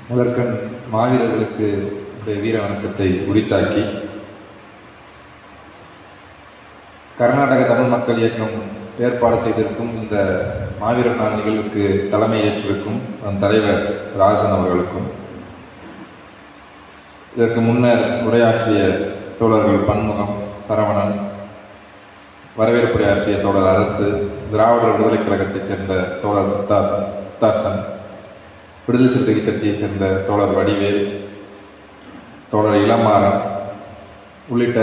முதற்கண் மாவீரர்களுக்கு வீர வணக்கத்தை உரித்தாக்கி கர்நாடக தமிழ் மக்கள் இயக்கம் ஏற்பாடு செய்திருக்கும் இந்த மாவீரர் நாள் நிகழ்வுக்கு தலைமை ஏற்றிருக்கும் அதன் தலைவர் ராஜன் அவர்களுக்கும், இதற்கு முன்னர் உரையாற்றிய தோழர்கள் பன்முகம், சரவணன், வரவேற்புரையாற்றிய தோழர் அரசு, திராவிடர் விடுதலைக் கழகத்தைச் சேர்ந்த தோழர் சித்தார்த்தன், விடுதலை சிறுத்தைகள் கட்சியைச் சேர்ந்த தோழர் வடிவேல், தோழர் இளமாறன் உள்ளிட்ட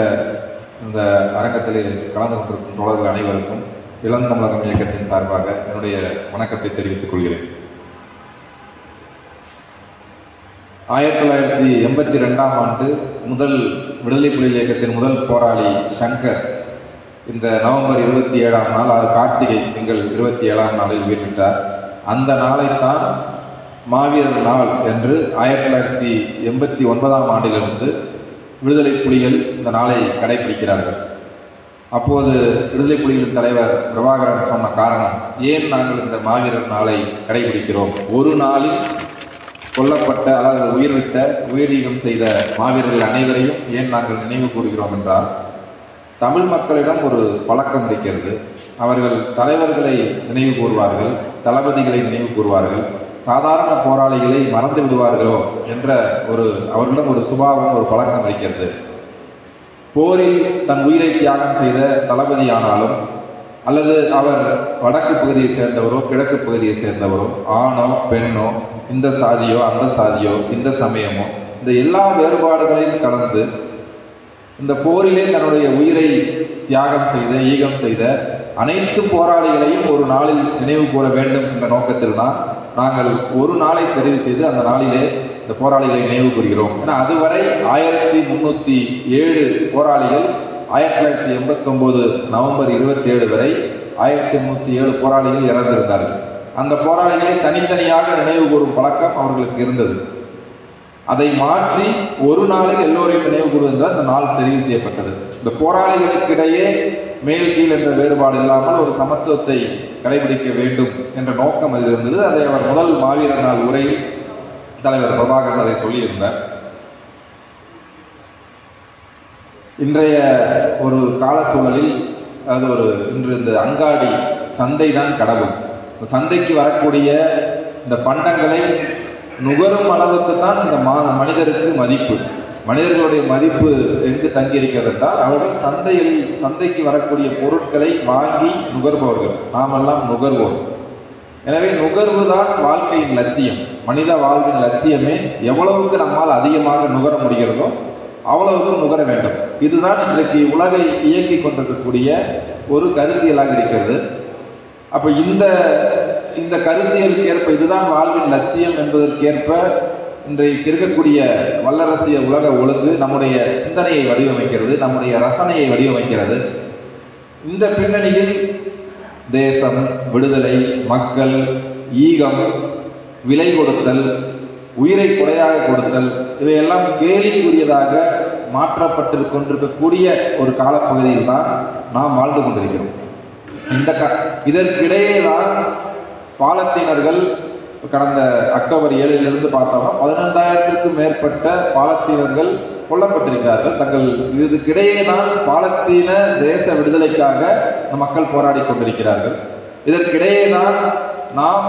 இந்த அரங்கத்திலே கலந்து கொண்டிருக்கும் தோழர்கள் அனைவருக்கும் இளந்தமிழகம் இயக்கத்தின் சார்பாக என்னுடைய வணக்கத்தை தெரிவித்துக் கொள்கிறேன். 1982ஆம் ஆண்டு முதல் விடுதலை புலிகள் இயக்கத்தின் முதல் போராளி சங்கர் இந்த நவம்பர் 27ஆம் நாள், கார்த்திகை திங்கள் 27ஆம் நாளில் உயிர்விட்டார். அந்த நாளைத்தான் மாவீரர் நாள் என்று 1989ஆம் ஆண்டிலிருந்து விடுதலை புலிகள் இந்த நாளை கடைபிடிக்கிறார்கள். அப்போது விடுதலை புலிகளின் தலைவர் பிரபாகரன் சொன்ன காரணம், ஏன் நாங்கள் இந்த மாவீரர் நாளை கடைபிடிக்கிறோம், ஒரு நாளில் கொல்லப்பட்ட அதாவது உயிர்விட்ட உயிரீகம் செய்த மாவீரர்கள் அனைவரையும் ஏன் நாங்கள் நினைவு கூறுகிறோம் என்றால், தமிழ் மக்களிடம் ஒரு பழக்கம் இருக்கிறது. அவர்கள் தலைவர்களை நினைவு கூறுவார்கள், தளபதிகளை நினைவு கூறுவார்கள், சாதாரண போராளிகளை மறந்து விடுவார்களோ என்ற அவர்களிடம் ஒரு சுபாவம், ஒரு பழக்கம் இருக்கிறது. போரில் தன் உயிரை தியாகம் செய்த தளபதியானாலும் அல்லது அவர் வடக்கு பகுதியை சேர்ந்தவரோ கிழக்கு பகுதியை சேர்ந்தவரோ, ஆணோ பெண்ணோ, இந்த சாதியோ அந்த சாதியோ இந்த சமயமோ, இந்த எல்லா வேறுபாடுகளையும் கடந்து இந்த போரிலே தன்னுடைய உயிரை தியாகம் செய்த ஈகம் செய்த அனைத்து போராளிகளையும் ஒரு நாளில் நினைவு கூற வேண்டும் என்ற நோக்கத்தில் தான் நாங்கள் ஒரு நாளை தெரிவு செய்து அந்த நாளிலே இந்த போராளிகளை நினைவு கூறுகிறோம். ஏன்னா அதுவரை 1307 போராளிகள் 1989 நவம்பர் 27 வரை 1307 போராளிகள் இறந்திருந்தார்கள். அந்த போராளிகளை தனித்தனியாக நினைவு கூறும் பழக்கம் அவர்களுக்கு இருந்தது. அதை மாற்றி ஒரு நாளில் எல்லோரையும் நினைவு கூறுவதால் இந்த நாள் தெரிவு செய்யப்பட்டது. இந்த போராளிகளுக்கிடையே மேல் கீழ் என்ற வேறுபாடு இல்லாமல் ஒரு சமத்துவத்தை கடைபிடிக்க வேண்டும் என்ற நோக்கம் அதில் இருந்தது. அதை அவர் முதல் மாவீரர் நாள் உரையில் தலைவர் பிரபாகரன் அதை சொல்லியிருந்தார். இன்றைய ஒரு கால சூழலில் அதாவது இன்று இந்த அங்காடி சந்தை தான் கடவுள். சந்தைக்கு வரக்கூடிய இந்த பண்டங்களை நுகரும் அளவுக்கு தான் இந்த மனிதருக்கு மதிப்பு. மனிதர்களுடைய மதிப்பு எங்கு தங்கி இருக்கிறது என்றால், அவர்கள் சந்தைக்கு வரக்கூடிய பொருட்களை வாங்கி நுகர்பவர்கள், நாமெல்லாம் நுகர்வோர். எனவே நுகர்வு தான் வாழ்க்கையின் லட்சியம். மனித வாழ்வின் லட்சியமே எவ்வளவுக்கு நம்மால் அதிகமாக நுகர முடிகிறதோ அவ்வளவுக்கு நுகர வேண்டும். இதுதான் இன்றைக்கு உலகை இயக்கி கொண்டிருக்கக்கூடிய ஒரு கருத்தியலாக இருக்கிறது. அப்போ இந்த கருத்தியலுக்கு ஏற்ப, இதுதான் வாழ்வின் லட்சியம் என்பதற்கேற்ப இன்றைக்கு இருக்கக்கூடிய வல்லரசிய உலக ஒழுங்கு நம்முடைய சிந்தனையை வடிவமைக்கிறது, நம்முடைய ரசனையை வடிவமைக்கிறது. இந்த பின்னணியில் தேசம், விடுதலை, மக்கள், ஈகம், விலை கொடுத்தல், உயிரை கொலையாக கொடுத்தல், இவையெல்லாம் கேலிக்குரியதாக மாற்றப்பட்டிருக்கக்கூடிய ஒரு காலப்பகுதியில் தான் நாம் வாழ்ந்து கொண்டிருக்கிறோம். இதற்கிடையே தான் பாலஸ்தீனர்கள் கடந்த அக்டோபர் 7 பார்த்தோம்னா 15,000க்கும் மேற்பட்ட பாலஸ்தீனர்கள் கொல்லப்பட்டிருக்கிறார்கள். இதுக்கிடையே தான் பாலஸ்தீன தேச விடுதலைக்காக மக்கள் போராடி கொண்டிருக்கிறார்கள். இதற்கிடையே தான் நாம்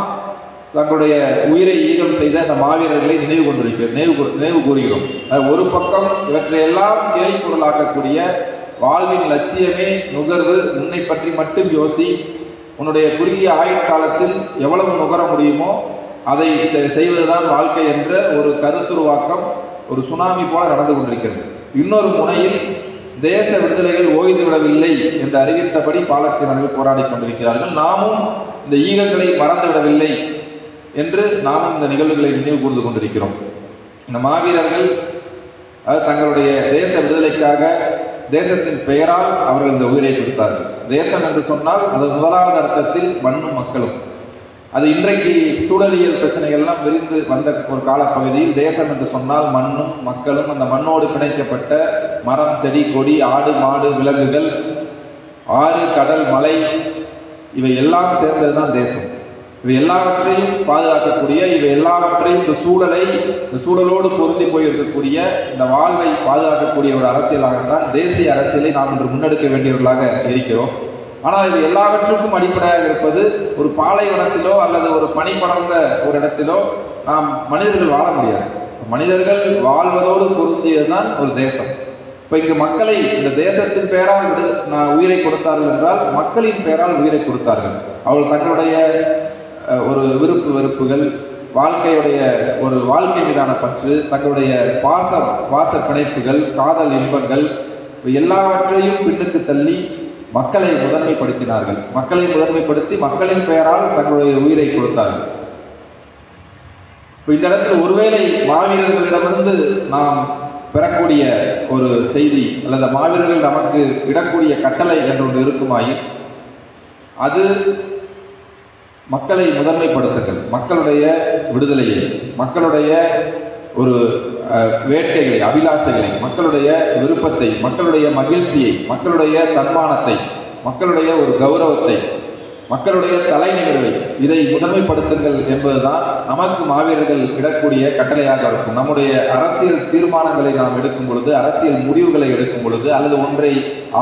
தங்களுடைய உயிரை ஈகம் செய்த அந்த மாவீரர்களை நினைவு கூறுகிறோம். ஒரு பக்கம் இவற்றையெல்லாம் கேலி பொருளாக்கக்கூடிய வாழ்வின் லட்சியமே நுகர்வு, உன்னை பற்றி மட்டும் யோசி, உன்னுடைய குறுகிய ஆயுட்காலத்தில் எவ்வளவு நுகர முடியுமோ அதை செய்வதுதான் வாழ்க்கை என்ற ஒரு கருத்துருவாக்கம் ஒரு சுனாமி போல நடந்து கொண்டிருக்கிறது. இன்னொரு முனையில் தேச விடுதலைகள் ஓய்ந்து விடவில்லை என்று அறிவித்தபடி பாலஸ்தீனர்கள் போராடி கொண்டிருக்கிறார்கள். நாமும் இந்த ஈகங்களை மறந்துவிடவில்லை என்று நாமும் இந்த நிகழ்வுகளை நினைவு கூர்ந்து கொண்டிருக்கிறோம். இந்த மாவீரர்கள் தங்களுடைய தேச விடுதலைக்காக தேசத்தின் பெயரால் அவர்கள் இந்த உயிரை கொடுத்தார்கள். தேசம் என்று சொன்னால் அது முதலாவது அர்த்தத்தில் மண்ணும் மக்களும். அது இன்றைக்கு சூழலியல் பிரச்சனைகள்லாம் விரிந்து வந்த ஒரு காலப்பகுதியில் தேசம் என்று சொன்னால் மண்ணும் மக்களும், அந்த மண்ணோடு பிணைக்கப்பட்ட மரம், செடி, கொடி, ஆடு, மாடு, விலங்குகள், ஆறு, கடல், மலை, இவை எல்லாம் சேர்ந்தது தான் தேசம். இவை எல்லாவற்றையும் பாதுகாக்கக்கூடிய, இவை எல்லாவற்றையும் இந்த சூழலோடு பொருந்தி போயிருக்கக்கூடிய இந்த வாழ்வை பாதுகாக்கக்கூடிய ஒரு அரசியலாகத்தான் தேசிய அரசியலை நாம் இன்று முன்னெடுக்க வேண்டியவர்களாக இருக்கிறோம். ஆனால் இது எல்லாவற்றுக்கும் அடிப்படையாக இருப்பது ஒரு பாலைவனத்திலோ அல்லது ஒரு பனி படர்ந்த ஒரு இடத்திலோ நாம் மனிதர்கள் வாழ முடியாது. மனிதர்கள் வாழ்வதோடு பொருந்தியதுதான் ஒரு தேசம். இப்போ இங்கு மக்களை இந்த தேசத்தின் பெயரால் உயிரை கொடுத்தார்கள் என்றால் மக்களின் பெயரால் உயிரை கொடுத்தார்கள். அவர்கள் தங்களுடைய ஒரு விருப்பு வெறுப்புகள், வாழ்க்கையுடைய ஒரு வாழ்க்கை மீதான பற்று, தங்களுடைய பாச பிணைப்புகள், காதல் இன்பங்கள் எல்லாவற்றையும் பின்னுக்கு தள்ளி மக்களை முதன்மைப்படுத்தினார்கள். மக்களை முதன்மைப்படுத்தி மக்களின் பெயரால் தங்களுடைய உயிரை கொடுத்தார்கள். இந்த இடத்தில் ஒருவேளை மாவீரர்களிடமிருந்து நாம் பெறக்கூடிய ஒரு செய்தி அல்லது மாவீரர்கள் நமக்கு இடக்கூடிய கட்டளை என்று ஒன்று இருக்குமாயின் அது மக்களை முதன்மைப்படுத்துங்கள், மக்களுடைய விடுதலையை, மக்களுடைய ஒரு வேட்கைகளை, அபிலாசைகளை, மக்களுடைய விருப்பத்தை, மக்களுடைய மகிழ்ச்சியை, மக்களுடைய தன்மானத்தை, மக்களுடைய ஒரு கௌரவத்தை, மக்களுடைய தலைநிமிர்வை, இதை முதன்மைப்படுத்துங்கள் என்பதுதான் நமக்கு மாவீரர்கள் இடக்கூடிய கட்டளையாக இருக்கும். நம்முடைய அரசியல் தீர்மானங்களை நாம் எடுக்கும் பொழுது, அரசியல் முடிவுகளை எடுக்கும் பொழுது, அல்லது ஒன்றை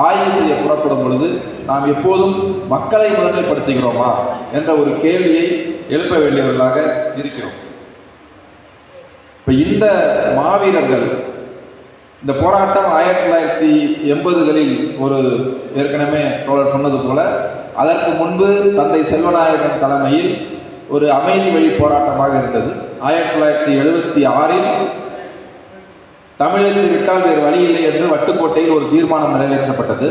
ஆய்வு செய்ய புறப்படும் பொழுது நாம் எப்போதும் மக்களை முதன்மைப்படுத்துகிறோமா என்ற ஒரு கேள்வியை எழுப்ப வேண்டியவர்களாக இருக்கிறோம். இப்போ இந்த மாவீரர்கள், இந்த போராட்டம் 1980களில் ஒரு ஏற்கனவே தோழர் சொன்னது போல அதற்கு முன்பு தந்தை செல்வநாயகன் தலைமையில் ஒரு அமைதி வழி போராட்டமாக இருந்தது. 1976 தமிழகத்தை விட்டால் வேறு வழி இல்லை என்று வட்டுக்கோட்டையில் ஒரு தீர்மானம் நிறைவேற்றப்பட்டது.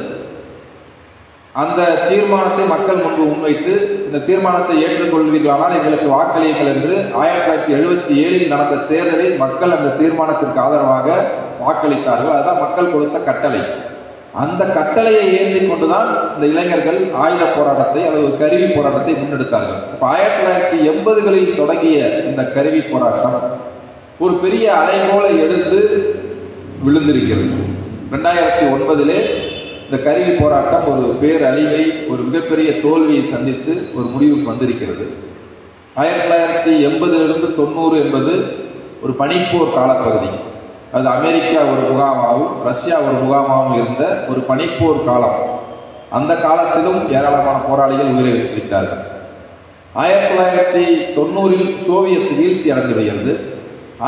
அந்த தீர்மானத்தை மக்கள் முன்பு முன்வைத்து இந்த தீர்மானத்தை ஏற்றுக்கொள்வீர்களானால் எங்களுக்கு வாக்களியுங்கள் என்று 1977 நடந்த தேர்தலில் மக்கள் அந்த தீர்மானத்திற்கு ஆதரவாக வாக்களித்தார்கள். அதுதான் மக்கள் கொடுத்த கட்டளை. அந்த கட்டளையை ஏந்தி கொண்டுதான் இந்த இளைஞர்கள் ஆயுத போராட்டத்தை அல்லது கருவி போராட்டத்தை முன்னெடுத்தார்கள். இப்போ 1980களில் தொடங்கிய இந்த கருவி போராட்டம் ஒரு பெரிய அலை போல எடுத்து விழுந்திருக்கிறது. 2009 இந்த கருவி போராட்டம் ஒரு பேரழிவை, ஒரு மிகப்பெரிய தோல்வியை சந்தித்து ஒரு முடிவுக்கு வந்திருக்கிறது. 1980 90 என்பது ஒரு பனிப்போர் காலப்பகுதி. அது அமெரிக்கா ஒரு முகாமாகவும் ரஷ்யா ஒரு முகாமாகவும் இருந்த ஒரு பனிப்போர் காலம். அந்த காலத்திலும் ஏராளமான போராளிகள் உயிரை பெற்றிருக்கிறார்கள். 1990 சோவியத் வீழ்ச்சி அடைந்து வருகிறது.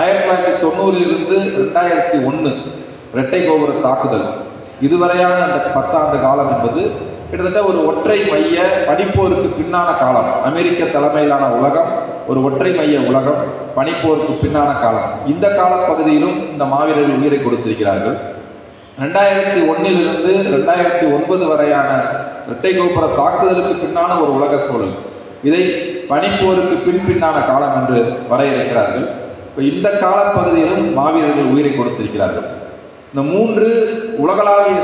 1990 2001 இரட்டை கோபுர தாக்குதல், இதுவரையான அந்த 10 ஆண்டு காலம் என்பது கிட்டத்தட்ட ஒரு ஒற்றை மைய பனிப்போருக்கு பின்னான காலம். அமெரிக்க தலைமையிலான உலகம் ஒரு ஒற்றை மைய உலகம், பனிப்போருக்கு பின்னான காலம். இந்த காலப்பகுதியிலும் இந்த மாவீரர்கள் உயிரை கொடுத்திருக்கிறார்கள். 2001 2009 வரையான இரட்டை கோபுர தாக்குதலுக்கு பின்னான ஒரு உலக சூழல், இதை பனிப்போருக்கு பின்னான காலம் என்று வரையறுக்கிறார்கள். இப்போ இந்த காலப்பகுதியிலும் மாவீரர்கள் உயிரை கொடுத்திருக்கிறார்கள். இந்த 3 உலகளாவிய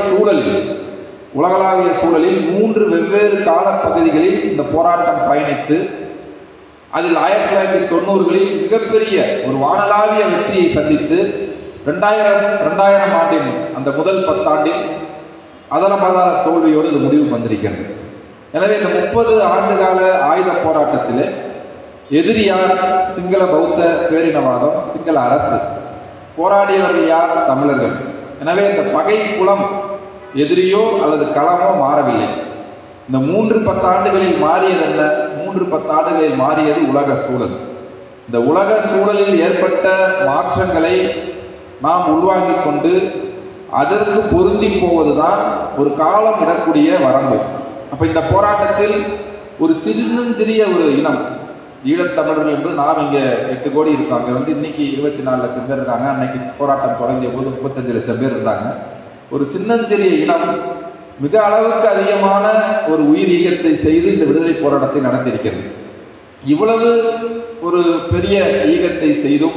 சூழலில் 3 வெவ்வேறு காலப்பகுதிகளில் இந்த போராட்டம் பயணித்து அதில் 1990களில் மிகப்பெரிய ஒரு வானளாவிய வெற்றியை சந்தித்து 2000 ஆண்டின் அந்த முதல் 10 ஆண்டில் அதலபாதாள தோல்வியோடு இது முடிவுக்கு வந்திருக்கிறது. எனவே இந்த 30 ஆண்டுகால ஆயுத போராட்டத்தில் எதிரியார் சிங்கள பௌத்த பேரினவாதம், சிங்கள அரசு, போராடியவர்கள் யார்? தமிழர்கள். எனவே இந்த பகை குளம் எதிரியோ அல்லது களமோ மாறவில்லை. இந்த 3-10 ஆண்டுகளில் மாறியது என்ன? 3-10 ஆண்டுகளில் மாறியது உலக சூழல். இந்த உலக சூழலில் ஏற்பட்ட மாற்றங்களை நாம் உள்வாங்கிக் கொண்டு அதற்கு பொருந்தி போவதுதான் ஒரு காலம் இடக்கூடிய வரம்பு. அப்ப இந்த போராட்டத்தில் ஒரு சிறிய ஒரு இனம் ஈழத்தமிழர்கள் என்பது, நாம் இங்கே 8 கோடி இருக்கோம். அங்கே இன்னைக்கு 24 லட்சம் பேர் இருக்காங்க. அன்னைக்கு போராட்டம் தொடங்கிய போது 35 லட்சம் பேர் இருந்தாங்க. ஒரு சின்னஞ்சிறிய இனம் மிக அளவுக்கு அதிகமான ஒரு உயிர் ஈகத்தை செய்து இந்த விடுதலை போராட்டத்தை நடந்திருக்கிறது. இவ்வளவு ஒரு பெரிய ஈகத்தை செய்தும்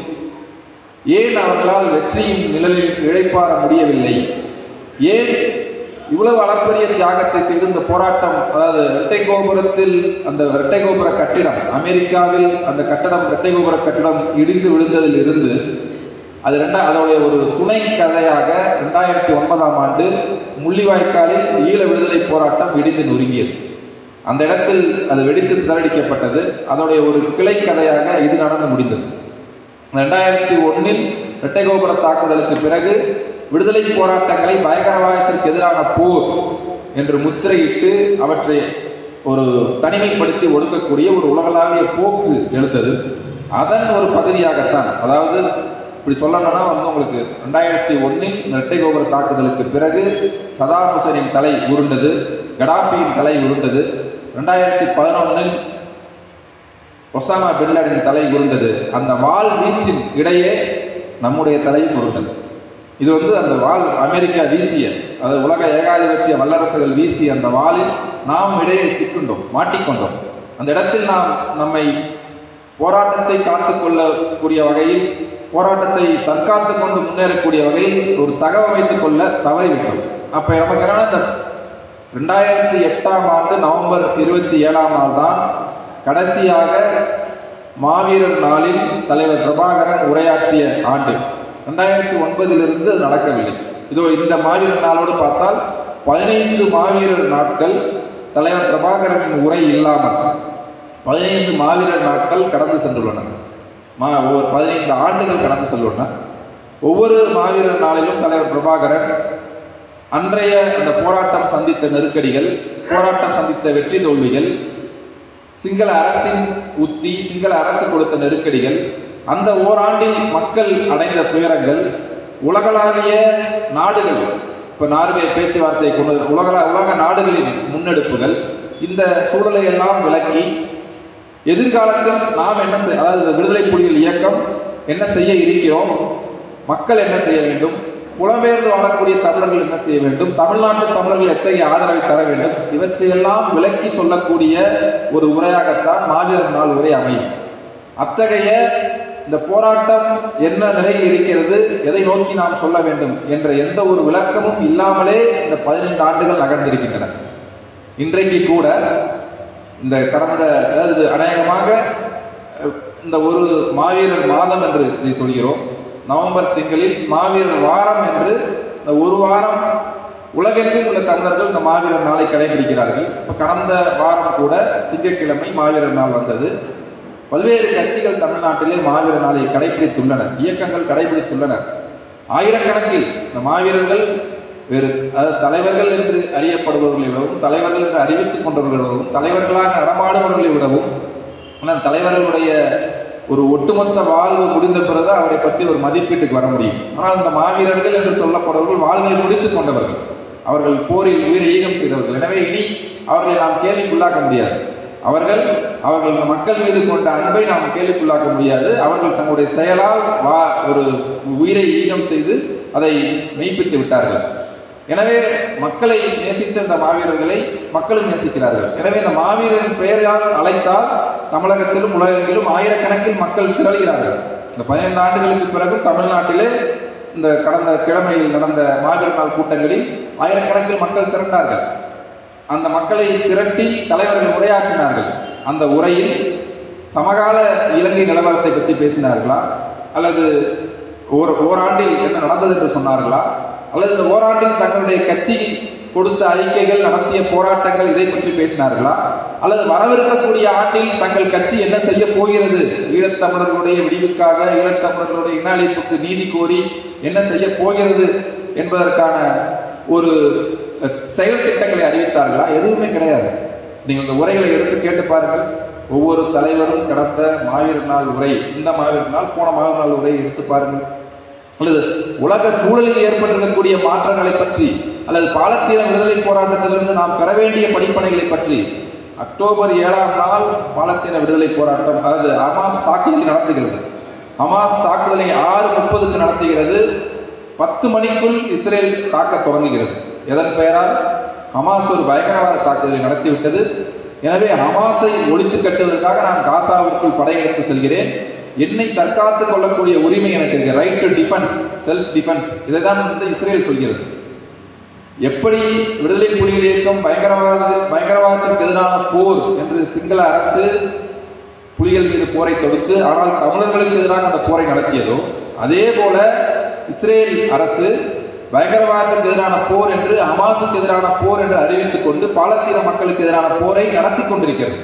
ஏன் அவர்களால் வெற்றியின் நிழலில் இழைப்பாற முடியவில்லை? ஏன் இவ்வளவு அளப்பரிய தியாகத்தை செய்து இந்த போராட்டம், அதாவது இரட்டை கோபுரத்தில் அந்த இரட்டை கோபுர கட்டிடம், அமெரிக்காவில் அந்த கட்டடம் இரட்டை கோபுர கட்டிடம் இடிந்து விழுந்ததில் இருந்து அதோடைய ஒரு துணை கதையாக 2009 ஆண்டு முள்ளிவாய்க்காலில் ஈழ விடுதலை போராட்டம் இடிந்து நொறுங்கியது. அந்த இடத்தில் அது வெடித்து சிதறடிக்கப்பட்டது. அதோடைய ஒரு கிளை கதையாக இது நடந்து முடிந்தது. 2001 இரட்டை கோபுர தாக்குதலுக்கு பிறகு விடுதலை போராட்டங்களை பயங்கரவாதத்திற்கு எதிரான போர் என்று முத்திரையிட்டு அவற்றை ஒரு தனிமைப்படுத்தி ஒடுக்கக்கூடிய ஒரு உலகளாவிய போக்கு எழுந்தது. அதன் ஒரு பகுதியாகத்தான், அதாவது இப்படி சொல்லணும்னா உங்களுக்கு 2001 இரட்டை கோபுர தாக்குதலுக்கு பிறகு சதாம் ஹுசேனின் தலை உருண்டது, கடாஃபியின் தலை உருண்டது. 2011 ஒசாமா பின் லாடனின் தலை உருண்டது. அந்த வாள் வீச்சின் இடையே நம்முடைய தலையும் உருண்டது. இது அந்த வாள் அமெரிக்கா வீசிய, அதாவது உலக ஏகாதிபத்திய வல்லரசுகள் வீசிய அந்த வாளில் நாம் இடையே சிக்குண்டோம், மாட்டிக்கொண்டோம். அந்த இடத்தில் நாம் நம்மை போராட்டத்தை காத்துக்கொள்ளக்கூடிய வகையில், போராட்டத்தை தற்காத்து கொண்டு முன்னேறக்கூடிய வகையில் ஒரு தகவல் வைத்துக் கொள்ள தவறிவிட்டோம். அப்ப நமக்கு என்ன, 2008 நவம்பர் 27 தான் கடைசியாக மாவீரர் நாளில் தலைவர் பிரபாகரன் உரையாற்றிய ஆண்டு. 2009 அது நடக்கவில்லை. இதோ இந்த மாவீரர் நாளோடு பார்த்தால் 15 மாவீரர் நாட்கள் தலைவர் பிரபாகரனின் உரை இல்லாமல் 15 மாவீரர் நாட்கள் கடந்து சென்றுள்ளன. 15 ஆண்டுகள் கடந்து சென்றுள்ளன. ஒவ்வொரு மாவீரர் நாளிலும் தலைவர் பிரபாகரன் அன்றைய அந்த போராட்டம் சந்தித்த நெருக்கடிகள், போராட்டம் சந்தித்த வெற்றி தோல்விகள், சிங்கள அரசின் உத்தி, சிங்கள அரசு கொடுத்த நெருக்கடிகள், அந்த ஓராண்டில் மக்கள் அடைந்த துயரங்கள், உலகளாவிய நாடுகள், இப்போ நார்வே பேச்சுவார்த்தையை கொண்டு உலக நாடுகளின் முன்னெடுப்புகள், இந்த சூழலை எல்லாம் விளக்கி எதிர்காலத்தில் நாம் என்ன அதாவது விடுதலை புலிகள் இயக்கம் என்ன செய்ய இருக்கிறோம், மக்கள் என்ன செய்ய வேண்டும், புலம்பெயர்ந்து வாழக்கூடிய தமிழர்கள் என்ன செய்ய வேண்டும், தமிழ்நாட்டு தமிழர்கள் எத்தகைய ஆதரவை தர வேண்டும், இவற்றையெல்லாம் விளக்கி சொல்லக்கூடிய ஒரு உரையாகத்தான் மாவீரர் நாள் உரை அமையும். அத்தகைய இந்த போராட்டம் என்ன நிலையில் இருக்கிறது, எதை நோக்கி நாம் சொல்ல வேண்டும் என்ற எந்த ஒரு விளக்கமும் இல்லாமலே இந்த 15 ஆண்டுகள் நகர்ந்திருக்கின்றன. இன்றைக்கு கூட இந்த கடந்த, அதாவது அநேகமாக இந்த ஒரு மாவீரர் மாதம் என்று சொல்கிறோம், நவம்பர் திங்களில் மாவீரர் வாரம் என்று இந்த ஒரு வாரம் உலகெங்கும் உள்ள தமிழர்கள் இந்த மாவீரர் நாளை கடைபிடிக்கிறார்கள். இப்போ கடந்த வாரம் கூட திங்கட்கிழமை மாவீரர் நாள் வந்தது. பல்வேறு கட்சிகள் தமிழ்நாட்டிலே மாவீரர் நாளை கடைபிடித்துள்ளன, இயக்கங்கள் கடைபிடித்துள்ளன. ஆயிரக்கணக்கில் இந்த மாவீரர்கள் வேறு தலைவர்கள் என்று அறியப்படுபவர்களை விடவும், தலைவர்கள் என்று அறிவித்துக் கொண்டவர்களை விடவும், தலைவர்களாக நடமாடுபவர்களை விடவும், ஆனால் தலைவர்களுடைய ஒரு ஒட்டுமொத்த வாழ்வு முடிந்த பிறகு அவரை பற்றி ஒரு மதிப்பீட்டுக்கு வர முடியும். ஆனால் இந்த மாவீரர்கள் என்று சொல்லப்படுபவர்கள் வாழ்வை முடித்துக் கொண்டவர்கள், அவர்கள் போரில் உயிரை ஈகம் செய்தவர்கள். எனவே இனி அவர்களை நாம் கேள்விக்குள்ளாக்க முடியாது. அவர்கள் இந்த மக்கள் மீது கொண்ட அன்பை நாம் கேள்விக்குள்ளாக்க முடியாது. அவர்கள் தங்களுடைய செயலால் ஒரு உயிரை ஈகம் செய்து அதை மெய்ப்பித்து விட்டார்கள். எனவே மக்களை நேசித்த இந்த மாவீரர்களை மக்களும் நேசிக்கிறார்கள். எனவே இந்த மாவீரரின் பெயரால் அழைத்தால் தமிழகத்திலும் உலகத்திலும் ஆயிரக்கணக்கில் மக்கள் திரள்கிறார்கள். இந்த 15 ஆண்டுகளுக்கு பிறகு தமிழ்நாட்டிலே இந்த கடந்த கிழமையில் நடந்த மாவீரர் நாள் கூட்டங்களில் ஆயிரக்கணக்கில் மக்கள் திரண்டார்கள். அந்த மக்களை திரட்டி தலைவர்கள் உரையாற்றினார்கள். அந்த உரையில் சமகால இலங்கை நிலவரத்தை பற்றி பேசினார்களா, அல்லது ஓராண்டில் என்ன நடந்தது என்று சொன்னார்களா, அல்லது இந்த ஓராண்டில் தங்களுடைய கட்சி கொடுத்த அறிக்கைகள், நடத்திய போராட்டங்கள், இதை பற்றி பேசினார்களா, அல்லது வரவிருக்கக்கூடிய ஆண்டில் தங்கள் கட்சி என்ன செய்ய போகிறது, ஈழத்தமிழர்களுடைய விடிவுக்காக, ஈழத்தமிழர்களுடைய இன அழிப்புக்கு நீதி கோரி என்ன செய்ய போகிறது என்பதற்கான ஒரு செயல் திட்டங்களை அறிவித்தார்களா? எதுவுமே கிடையாது. நீங்கள் இந்த உரைகளை எடுத்து கேட்டு பாருங்கள். ஒவ்வொரு தலைவரும் கடந்த மாவீரர் நாள் உரை, இந்த மாவீரர் நாள், போன மாவீரர் நாள் உரை எடுத்து பாருங்கள். அல்லது உலக சூழலில் ஏற்பட்டிருக்கக்கூடிய மாற்றங்களை பற்றி, அல்லது பாலஸ்தீன விடுதலை போராட்டத்திலிருந்து நாம் பெற வேண்டிய படிப்பனைகளை பற்றி. அக்டோபர் 7 பாலஸ்தீன விடுதலை போராட்டம், அதாவது ஹமாஸ் தாக்குதலை நடத்துகிறது. ஹமாஸ் தாக்குதலை 6:30 நடத்துகிறது. 10 மணிக்குள் இஸ்ரேல் தாக்க தொடங்குகிறது. எதன் பெயரால்? ஹமாஸ் ஒரு பயங்கரவாத தாக்குதலை நடத்திவிட்டது. எனவே ஹமாஸை ஒழித்து கட்டுவதற்காக நான் காசாவிற்குள் படையெடுத்து செல்கிறேன், என்னை தற்காத்துக் கொள்ளக்கூடிய உரிமை எனக்கு இருக்கு, right to defence, self defence. இதை தான் இஸ்ரேல் சொல்கிறது. எப்படி விடுதலை புலிகள் இயக்கம் பயங்கரவாதத்திற்கு எதிரான போர் என்று சிங்கள அரசு புலிகள் மீது போரை தொடுத்து, ஆனால் தமிழர்களுக்கு எதிராக அந்த போரை நடத்தியதோ, அதே போல இஸ்ரேல் அரசு பயங்கரவாதத்துக்கு எதிரான போர் என்று, ஹமாஸுக்கு எதிரான போர் என்று அறிவித்துக் கொண்டு பாலஸ்தீன மக்களுக்கு எதிரான போரை நடத்தி கொண்டிருக்கிறது.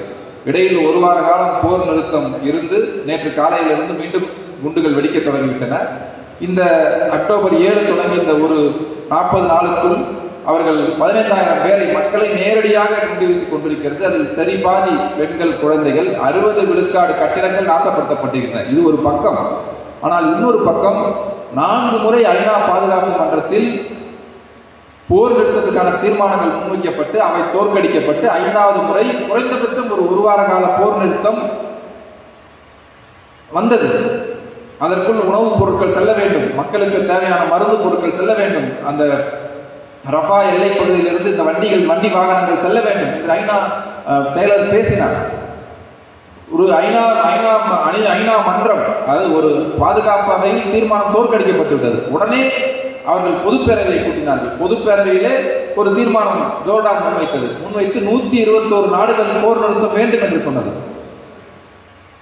இடையில் ஒரு வார காலம் போர் நிறுத்தம் இருந்து நேற்று காலையிலிருந்து மீண்டும் குண்டுகள் வெடிக்க தொடங்கிவிட்டன. இந்த அக்டோபர் 7 தொடங்கி இந்த ஒரு 40 நாளுக்குள் அவர்கள் 15,000 பேரை, மக்களை நேரடியாக குண்டு வீசிக் கொண்டிருக்கிறது. அதில் சரி பாதி பெண்கள், குழந்தைகள், 60 விழுக்காடு கட்டிடங்கள் நாசப்படுத்தப்பட்டிருக்கின்றன. இது ஒரு பக்கம். ஆனால் இன்னொரு பக்கம் 4 முறை ஐநா பாதுகாப்பு மன்றத்தில் போர் நிறுத்தத்துக்கான தீர்மானங்கள் முன்வைக்கப்பட்டு அவை தோற்கடிக்கப்பட்டு 5வது முறை குறைந்தபட்சம் ஒரு வார கால போர் நிறுத்தம் வந்தது. அதற்குள் உணவுப் பொருட்கள் செல்ல வேண்டும், மக்களுக்கு தேவையான மருந்து பொருட்கள் செல்ல வேண்டும், அந்த ரஃபா எல்லை பகுதியிலிருந்து இந்த வண்டி வாகனங்கள் செல்ல வேண்டும் என்று ஐநா செயலர் பேசினார். ஒரு ஐநா மன்றம், அது ஒரு பாதுகாப்பு அவையில் தீர்மானம் தோற்கடிக்கப்பட்டு விட்டது. உடனே அவர்கள் பொதுப்பேரவையை கூட்டினார்கள். பொதுப்பேரவையிலே ஒரு தீர்மானம் ஜோர்டான் முன்வைத்து 121 நாடுகள் போர் நிறுத்தம் வேண்டும் என்று சொன்னது.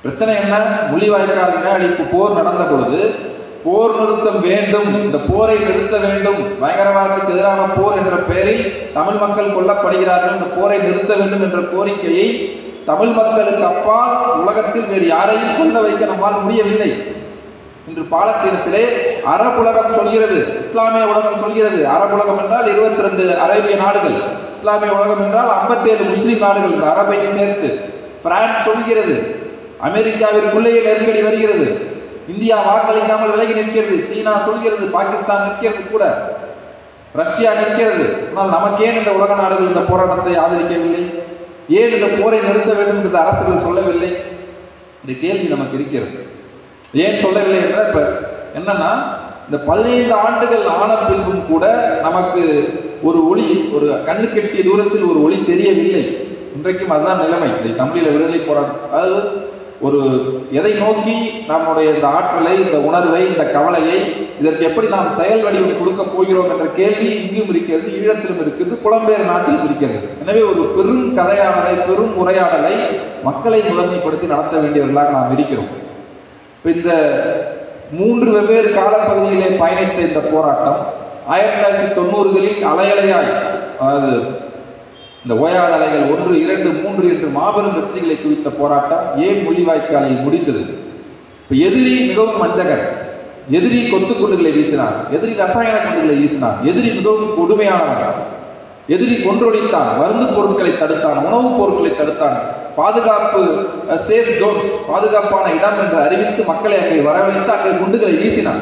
பிரச்சனை என்ன? முள்ளிவாய்க்கால் இன அழிப்பு போர் நடந்த பொழுது போர் நிறுத்தம் வேண்டும், இந்த போரை நிறுத்த வேண்டும், பயங்கரவாதத்துக்கு எதிரான போர் என்ற பெயரில் தமிழ் மக்கள் கொல்லப்படுகிறார்கள், இந்த போரை நிறுத்த வேண்டும் என்ற கோரிக்கையை தமிழ் மக்களுக்கு அப்பால் உலகத்தில் வேறு யாரையும் சொல்ல வைக்க நம்மால் முடியவில்லை. இன்று பாலஸ்தீனத்திலே அரபுலகம் சொல்கிறது, இஸ்லாமிய உலகம் சொல்கிறது. அரபுலகம் என்றால் 22 அரேபிய நாடுகள், இஸ்லாமிய உலகம் என்றால் 57 முஸ்லிம் நாடுகள், அரபை சேர்த்து. பிரான்ஸ் சொல்கிறது, அமெரிக்காவிற்குள்ளேயே நெருக்கடி வருகிறது, இந்தியா வாக்களிக்காமல் விலகி நிற்கிறது, சீனா சொல்கிறது, பாகிஸ்தான் நிற்கிறது, கூட ரஷ்யா நிற்கிறது. ஆனால் நமக்கேன் இந்த உலக நாடுகள் இந்த போராட்டத்தை ஆதரிக்கவில்லை? ஏன் இந்த போரை நிறுத்த வேண்டும் என்று அரசுகள் சொல்லவில்லை? இந்த கேள்வி நமக்கு இருக்கிறது. ஏன் சொல்லவில்லை என்ற இப்ப என்னன்னா, இந்த 15 ஆண்டுகள் ஆன பின்பும் கூட நமக்கு ஒரு ஒளி, ஒரு கண்ணு கெட்டிய தூரத்தில் ஒரு ஒளி தெரியவில்லை. இன்றைக்கும் அதுதான் நிலைமை. இந்த தமிழீழ விடுதலை போராட்டம், அதாவது ஒரு எதை நோக்கி நம்முடைய இந்த ஆற்றலை, இந்த உணர்வை, இந்த கவலையை, இதற்கு எப்படி நாம் செயல் வடிவம் கொடுக்க போகிறோம் என்ற கேள்வி இங்கும் இருக்கிறது, ஈழத்திலும் இருக்குது, புலம்பெயர் நாட்டிலும் இருக்கிறது. எனவே ஒரு பெரும் கதையாடலை, பெரும் உரையாடலை மக்களை முதன்மைப்படுத்தி நடத்த வேண்டியவர்களாக நாம் இருக்கிறோம். இந்த 3 வெவ்வேறு காலப்பகுதியிலே பயணித்த இந்த போராட்டம் 1990களில் அலையலையாய், அதாவது இந்த ஓயாத அலைகள் 1, 2, 3 என்று மாபெரும் வெற்றிகளை குவித்த போராட்டம் ஏன் முள்ளிவாய்க்காலில் முடிந்தது? இப்ப எதிரி மிகவும் வஞ்சகன், எதிரி கொத்துக்குண்டுகளை வீசினார், எதிரி ரசாயன குண்டுகளை வீசினார், எதிரி மிகவும் கொடுமையானவன், எதிரி கொன்றொழித்தான், மருந்து பொருட்களை தடுத்தான், உணவுப் பொருட்களை தடுத்தான், பாதுகாப்பு சேஃப் ஜோன்ஸ், பாதுகாப்பான இடம் என்று அறிவித்து மக்களை அங்கே வரவழைத்து அங்கே குண்டுகளை வீசினான்,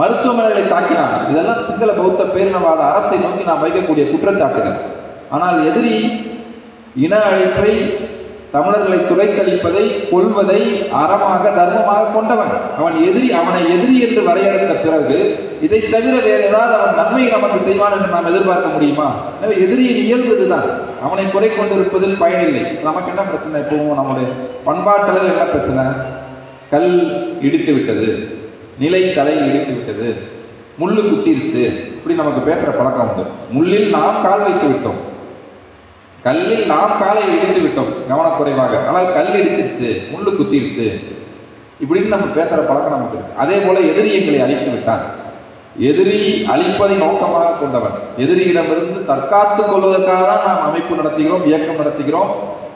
மருத்துவமனைகளை தாக்கினான். இதெல்லாம் சிங்கள பௌத்த பேரினவாத அரசை நோக்கி நாம் வைக்கக்கூடிய குற்றச்சாட்டுகள். ஆனால் எதிரி இன அழிப்பை, தமிழர்களை துளைத்தளிப்பதை, கொள்வதை அறமாக, தர்மமாக கொண்டவன். அவனை எதிரி என்று வரையறுத்த பிறகு இதை தவிர வேறு ஏதாவது அவன் நன்மை நமக்கு செய்வான் என்று நாம் எதிர்பார்க்க முடியுமா? எனவே எதிரியின் இயல்பு இதுதான். அவனை குறை கொண்டிருப்பதில் பயனில்லை. நமக்கு என்ன பிரச்சனை? இப்போவும் நம்முடைய பண்பாட்டளவில் என்ன பிரச்சனை? கல் இடித்து விட்டது, நிலை தலை இடித்து விட்டது, முள்ளு குத்திருச்சு, இப்படி நமக்கு பேசுற பழக்கம் உண்டு. முள்ளில் நாம் கால் வைத்து விட்டோம், கல்லில் நாம் காலை இடித்து விட்டோம் கவனக்குறைவாக, ஆனால் கல் இடிச்சிருச்சு, முள்ளு குத்திருச்சு, இப்படின்னு நம்ம பேசுற பழக்கம் நமக்கு இருக்கு. அதே போல எதிரி எங்களை அழித்து விட்டான். எதிரி அழிப்பதை நோக்கமாக கொண்டவன். எதிரியிடமிருந்து தற்காத்துக் கொள்வதற்காக தான் நாம் அமைப்பு நடத்துகிறோம், இயக்கம் நடத்துகிறோம்,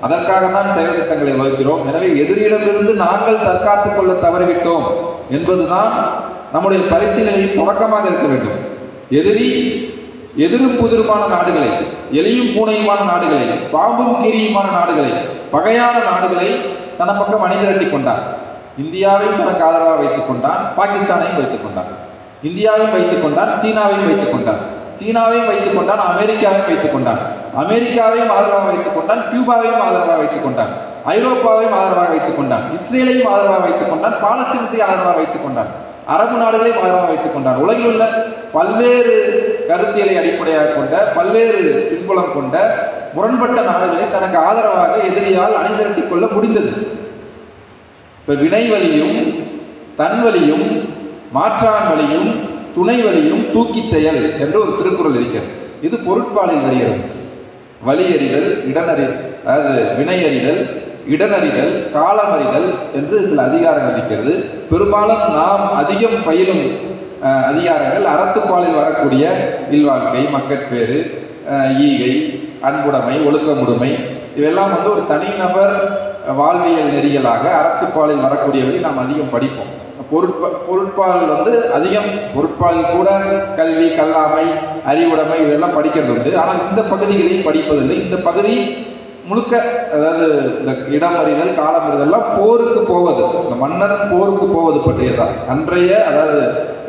அதற்காக தான் செயல் திட்டங்களை வகுக்கிறோம். எனவே எதிரியிடமிருந்து நாங்கள் தற்காத்துக் கொள்ள தவறிவிட்டோம் என்பதுதான் நம்முடைய பரிசீலனையின் தொடக்கமாக இருக்க வேண்டும். எதிரும் புதிருமான நாடுகளை, எலியும் பூனையுமான நாடுகளை, பாம்பும் கீரியுமான நாடுகளை, பகையான நாடுகளை தன பக்கம் அணிதிரட்டி கொண்டான். இந்தியாவையும் தனக்கு ஆதரவாக வைத்துக் கொண்டான், பாகிஸ்தானையும் வைத்துக் கொண்டான், இந்தியாவையும் வைத்துக் கொண்டான், சீனாவையும் வைத்துக் கொண்டான், சீனாவையும் வைத்துக் கொண்டான், அமெரிக்காவையும் வைத்துக் கொண்டான், அமெரிக்காவையும் ஆதரவாக வைத்துக் கொண்டான், கியூபாவையும் ஆதரவாக வைத்துக் கொண்டான், ஐரோப்பாவையும் ஆதரவாக வைத்துக் கொண்டான், இஸ்ரேலையும் ஆதரவாக வைத்துக் கொண்டான், பாலஸ்தீனத்தை ஆதரவாக வைத்துக் கொண்டான், அரபு நாடுகளையும் ஆதரவாக வைத்துக் கொண்டான். உலகில் உள்ள பல்வேறு கருத்தியலை அடிப்படையாக கொண்ட, பல்வேறு பின்புலம் கொண்ட முரண்பட்ட நாடுகளை தனக்கு ஆதரவாக எதிரியால் அணிதிரட்டிக் கொள்ள முடிந்தது. இப்ப வினை வலியும், தன் வலியும், மாற்றான் வலியும், துணை வலியும் தூக்கி செயல் என்று ஒரு திருக்குறள் இருக்கிறது. இது பொருட்பாலில் வருகிறது. வலியறிதல், இடனறிதல், அதாவது வினையறிதல், இடனறிதல், காலமறிதல் என்று சில அதிகாரங்கள் இருக்கிறது. பெரும்பாலும் நாம் அதிகம் பயிலும் அதிகாரங்கள் அறத்துப்பாலில் வரக்கூடிய இல்வாழ்க்கை, மக்கட்பேறு, ஈகை, அன்புடைமை, ஒழுக்கமுடைமை இவெல்லாம் ஒரு தனிநபர் வாழ்வியல் நெறிகளாக அறத்துப்பாலில் வரக்கூடியவை நாம் அதிகம் படிப்போம். பொருட்பால் அதிகம், பொருட்பாலில் கூட கல்வி, கல்லாமை, அறிவுடைமை இதெல்லாம் படிக்கிறது உண்டு. ஆனால் இந்த பகுதிகளையும் படிப்பதில்லை. இந்த பகுதி முழுக்க, அதாவது இந்த இடம் அறிதல், காலம் அறிதல்லாம் போருக்கு போவது, இந்த மன்னர் போருக்கு போவது பற்றியதான். அன்றைய, அதாவது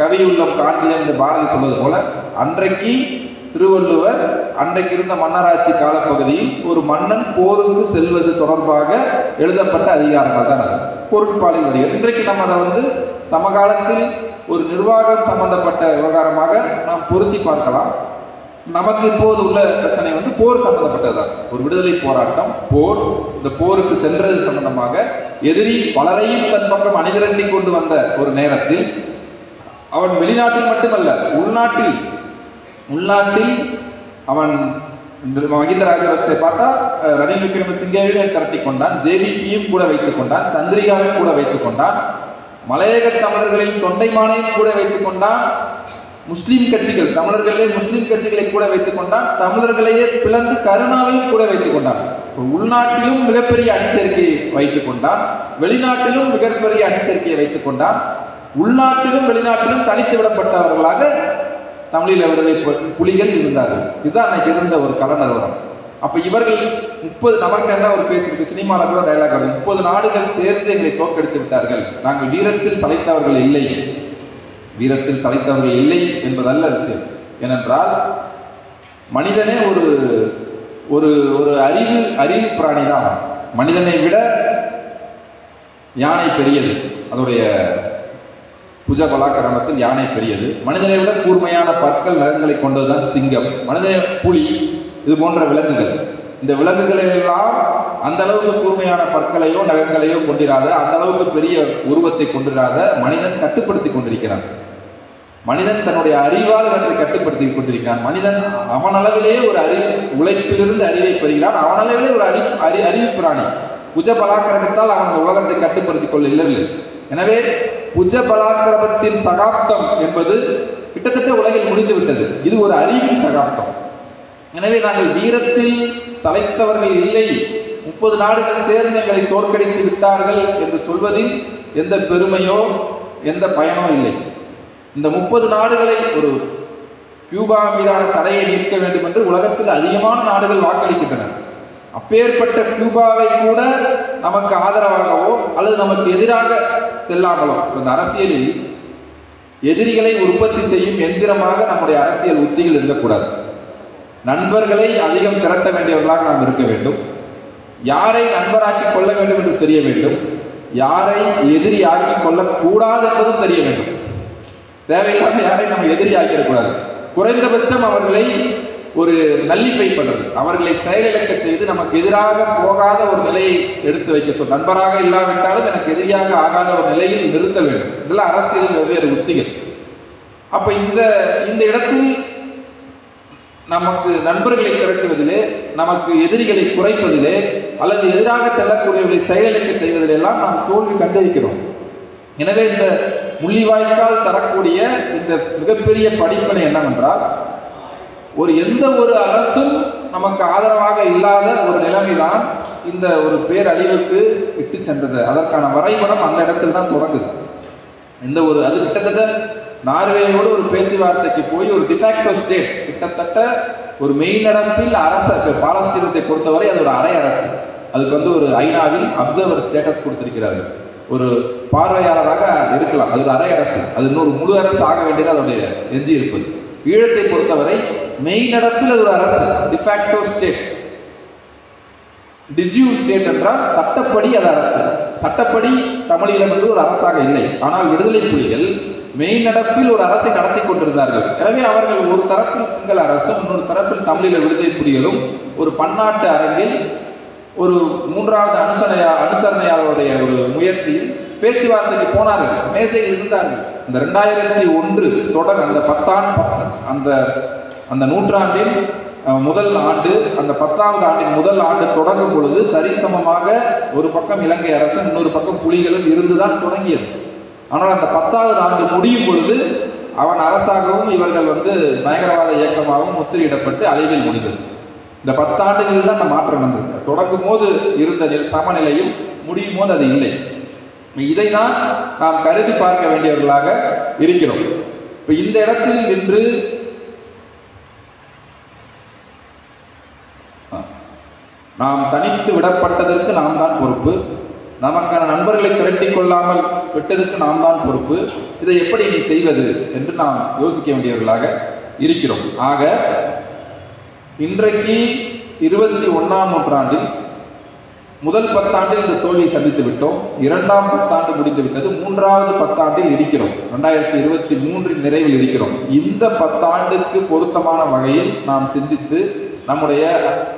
கவியுள்ளம் காண்டிலம் இந்த பாரதி சொல்வது போல, அன்றைக்கு திருவள்ளுவர் அன்றைக்கு இருந்த மன்னராட்சி காலப்பகுதியில் ஒரு மன்னன் போருக்கு செல்வது தொடர்பாக எழுதப்பட்ட அதிகாரங்கள் தான் அது பொருட்பாலில் வருகிறது. இன்றைக்கு நம்ம அதை சமகாலத்தில் ஒரு நிர்வாகம் சம்பந்தப்பட்ட விவகாரமாக நாம் பொருத்தி பார்க்கலாம். நமக்கு இப்போது உள்ள பிரச்சனை போர் சம்பந்தப்பட்டதுதான். ஒரு விடுதலை போராட்டம், போர், இந்த போருக்கு சென்றது சம்பந்தமாக எதிரி பலரையும் தன் பக்கம் அணிதிரண்டி கொண்டு வந்த ஒரு நேரத்தில் அவன் வெளிநாட்டில் மட்டுமல்ல, உள்நாட்டில் அவன் மகிந்த ராஜபக்சே பார்த்தா ரணில் விக்ரமசிங்கேவையும் திரட்டி கொண்டான், ஜேவிபியும் கூட வைத்துக் கொண்டான், சந்திரிகாவையும் கூட வைத்துக் கொண்டான், மலையக தமிழர்களின் தொண்டைமானையும் கூட வைத்துக் கொண்டான், முஸ்லீம் கட்சிகள், தமிழர்களே முஸ்லீம் கட்சிகளை கூட வைத்துக் கொண்டான், தமிழர்களையே பிளந்து கருணாவையும் கூட வைத்துக் கொண்டான். உள்நாட்டிலும் மிகப்பெரிய அணிசேர்க்கையை வைத்துக் கொண்டான், வெளிநாட்டிலும் மிகப்பெரிய அணிசேர்க்கையை வைத்துக் கொண்டான், உள்நாட்டிலும் வெளிநாட்டிலும் தனித்து விடப்பட்டவர்களாக தமிழீழ விடுதலை புலிகள் இருந்தார்கள். இதுதான் அன்னைக்கு இருந்த ஒரு கலநிறுவனம். அப்ப இவர்கள் 30, நமக்கு என்ன ஒரு பேச்சு இருக்கு, சினிமாவில் கூட டைலாக் வருது, 30 நாடுகள் சேர்ந்து எங்களை தோற்கடித்து விட்டார்கள், நாங்கள் வீரத்தில் சளைத்தவர்கள் இல்லை. வீரத்தில் சளைத்தவர்கள் இல்லை என்பதல்ல விஷயம். ஏனென்றால் மனிதனே ஒரு ஒரு ஒரு அறிவு பிராணி தான். மனிதனை விட யானை பெரியது, அதோடைய புஜ பலாக்கிரமத்தில் யானை பெரியது. மனிதனை விட கூர்மையான பற்கள், நகங்களை கொண்டதுதான் சிங்கம், மனிதனை புலி, இது போன்ற விலங்குகள். இந்த விலங்குகளெல்லாம் அந்த அளவுக்கு கூர்மையான பற்களையோ நகங்களையோ கொண்டிராத, அந்த அளவுக்கு பெரிய உருவத்தை கொண்டிராத மனிதன் கட்டுப்படுத்தி கொண்டிருக்கிறான். மனிதன் தன்னுடைய அறிவால் அவற்றை கட்டுப்படுத்தி கொண்டிருக்கிறான். மனிதன் அவனளவிலேயே ஒரு உழைப்பிலிருந்து அறிவை பெறுகிறான். அவனளவிலே ஒரு அறிவு பிராணி. புஜ பலாக்கிரமத்தால் அவன் உலகத்தை கட்டுப்படுத்திக் கொள்ள இல்லை. எனவே புஜ பலாக்கிரமத்தின் சகாப்தம் என்பது கிட்டத்தட்ட உலகில் முடிந்துவிட்டது. இது ஒரு அறிவின் சகாப்தம். எனவே நாங்கள் வீரத்தில் சளைத்தவர்கள் இல்லை, 30 நாடுகள் சேர்ந்து எங்களை தோற்கடித்து விட்டார்கள் என்று சொல்வதில் எந்த பெருமையோ எந்த பயனோ இல்லை. இந்த 30 நாடுகளை, ஒரு கியூபா மீதான தடையை நீக்க வேண்டும் என்று உலகத்தில் அதிகமான நாடுகள் வாக்களிக்கின்றன. அப்பேற்பட்ட கியூபாவை கூட நமக்கு ஆதரவாகவோ அல்லது நமக்கு எதிராக செல்லாமலோ, இந்த அரசியலில் எதிரிகளை உற்பத்தி செய்யும் எந்திரமாக நம்முடைய அரசியல் உத்திகள் இருக்கக்கூடாது. நண்பர்களை அதிகம் திரட்ட வேண்டியவர்களாக நாம் இருக்க வேண்டும். யாரை நண்பராக்கி கொள்ள வேண்டும் என்று தெரிய வேண்டும், யாரை எதிரி ஆக்கி கொள்ளக்கூடாது என்பதும் தெரிய வேண்டும். தேவையில்லாம யாரை நம்ம எதிரி ஆக்கிடக்கூடாது. குறைந்தபட்சம் அவர்களை ஒரு நல்லிஃபை பண்றது, அவர்களை செயலிழக்க செய்து நமக்கு எதிராக போகாத ஒரு நிலையை எடுத்து வைக்க சொல்ல, நண்பராக இல்லாவிட்டாலும் எனக்கு எதிரியாக ஆகாத ஒரு நிலையில் நிறுத்த வேண்டும். இதெல்லாம் அரசியலில் வெவ்வேறு உத்திகள். அப்ப இந்த இடத்தில் நமக்கு நண்பர்களை திரட்டுவதிலே, நமக்கு எதிரிகளை குறைப்பதிலே அல்லது எதிராக செல்லக்கூடியவர்களை செயலிழக்க செய்வதிலெல்லாம் நாம் தோல்வி கண்டிருக்கிறோம். எனவே இந்த முள்ளிவாய்க்கால் தரக்கூடிய இந்த மிகப்பெரிய படிப்பினை என்னவென்றால், எந்த ஒரு அரசும் நமக்கு ஆதரவாக இல்லாத ஒரு நிலைமைதான் இந்த ஒரு பேரழிவுக்கு இட்டு சென்றது. அதற்கான வரைபடம் அந்த இடத்தில் தான் தொடங்குது. அது கிட்டத்தட்ட நார்வேயோடு ஒரு பேச்சுவார்த்தைக்கு போய் ஒரு டிஃபாக்டோ ஸ்டேட், கிட்டத்தட்ட ஒரு மெய்நடப்பில் அரசு, பாலஸ்தீனத்தை பொறுத்தவரை அது ஒரு அரை அரசு. அதுக்கு ஒரு ஐநாவில் அப்சர்வர் ஸ்டேட்டஸ் கொடுத்திருக்கிறார்கள். ஒரு பார்வையாளராக இருக்கலாம், அது ஒரு அரை அரசு. அது இன்னொரு முழு அரசு ஆக வேண்டியது அதோடைய எஞ்சி இருப்பது. ஈழத்தை பொறுத்தவரை மெய் நடப்பில் அது ஒரு அரசு, டிஃபாக்டோ ஸ்டேட். டிஜியூ ஸ்டேட் என்றால் சட்டப்படி அது அரசு. சட்டப்படி தமிழீழம் என்று ஒரு அரசாக இல்லை. ஆனால் விடுதலை புலிகள் மெய் நடப்பில் ஒரு அரசை நடத்தி கொண்டிருந்தார்கள். எனவே அவர்கள் ஒரு தரப்பில் சிங்கள அரசும் இன்னொரு தரப்பில் தமிழீழ விடுதலை புலிகளும் ஒரு பன்னாட்டு அரங்கில் ஒரு 3வது அனுசரணையாளருடைய ஒரு முயற்சியில் பேச்சுவார்த்தைக்கு போனார்கள், மேசையில் இருந்தார்கள். இந்த 2001 தொடங்க அந்த நூற்றாண்டின் முதல் ஆண்டு, அந்த 10வது ஆண்டின் முதல் ஆண்டு தொடங்கும் பொழுது சரிசமமாக ஒரு பக்கம் இலங்கை அரசும் இன்னொரு பக்கம் புலிகளும் இருந்துதான் தொடங்கியது. ஆனால் அந்த 10வது ஆண்டு முடியும் பொழுது அவன் அரசாகவும் இவர்கள் பயங்கரவாத இயக்கமாகவும் முத்திரையிடப்பட்டு அழிவில் முடிந்தது. இந்த 10 ஆண்டுகளில் தான் அந்த மாற்றம் நடந்திருக்கு. தொடங்கும் போது இருந்த சமநிலையும் முடியும் போது அது இல்லை. இதை தான் நாம் கருதி பார்க்க வேண்டியவர்களாக இருக்கிறோம். இப்ப இந்த இடத்தில் நின்று நாம் தனித்து விடப்பட்டதற்கு நாம் தான் பொறுப்பு. நமக்கான நண்பர்களை திரட்டிக் கொள்ளாமல் விட்டதற்கு நாம் தான் பொறுப்பு. இதை எப்படி நீ செய்வது என்று நாம் யோசிக்க வேண்டியவர்களாக இருக்கிறோம். ஆக இன்றைக்கு 21ஆம் நூற்றாண்டில் முதல் 10 ஆண்டில் இந்த தோல்வியை சந்தித்து விட்டோம். 2ஆம் 10 ஆண்டு முடிந்து விட்டது. 3வது 10 ஆண்டில் இருக்கிறோம். 2023 நிறைவில் இருக்கிறோம். இந்த 10 ஆண்டுக்கு பொருத்தமான வகையில் நாம் சிந்தித்து நம்முடைய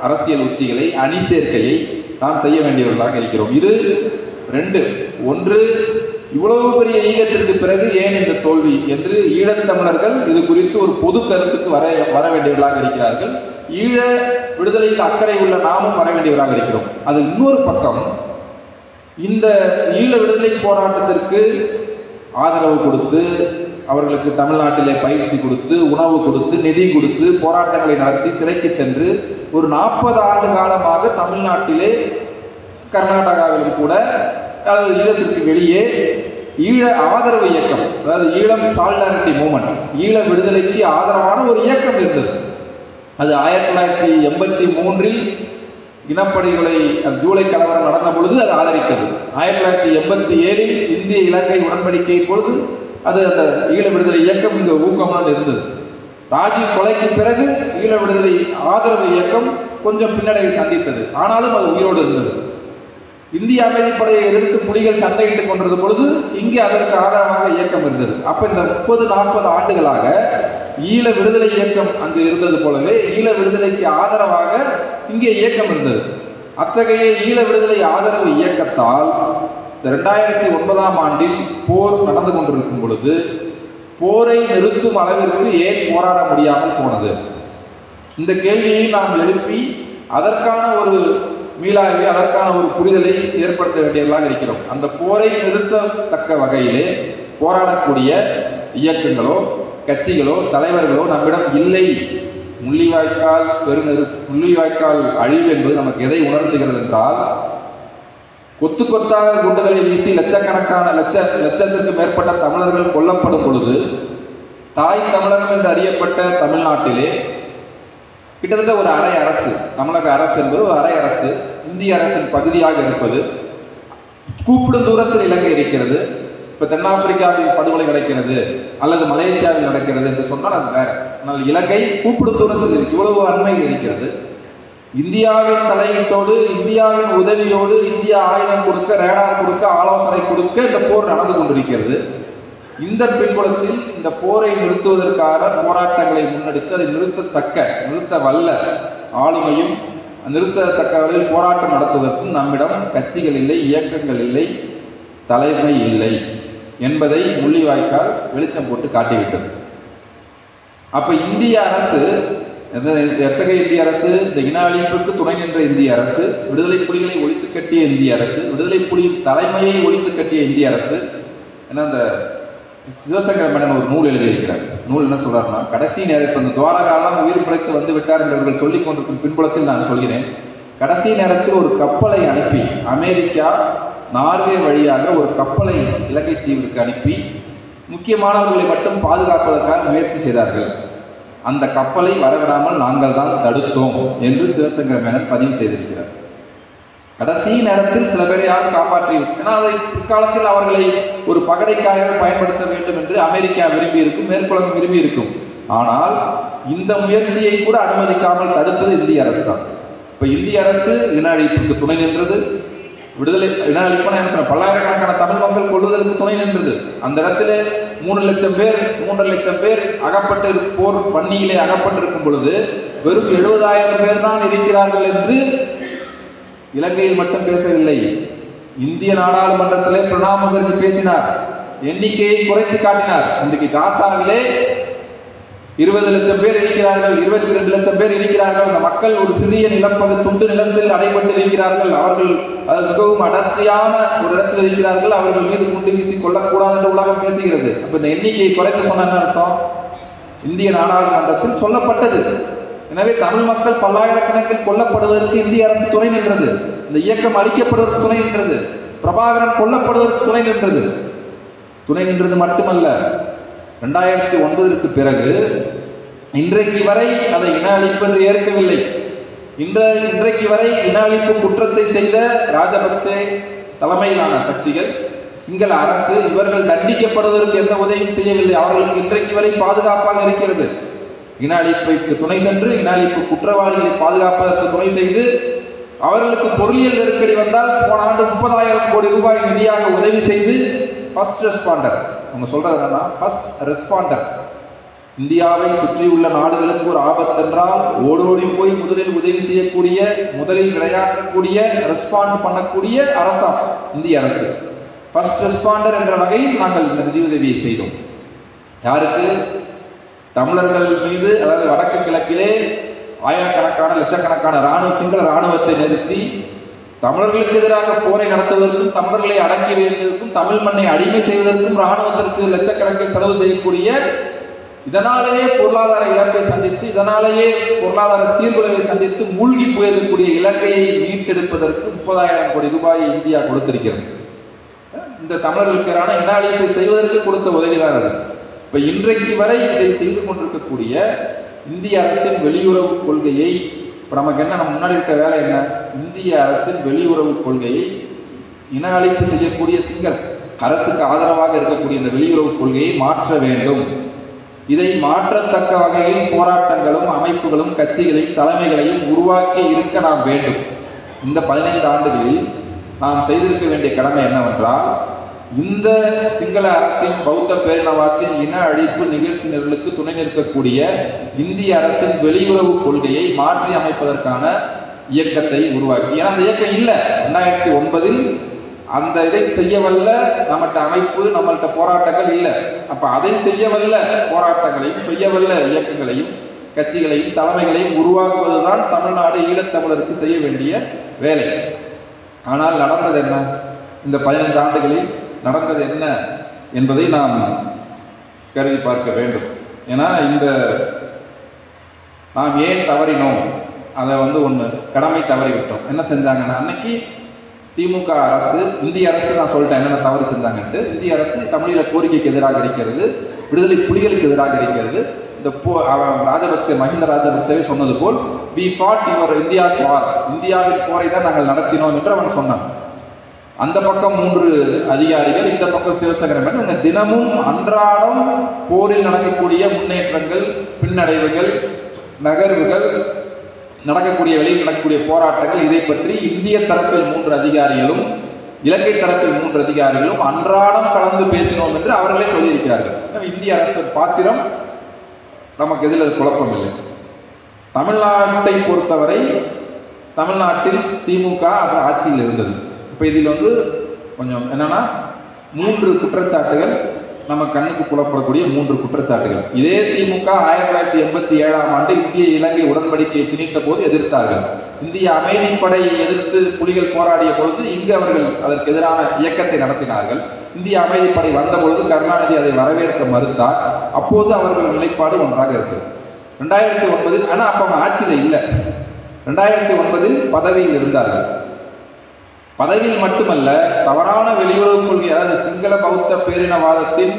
அரசியல் உத்திகளை, அணி சேர்க்கையை நாம் செய்ய வேண்டியவர்களாக இருக்கிறோம். இது 2. ஒன்று, இவ்வளவு பெரிய ஈழத்திற்கு பிறகு ஏன் இந்த தோல்வி என்று ஈழத்தமிழர்கள் இது குறித்து ஒரு பொது கருத்துக்கு வர வேண்டியவர்களாக இருக்கிறார்கள். ஈழ விடுதலையில் அக்கறை உள்ள நாமும் வர வேண்டியவராக இருக்கிறோம். அது இன்னொரு பக்கம், இந்த ஈழ விடுதலை போராட்டத்திற்கு ஆதரவு கொடுத்து, அவர்களுக்கு தமிழ்நாட்டிலே பயிற்சி கொடுத்து, உணவு கொடுத்து, நிதி கொடுத்து, போராட்டங்களை நடத்தி சிறைக்கு சென்று ஒரு 40 ஆண்டு காலமாக தமிழ்நாட்டிலே, கர்நாடகாவிலும் கூட, அதாவது ஈழத்திற்கு வெளியே ஈழ ஆதரவு இயக்கம், அதாவது ஈழம் சாலிடாரிட்டி மூவ்மெண்ட், ஈழ விடுதலைக்கு ஆதரவான ஒரு இயக்கம் இருந்தது. அது 1983 இனப்படுகொலை ஜூலை கலவரம் நடந்த பொழுது அது ஆதரித்தது. 1987 இந்திய இலங்கை உடன்படிக்கை பொழுது அது அந்த ஈழ விடுதலை இயக்கம் இங்கு ஊக்கமாக இருந்தது. ராஜீவ் கொலைக்கு பிறகு ஈழ விடுதலை ஆதரவு இயக்கம் கொஞ்சம் பின்னடைவை சந்தித்தது. ஆனாலும் அது உயிரோடு இருந்தது. இந்திய அமைதிப்படையை எதிர்த்து புலிகள் சண்டையிட்டுக் கொண்டிருந்த பொழுது இங்கே அதற்கு ஆதரவாக இயக்கம் இருந்தது. அப்ப இந்த 30-40 ஆண்டுகளாக ஈழ விடுதலை இயக்கம் அங்கு இருந்தது போலவே ஈழ விடுதலைக்கு ஆதரவாக இங்கே இயக்கம் இருந்தது. அத்தகைய ஈழ விடுதலை ஆதரவு இயக்கத்தால் 2009ஆம் ஆண்டில் போர் நடந்து கொண்டிருக்கும் பொழுது போரை நிறுத்தும் அளவிற்கு ஏன் போராட முடியாமல் போனது? இந்த கேள்வியை நாம் எழுப்பி அதற்கான ஒரு மீளாய்வை, அதற்கான ஒரு புரிதலை ஏற்படுத்த வேண்டியவர்களாக இருக்கிறோம். அந்த போரை நிறுத்தத்தக்க வகையிலே போராடக்கூடிய இயக்கங்களோ, கட்சிகளோ, தலைவர்களோ நம்மிடம் இல்லை. முள்ளிவாய்க்கால் அழிவு என்பது நமக்கு எதை உணர்த்துகிறது என்றால், கொத்து கொத்தாக குண்டுகளை வீசி லட்சத்திற்கு மேற்பட்ட தமிழர்கள் கொல்லப்படும் பொழுது, தாய் தமிழர்கள் என்று அறியப்பட்ட தமிழ்நாட்டிலே கிட்டத்தட்ட ஒரு அரை அரசு, தமிழக அரசு என்பது ஒரு அரை அரசு, இந்திய அரசின் பகுதியாக இருப்பது, கூப்பிடும் தூரத்தில் இலங்கை இருக்கிறது. இப்போ தென்னாப்பிரிக்காவில் படுகொலை நடக்கிறது அல்லது மலேசியாவில் நடக்கிறது என்று சொன்னால் அது வேற. ஆனால் இலங்கை கூப்பிடும் தூரத்தில் இருக்கு, இவ்வளவு அண்மையில் இருக்கிறது. இந்தியாவின் தலையீட்டோடு, இந்தியாவின் உதவியோடு, இந்தியா ஆயுதம் கொடுக்க, ரேடார் கொடுக்க, ஆலோசனை கொடுக்க இந்த போர் நடந்து கொண்டிருக்கிறது. இந்த பின்புலத்தில் இந்த போரை நிறுத்துவதற்கான போராட்டங்களை முன்னெடுத்து அதை நிறுத்த வல்ல ஆளுமையும், நிறுத்தத்தக்க வகையில் போராட்டம் நடத்துவதற்கும் நம்மிடம் கட்சிகள் இல்லை, இயக்கங்கள் இல்லை, தலைமை இல்லை என்பதை முள்ளிவாய்க்கால் வெளிச்சம் போட்டு காட்டிவிட்டது. அப்ப இந்திய அரசு, எத்தகைய இந்திய அரசு? இந்த இன அழிப்புக்கு துணை நின்ற இந்திய அரசு, விடுதலை புலிகளை ஒழித்து கட்டிய இந்திய அரசு, விடுதலை புலியின் தலைமையை ஒழித்து கட்டிய இந்திய அரசு. ஏன்னா அந்த சிவசங்கர மேனன் ஒரு நூல் எழுதியிருக்கிறார். நூல் என்ன சொல்றாருன்னா, கடைசி நேரத்தில் அந்த துவாரகாலாம் உயிர் பிழைத்து வந்து விட்டார் என்றவர்கள் சொல்லிக் கொண்டிருக்கும் பின்புலத்தில் நான் சொல்கிறேன், கடைசி நேரத்தில் ஒரு கப்பலை அனுப்பி, அமெரிக்கா நார்வே வழியாக ஒரு கப்பலை இலங்கை தீவிற்கு அனுப்பி முக்கியமானவர்களை மட்டும் பாதுகாப்பதற்காக முயற்சி செய்தார்கள். அந்த கப்பலை வரவிடாமல் நாங்கள் தான் தடுத்தோம் என்று சிவசங்கர மேனன் பதிவு செய்திருக்கிறார். கடைசி நேரத்தில் சில பேரை யாரும் காப்பாற்றி, ஏன்னா அதை பிற்காலத்தில் அவர்களை ஒரு பகடைக்காக பயன்படுத்த வேண்டும் என்று அமெரிக்கா விரும்பி இருக்கும், மேற்குலகம் விரும்பி இருக்கும். ஆனால் இந்த முயற்சியை கூட அனுமதிக்காமல் தடுத்தது இந்திய அரசு தான். இப்ப இந்திய அரசு இன அழிப்புக்கு துணை நின்றது. விடுதலை இன அழிப்புனா என்ன, பல்லாயிரக்கணக்கான தமிழ் மக்கள் கொள்வதற்கு துணை நின்றது. அந்த இடத்துல 3 லட்சம் பேர் 3.5 லட்சம் பேர் அகப்பட்டு போர் பணியிலே அகப்பட்டிருக்கும் பொழுது வெறும் 70,000 பேர் தான் இருக்கிறார்கள் என்று இலங்கையில் மட்டும் பேசவில்லை, இந்திய நாடாளுமன்றத்திலே பிரணாப் முகர்ஜி பேசினார், எண்ணிக்கையை குறைத்து காட்டினார். இன்றைக்கு காசாவிலே 20 லட்சம் பேர் இருக்கிறார்கள், 22 லட்சம் பேர் இருக்கிறார்கள். அந்த மக்கள் ஒரு சிறிய நிலப்பகு துண்டு நிலத்தில் அடைபட்டு இருக்கிறார்கள். அவர்கள் மிகவும் அடர்த்தியான ஒரு இடத்தில் இருக்கிறார்கள். அவர்கள் மீது குண்டு வீசி கொள்ளக்கூடாது என்று உலகம் பேசுகிறது. அப்ப இந்த எண்ணிக்கையை குறைக்க சொன்ன என்ன அர்த்தம்? இந்திய நாடாளுமன்றத்தில் சொல்லப்பட்டது. எனவே தமிழ் மக்கள் பல்லாயிரக்கணக்கில் கொல்லப்படுவதற்கு இந்திய அரசு துணை நின்றது. இந்த இயக்கம் அழிக்கப்படுவதற்கு துணை நின்றது. பிரபாகரன் கொல்லப்படுவதற்கு துணை நின்றது. துணை நின்றது மட்டுமல்ல, 2009 பிறகு இன்றைக்கு வரை அதை இன அழிப்பு என்று ஏற்கவில்லை. இன்றைக்கு வரை இன அழிப்பு குற்றத்தை செய்த ராஜபக்சே தலைமையிலான சக்திகள், சிங்கள அரசு, இவர்கள் தண்டிக்கப்படுவதற்கு எந்த உதவியும் செய்யவில்லை. அவர்களுக்கு இன்றைக்கு வரை பாதுகாப்பாக இருக்கிறது. இன அழிப்புக்கு துணை சென்று இன அழிப்பு குற்றவாளிகளை பாதுகாப்பதற்கு துணை செய்து, அவர்களுக்கு பொருளியல் நெருக்கடி வந்தால் போன ஆண்டு 30,000 கோடி ரூபாய் நிதியாக உதவி செய்து ஃபர்ஸ்ட் ரெஸ்பாண்டர், அவங்க சொல்றது என்னன்னா ஃபர்ஸ்ட் ரெஸ்பாண்டர், இந்தியாவை சுற்றியுள்ள நாடுகளுக்கு ஒரு ஆபத்து என்றால் ஓடோடி போய் முதலில் உதவி செய்யக்கூடிய, முதலில் விளையாடக்கூடிய, ரெஸ்பாண்ட் பண்ணக்கூடிய அரசாம் இந்திய அரசு. ஃபர்ஸ்ட் ரெஸ்பாண்டர் என்ற வகையில் நாங்கள் இந்த நிதியுதவியை செய்தோம். யாருக்கு? தமிழர்கள் மீது, அதாவது வடக்கு கிழக்கிலே ஆயிரக்கணக்கான லட்சக்கணக்கான சிங்கள இராணுவத்தை நிறுத்தி தமிழர்களுக்கு எதிராக போரை நடத்துவதற்கும், தமிழர்களை அடக்கி வைப்பதற்கும், தமிழ் மண்ணை அடிமை செய்வதற்கும் இராணுவத்திற்கு லட்சக்கணக்கில் செலவு செய்யக்கூடிய, இதனாலேயே பொருளாதார இழப்பை சந்தித்து, இதனாலேயே பொருளாதார சீர்குலைவை சந்தித்து மூழ்கி போயிருக்கக்கூடிய இலங்கையை மீட்டெடுப்பதற்கு 30,000 கோடி ரூபாயை இந்தியா கொடுத்திருக்கிறது. இந்த தமிழர்களுக்கு எதிரான இன அழிப்பை செய்வதற்கு கொடுத்த உதவிதான் அது. இப்ப இன்றைக்கு வரை இதை செய்து கொண்டிருக்கக்கூடிய இந்திய அரசின் வெளியுறவு கொள்கையை, இப்ப நமக்கு என்ன, நம்ம முன்னாடி இருக்க வேலை என்ன? இந்திய அரசின் வெளியுறவு கொள்கையை, இன அழிப்பு செய்யக்கூடிய சிங்கள அரசுக்கு ஆதரவாக இருக்கக்கூடிய இந்த வெளியுறவு கொள்கையை மாற்ற வேண்டும். இதை மாற்றத்தக்க வகையில் போராட்டங்களும் அமைப்புகளும் கட்சிகளையும் தலைமைகளையும் உருவாக்கி இருக்க நாம் வேண்டும். இந்த 15 ஆண்டுகளில் நாம் செய்திருக்க வேண்டிய கடமை என்னவென்றால், இந்த சிங்கள அரசின் பௌத்த பேரினவாதத்தின் இன அழிப்பு நிகழ்ச்சி நிரலுக்கு துணை நிற்கக்கூடிய இந்திய அரசின் வெளியுறவு கொள்கையை மாற்றி அமைப்பதற்கான இயக்கத்தை உருவாக்கி, ஏன்னா அந்த இயக்கம் இல்லை 2009 அந்த இதை செய்யவல்ல நம்மகிட்ட அமைப்பு, நம்மள்கிட்ட போராட்டங்கள் இல்லை. அப்ப அதை செய்யவல்ல போராட்டங்களையும் செய்யவல்ல இயக்கங்களையும் கட்சிகளையும் தலைமைகளையும் உருவாக்குவதுதான் தமிழ்நாடு ஈழத்தமிழருக்கு செய்ய வேண்டிய வேலை. ஆனால் நடந்தது என்ன? இந்த 15 ஆண்டுகளில் நடந்தது என்ன என்பதை நாம் கருதி பார்க்க வேண்டும். ஏன்னா நாம் ஏன் தவறினோம், அதை ஒன்று கடமை தவறிவிட்டோம். என்ன செஞ்சாங்கன்னா, அன்னைக்கு திமுக அரசு, இந்திய அரசு, நான் சொல்லிட்டேன் என்னென்ன தவறு செஞ்சாங்கன்ட்டு. இந்திய அரசு தமிழீழ கோரிக்கைக்கு எதிராக இருக்கிறது, விடுதலை புலிகளுக்கு எதிராக இருக்கிறது. இந்த ராஜபக்சே, மஹிந்த ராஜபக்சே சொன்னது போல் we fought your India's war, இந்தியாவின் போரை தான் நாங்கள் நடத்தினோம் என்று அவன் சொன்னான். அந்த பக்கம் 3 அதிகாரிகள், இந்த பக்கம் சிவசங்கரன், இவங்க தினமும் அன்றாடம் போரில் நடக்கக்கூடிய முன்னேற்றங்கள், பின்னடைவுகள், நகர்வுகள், நடக்கக்கூடிய வெளியில் நடக்கக்கூடிய போராட்டங்கள், இதை பற்றி இந்திய தரப்பில் 3 அதிகாரிகளும் இலங்கை தரப்பில் 3 அதிகாரிகளும் அன்றாடம் கலந்து பேசினோம் என்று அவர்களே சொல்லியிருக்கிறார்கள். இந்திய அரசு பாத்திரம் நமக்கு எதில் குழப்பம் இல்லை. தமிழ்நாட்டை பொறுத்தவரை தமிழ்நாட்டில் திமுக அப்புறம் ஆட்சியில் இருந்தது. இப்போ இதில் கொஞ்சம் என்னன்னா 3 குற்றச்சாட்டுகள் நம்ம கண்ணுக்கு புலப்படக்கூடிய 3 குற்றச்சாட்டுகள். இதே திமுக 1987ஆம் ஆண்டு இந்திய இலங்கை உடன்படிக்கையை திணித்த போது எதிர்த்தார்கள். இந்திய அமைதிப்படையை எதிர்த்து புலிகள் போராடிய பொழுது இங்கு அவர்கள் அதற்கு எதிரான இயக்கத்தை நடத்தினார்கள். இந்திய அமைதிப்படை வந்த பொழுது கருணாநிதி அதை வரவேற்க மறுத்தார். அப்போது அவர்கள் நிலைப்பாடு ஒன்றாக இருக்குது. 2009 ஆனால் அப்போ அவங்க ஆட்சியில் இல்லை. 2009 பதவியில் இருந்தார்கள். பதவியில் மட்டுமல்ல, தவறான வெளியுறவு கொள்கை, அதாவது சிங்கள பௌத்த பேரினவாதத்தின்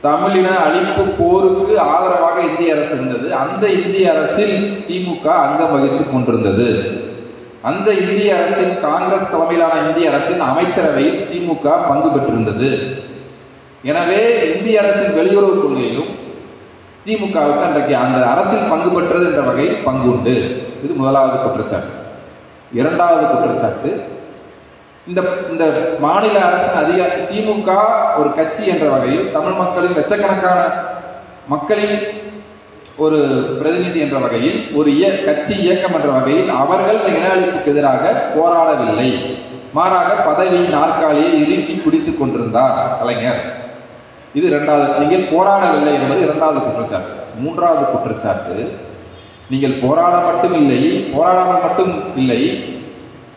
தமிழின அழிப்பு போருக்கு ஆதரவாக இந்திய அரசு இருந்தது. அந்த இந்திய அரசில் திமுக அங்கம் வகித்துக் கொண்டிருந்தது. அந்த இந்திய அரசின், காங்கிரஸ் தலைமையிலான இந்திய அரசின் அமைச்சரவையில் திமுக பங்கு பெற்றிருந்தது. எனவே இந்திய அரசின் வெளியுறவு கொள்கையிலும் திமுகவுக்கு அன்றைக்கு அந்த அரசில் பங்கு பெற்றது என்ற வகையில் பங்கு உண்டு. இது முதலாவது குற்றச்சாட்டு. இரண்டாவது குற்றச்சாட்டு, இந்த மாநில அரசின் திமுக ஒரு கட்சி என்ற வகையில், தமிழ் மக்களின் லட்சக்கணக்கான மக்களின் ஒரு பிரதிநிதி என்ற வகையில், ஒரு கட்சி இயக்கம் என்ற வகையில் அவர்கள் இந்த இன அழிப்புக்கு எதிராக போராடவில்லை. மாறாக பதவி நாற்காலியை இறுக்கி பிடித்துக் கொண்டிருந்தார் கலைஞர். இது இரண்டாவது. நீங்கள் போராடவில்லை என்பது இரண்டாவது குற்றச்சாட்டு. மூன்றாவது குற்றச்சாட்டு, நீங்கள் போராடாமல் மட்டும் இல்லை,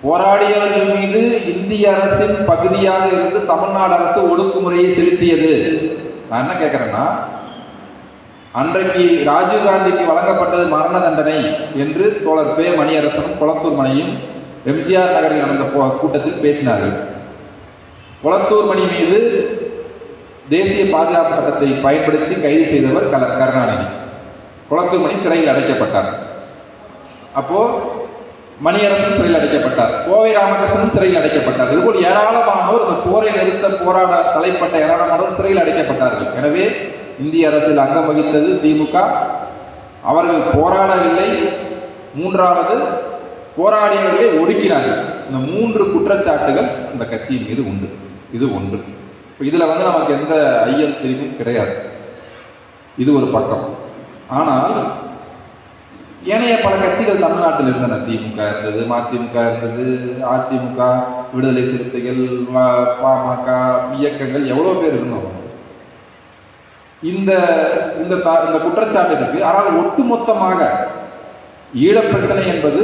போராடியவர்கள் மீது இந்திய அரசின் பகுதியாக இருந்து தமிழ்நாடு அரசு ஒடுக்குமுறையை செலுத்தியது. நான் என்ன கேட்கிறேன்னா, அன்றைக்கு ராஜீவ்காந்திக்கு வழங்கப்பட்டது மரண தண்டனை என்று தோழர் பே மணியரசனும் கொளத்தூர் மணியும் எம்ஜிஆர் நகரில் நடந்த கூட்டத்தில் பேசினார்கள். கொளத்தூர் மணி மீது தேசிய பாதுகாப்பு சட்டத்தை பயன்படுத்தி கைது செய்தவர் கருணாநிதி. கொளத்தூர் மணி சிறையில் அடைக்கப்பட்டார். அப்போ மணியரசன் சிறையில் அடைக்கப்பட்டார், கோவை ராமகிருஷ்ணன் சிறையில் அடைக்கப்பட்டார். இதுபோல் ஏராளமானோர் இந்த போரை நிறுத்த போராட தலைப்பட்ட ஏராளமானோர் சிறையில் அடைக்கப்பட்டார்கள். எனவே இந்திய அரசில் அங்கம் வகித்தது திமுக. அவர்கள் போராடவில்லை. மூன்றாவது, போராடியவர்களை ஒடுக்கினார்கள். இந்த 3 குற்றச்சாட்டுகள் இந்த கட்சியின் மீது உண்டு. இது ஒன்று. இதுல நமக்கு எந்த ஐயம் தெரிவும் கிடையாது. இது ஒரு பக்கம். ஆனால் ஏனைய பல கட்சிகள் தமிழ்நாட்டில் இருந்தன. திமுக இருந்தது, மதிமுக இருந்தது, அதிமுக, விடுதலை சிறுத்தைகள், பாமக இயக்கங்கள், எவ்வளவு பேர் இருந்தோம். இந்த குற்றச்சாட்டு இருக்கு. ஆனால் ஒட்டுமொத்தமாக ஈழப் பிரச்சனை என்பது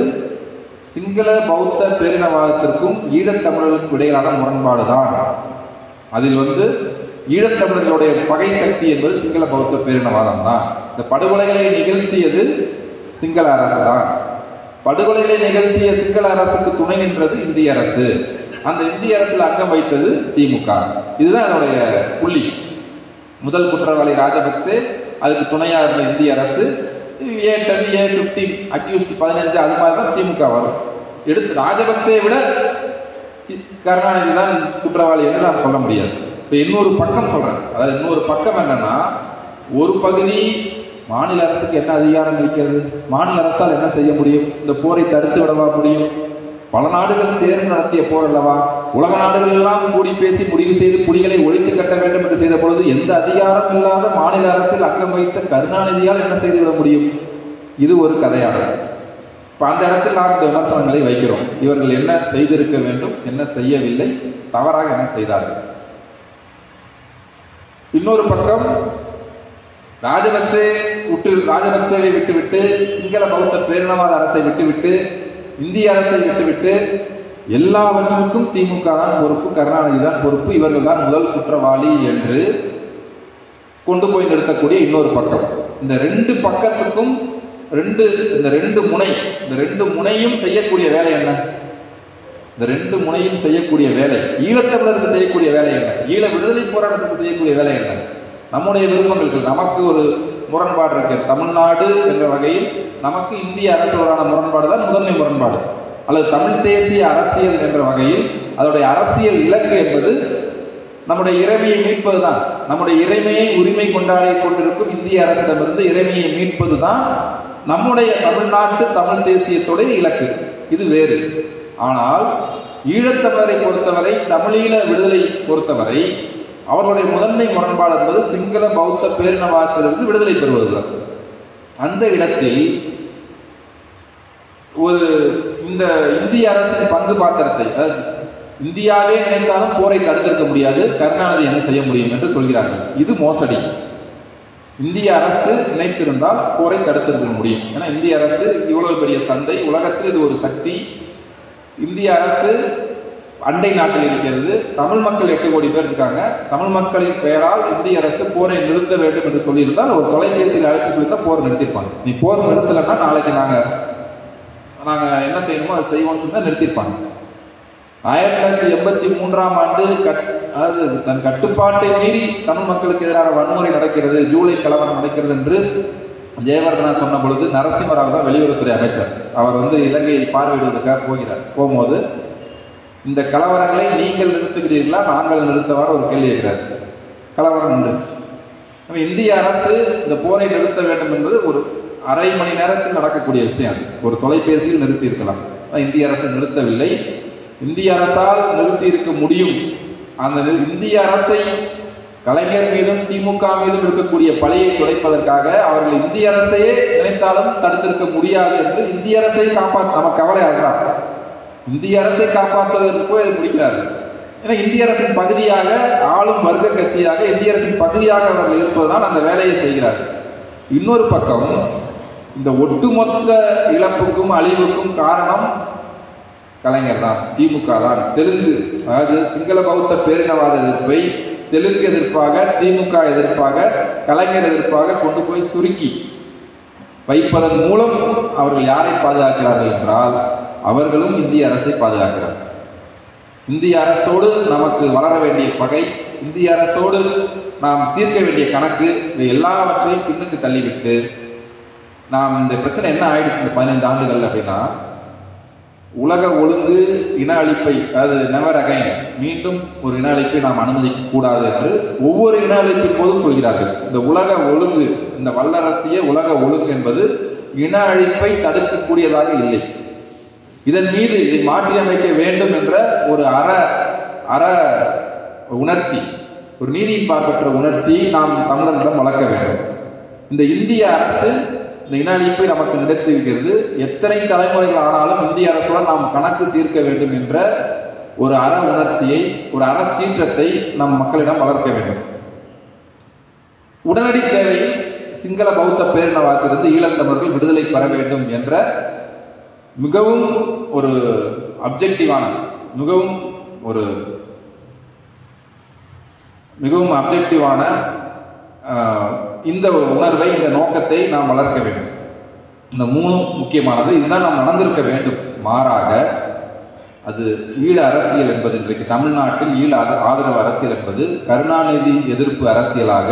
சிங்கள பௌத்த பேரினவாதத்திற்கும் ஈழத்தமிழர்களுக்கும் இடையிலான முரண்பாடுதான். அதில் ஈழத்தமிழர்களுடைய பகை சக்தி என்பது சிங்கள பௌத்த பேரினவாதம் தான். இந்த படுகொலைகளை நிகழ்த்தியது சிங்கள அரசு தான். படுகொலைகளை நிகழ்த்திய சிங்கள அரசுக்கு துணை நின்றது இந்திய அரசு. அந்த இந்திய அரசில் அங்கம் வைத்தது திமுக. இதுதான் அதனுடைய புள்ளி. முதல் குற்றவாளி ராஜபக்சே, அதுக்கு துணையாக இருந்த இந்திய அரசு, A10 A15 அக்யூஸ்ட் 15, அது மாதிரி தான் திமுக வரும். எடுத்து ராஜபக்சேயை விட கருணாநிதி தான் குற்றவாளி என்று நான் சொல்ல முடியாது. இப்போ இன்னொரு பக்கம் சொல்றேன். அதாவது இன்னொரு பக்கம் என்னன்னா, ஒரு பகுதி மாநில அரசுக்கு என்ன அதிகாரம் இருக்கிறது, மாநில அரசால் என்ன செய்ய முடியும், இந்த போரை தடுத்து விடவா முடியும், பல நாடுகள் சேர்ந்து நடத்திய போர் அல்லவா, உலக நாடுகள் எல்லாம் கூடி பேசி முடிவு செய்து புலிகளை ஒழித்து கட்ட வேண்டும் என்று செய்த பொழுது எந்த அதிகாரம் இல்லாத மாநில அரசில் அங்கம் வைத்த கருணாநிதியால் என்ன செய்துவிட முடியும்? இது ஒரு கதையாடல். இப்போ அந்த இடத்தில் நாம் இந்த விமர்சனங்களை வைக்கிறோம். இவர்கள் என்ன செய்திருக்க வேண்டும், என்ன செய்யவில்லை, தவறாக என்ன செய்தார்கள். இன்னொரு பக்கம் ராஜபக்சேவை விட்டுவிட்டு, சிங்கள பௌத்த பேரினவாத அரசை விட்டுவிட்டு, இந்திய அரசை விட்டுவிட்டு எல்லாவற்றுக்கும் திமுக தான் பொறுப்பு, கருணாநிதி தான் பொறுப்பு, இவர்கள் தான் முதல் குற்றவாளி என்று கொண்டு போய் நிறுத்தக்கூடிய இன்னொரு பக்கம். இந்த 2 பக்கத்துக்கும் இந்த ரெண்டு முனையும் செய்யக்கூடிய வேலை என்ன? இந்த 2 முனையும் செய்யக்கூடிய வேலை, ஈழத்தமிழருக்கு செய்யக்கூடிய வேலை என்ன? ஈழ விடுதலை போராட்டத்துக்கு செய்யக்கூடிய வேலை என்ன? நம்முடைய விருப்பங்களுக்கு நமக்கு ஒரு முரண்பாடு இருக்கு. தமிழ்நாடு என்ற வகையில் நமக்கு இந்திய அரசோடான முரண்பாடு தான் முதன்மை முரண்பாடு. அல்லது தமிழ் தேசிய அரசியல் என்ற வகையில் அதோடைய அரசியல் இலக்கு என்பது நம்முடைய இறைமையை மீட்பது தான். நம்முடைய இறைமையை உரிமை கொண்டாடி கொண்டிருக்கும் இந்திய அரசிடமிருந்து இறைமையை மீட்பது தான் நம்முடைய தமிழ்நாட்டு தமிழ் தேசியத்துடைய இலக்கு. இது வேறு. ஆனால் ஈழத்தமிழரை பொறுத்தவரை, தமிழீழ விடுதலை பொறுத்தவரை அவர்களுடைய முதன்மை முரண்பாடு என்பது சிங்கள பௌத்த பேரினவாதத்திலிருந்து விடுதலை பெறுவதுதான். அந்த இடத்தில் இந்த இந்திய அரசின் பங்கு பாத்திரத்தை, இந்தியாவே நினைத்தாலும் போரை தடுத்திருக்க முடியாது, கருணாநிதி என்ன செய்ய முடியும் என்று சொல்கிறார்கள். இது மோசடி. இந்திய அரசு நினைத்திருந்தால் போரை தடுத்திருக்க முடியும். ஏன்னா இந்திய அரசு இவ்வளவு பெரிய சந்தை, உலகத்தில் இது ஒரு சக்தி. இந்திய அரசு அண்டை நாட்டில் இருக்கிறது. தமிழ் மக்கள் 8 கோடி பேர் இருக்காங்க. தமிழ் மக்களின் பெயரால் இந்திய அரசு போரை நிறுத்த வேண்டும் என்று சொல்லியிருந்தால் ஒரு தொலைபேசியில் அழைத்து சொல்லியிருந்தால் போர் நிறுத்திருப்பாங்க. நீ போர் நிறுத்தலைன்னா நாளைக்கு நாங்கள் என்ன செய்யணுமோ அதை செய்வோம்னு சொன்னா நிறுத்திருப்பாங்க. 1983ஆம் ஆண்டு அதாவது தன் கட்டுப்பாட்டை மீறி தமிழ் மக்களுக்கு எதிரான வன்முறை நடக்கிறது, ஜூலை கலவரம் நடக்கிறது என்று ஜெயவர்தனா சொன்ன பொழுது நரசிம்மராவ் தான் வெளியுறவுத்துறை அமைச்சர். அவர் இலங்கையை பார்வையிடுவதற்காக போகும்போது இந்த கலவரங்களை நீங்கள் நிறுத்துகிறீர்களா, நாங்கள் நிறுத்தவாறு ஒரு கேள்வி இருக்கிறார். கலவரம் நின்றுச்சு. இந்திய அரசு இந்த போரை நிறுத்த வேண்டும் என்பது ஒரு அரை மணி நேரத்தில் நடக்கக்கூடிய விஷயம். ஒரு தொலைபேசியில் நிறுத்தி இருக்கலாம். இந்திய அரசு நிறுத்தவில்லை. இந்திய அரசால் நிறுத்தி இருக்க முடியும். அந்த இந்திய அரசை கலைஞர் மீதும் திமுக மீதும் இருக்கக்கூடிய பழியை துடைப்பதற்காக அவர்கள் இந்திய அரசையே நினைத்தாலும் தடுத்திருக்க முடியாது என்று இந்திய அரசை காப்பாற்ற நம்ம கவலை ஆகிறார். இந்திய அரசை காப்பாற்றுவதற்கு போய் அதை பிடிக்கிறார்கள். ஏன்னா இந்திய அரசின் பகுதியாக, ஆளும் வர்க்க கட்சியாக இந்திய அரசின் பகுதியாக அவர்கள் இருப்பதுதான் அந்த வேலையை செய்கிறார்கள். இன்னொரு பக்கம் இந்த ஒட்டுமொத்த இழப்புக்கும் அழிவுக்கும் காரணம் கலைஞர் தான், திமுக தான். தெலுங்கு, அதாவது சிங்கள பௌத்த பேரினவாத எதிர்ப்பை தெலுங்கு எதிர்ப்பாக, திமுக எதிர்ப்பாக, கலைஞர் எதிர்ப்பாக கொண்டு போய் சுருக்கி வைப்பதன் மூலம் அவர்கள் யாரை பாதுகாக்கிறார்கள் என்றால் அவர்களும் இந்திய அரசை பாதுகாக்கிறார்கள். இந்திய அரசோடு நமக்கு வளர வேண்டிய பகை, இந்திய அரசோடு நாம் தீர்க்க வேண்டிய கணக்கு, இவை எல்லாவற்றையும் பின்னுக்கு தள்ளிவிட்டு நாம் இந்த பிரச்சனை என்ன ஆயிடுச்சு இந்த 15 ஆண்டுகள் அப்படின்னா, உலக ஒழுங்கு இன அழிப்பை, அதாவது நெவர் அகைன், மீண்டும் ஒரு இன அழிப்பை நாம் அனுமதிக்க கூடாது என்று ஒவ்வொரு இன அழிப்பின் போதும் சொல்கிறார்கள். இந்த உலக ஒழுங்கு, இந்த வல்லரசிய உலக ஒழுங்கு என்பது இன அழிப்பை தடுக்கக்கூடியதாக இல்லை. இதன் மீது இதை மாற்றி அமைக்க வேண்டும் என்ற ஒரு அற உணர்ச்சி, ஒரு நீதியின் பார்ப்பற்ற உணர்ச்சி நாம் தமிழர்களிடம் வளர்க்க வேண்டும். இந்த இந்திய அரசு இந்த இன அழிப்பை நமக்கு நடத்தியிருக்கிறது. எத்தனை தலைமுறைகள் ஆனாலும் இந்திய அரசுடன் நாம் கணக்கு தீர்க்க வேண்டும் என்ற ஒரு அற உணர்ச்சியை, ஒரு அற சீற்றத்தை நம் மக்களிடம் வளர்க்க வேண்டும். உடனடி தேவை சிங்கள பௌத்த பேரினவாதத்திலிருந்து ஈழத்தமிழர்கள் விடுதலை பெற வேண்டும் என்ற மிகவும் ஒரு அப்ஜெக்டிவான, மிகவும் அப்ஜெக்டிவான இந்த உணர்வை, இந்த நோக்கத்தை நாம் வளர்க்க வேண்டும். இந்த மூணும் முக்கியமானது. இதுதான் நாம் நடந்திருக்க வேண்டும். மாறாக அது ஈழ அரசியல் என்பது, இன்றைக்கு தமிழ்நாட்டில் ஈழ ஆதரவு அரசியல் என்பது கருணாநிதி எதிர்ப்பு அரசியலாக,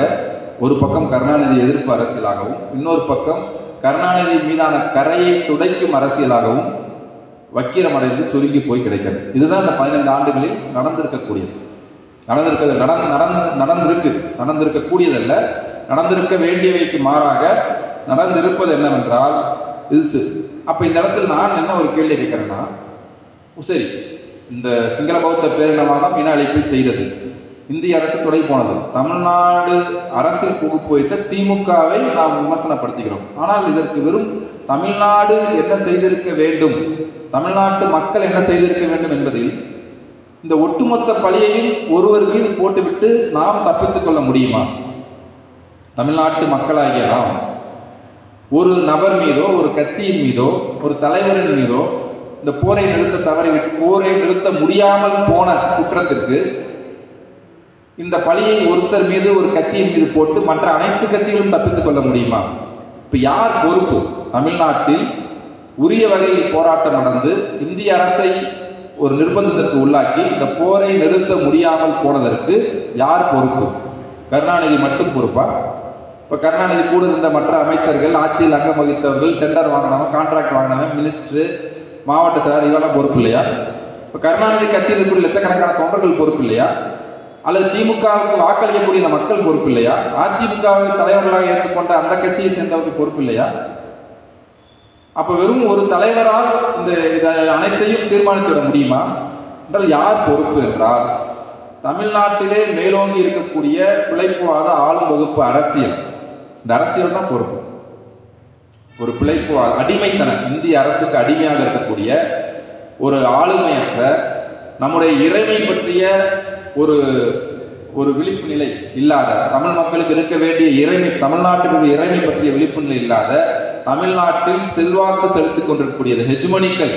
ஒரு பக்கம் கருணாநிதி எதிர்ப்பு அரசியலாகவும், இன்னொரு பக்கம் கருணாநிதி மீதான கரையை துடைக்கும் அரசியலாகவும் வக்கீரமடைந்து சுருங்கி போய் கிடைக்கிறது. இதுதான் இந்த 15 ஆண்டுகளில் நடந்திருக்கக்கூடியது. நடந்திருக்கக்கூடியதல்ல, நடந்திருக்க வேண்டியவைக்கு மாறாக நடந்திருப்பது என்னவென்றால் இது. அப்ப இந்த இடத்தில் நான் என்ன ஒரு கேள்வி கேட்கிறேன்னா, சரி, இந்த சிங்கள பௌத்த பேரினவாதம் இன அழிப்பை செய்தது, இந்திய அரசு துணை போனது, தமிழ்நாடு அரசில் புகுப்பு வைத்த திமுகவை நாம் விமர்சனப்படுத்துகிறோம். ஆனால் இதற்கு வெறும் தமிழ்நாடு என்ன செய்திருக்க வேண்டும், தமிழ்நாட்டு மக்கள் என்ன செய்திருக்க வேண்டும் என்பதில் இந்த ஒட்டுமொத்த பழியையும் ஒருவர் மீது போட்டுவிட்டு நாம் தப்பித்துக் கொள்ள முடியுமா? தமிழ்நாட்டு மக்களாகிய நாம் ஒரு நபர் மீதோ, ஒரு கட்சியின் மீதோ, ஒரு தலைவரின் மீதோ இந்த போரை நிறுத்த முடியாமல் போன குற்றத்திற்கு இந்த பழியை ஒருத்தர் மீது, ஒரு கட்சியின் மீது போட்டு மற்ற அனைத்து கட்சிகளும் தப்பித்துக் கொள்ள முடியுமா? இப்ப யார் பொறுப்பு? தமிழ்நாட்டில் உரிய வகையில் போராட்டம் நடந்து இந்திய அரசை ஒரு நிர்பந்தத்திற்கு உள்ளாக்கி இந்த போரை நிறுத்த முடியாமல் போனதற்கு யார் பொறுப்பு? கருணாநிதி மட்டும் பொறுப்பா? இப்ப கருணாநிதி கூட இருந்த மற்ற அமைச்சர்கள், ஆட்சியில் அங்கம் வகித்தவர்கள், டெண்டர் வாங்கினவங்க, கான்ட்ராக்ட் வாங்கினவங்க, மினிஸ்டர், மாவட்ட செயலர், இவெல்லாம் பொறுப்பு இல்லையா? இப்ப கருணாநிதி கட்சியில் இருக்கக்கூடிய லட்சக்கணக்கான தொண்டர்கள் பொறுப்பு இல்லையா? அல்லது திமுகவுக்கு வாக்களிக்கக்கூடிய இந்த மக்கள் பொறுப்பு இல்லையா? அதிமுகவை தலைவர்களாக ஏற்றுக்கொண்ட அந்த கட்சியை சேர்ந்தவர்கள் பொறுப்பு இல்லையா? அப்ப வெறும் ஒரு தலைவரால் இந்த அனைத்தையும் தீர்மானித்துவிட முடியுமா என்றால் யார் பொறுப்பு என்றால் தமிழ்நாட்டிலே மேலோங்கி இருக்கக்கூடிய பிழைப்புவாத ஆளும் வகுப்பு அரசியல், இந்த அரசியல் தான் பொறுப்பு. ஒரு பிழைப்புவாத அடிமைத்தனம், இந்திய அரசுக்கு அடிமையாக இருக்கக்கூடிய ஒரு ஆளுமையற்ற, நம்முடைய இறைமை பற்றிய ஒரு விழிப்பு நிலை இல்லாத, தமிழ் மக்களுக்கு இருக்க வேண்டிய இறைமை, தமிழ்நாட்டுக்கு இறைமை பற்றிய விழிப்பு நிலை இல்லாத, தமிழ்நாட்டில் செல்வாக்கு செலுத்திக் கொண்டிருக்கக்கூடியது ஹெஜ்மனிக்கல்,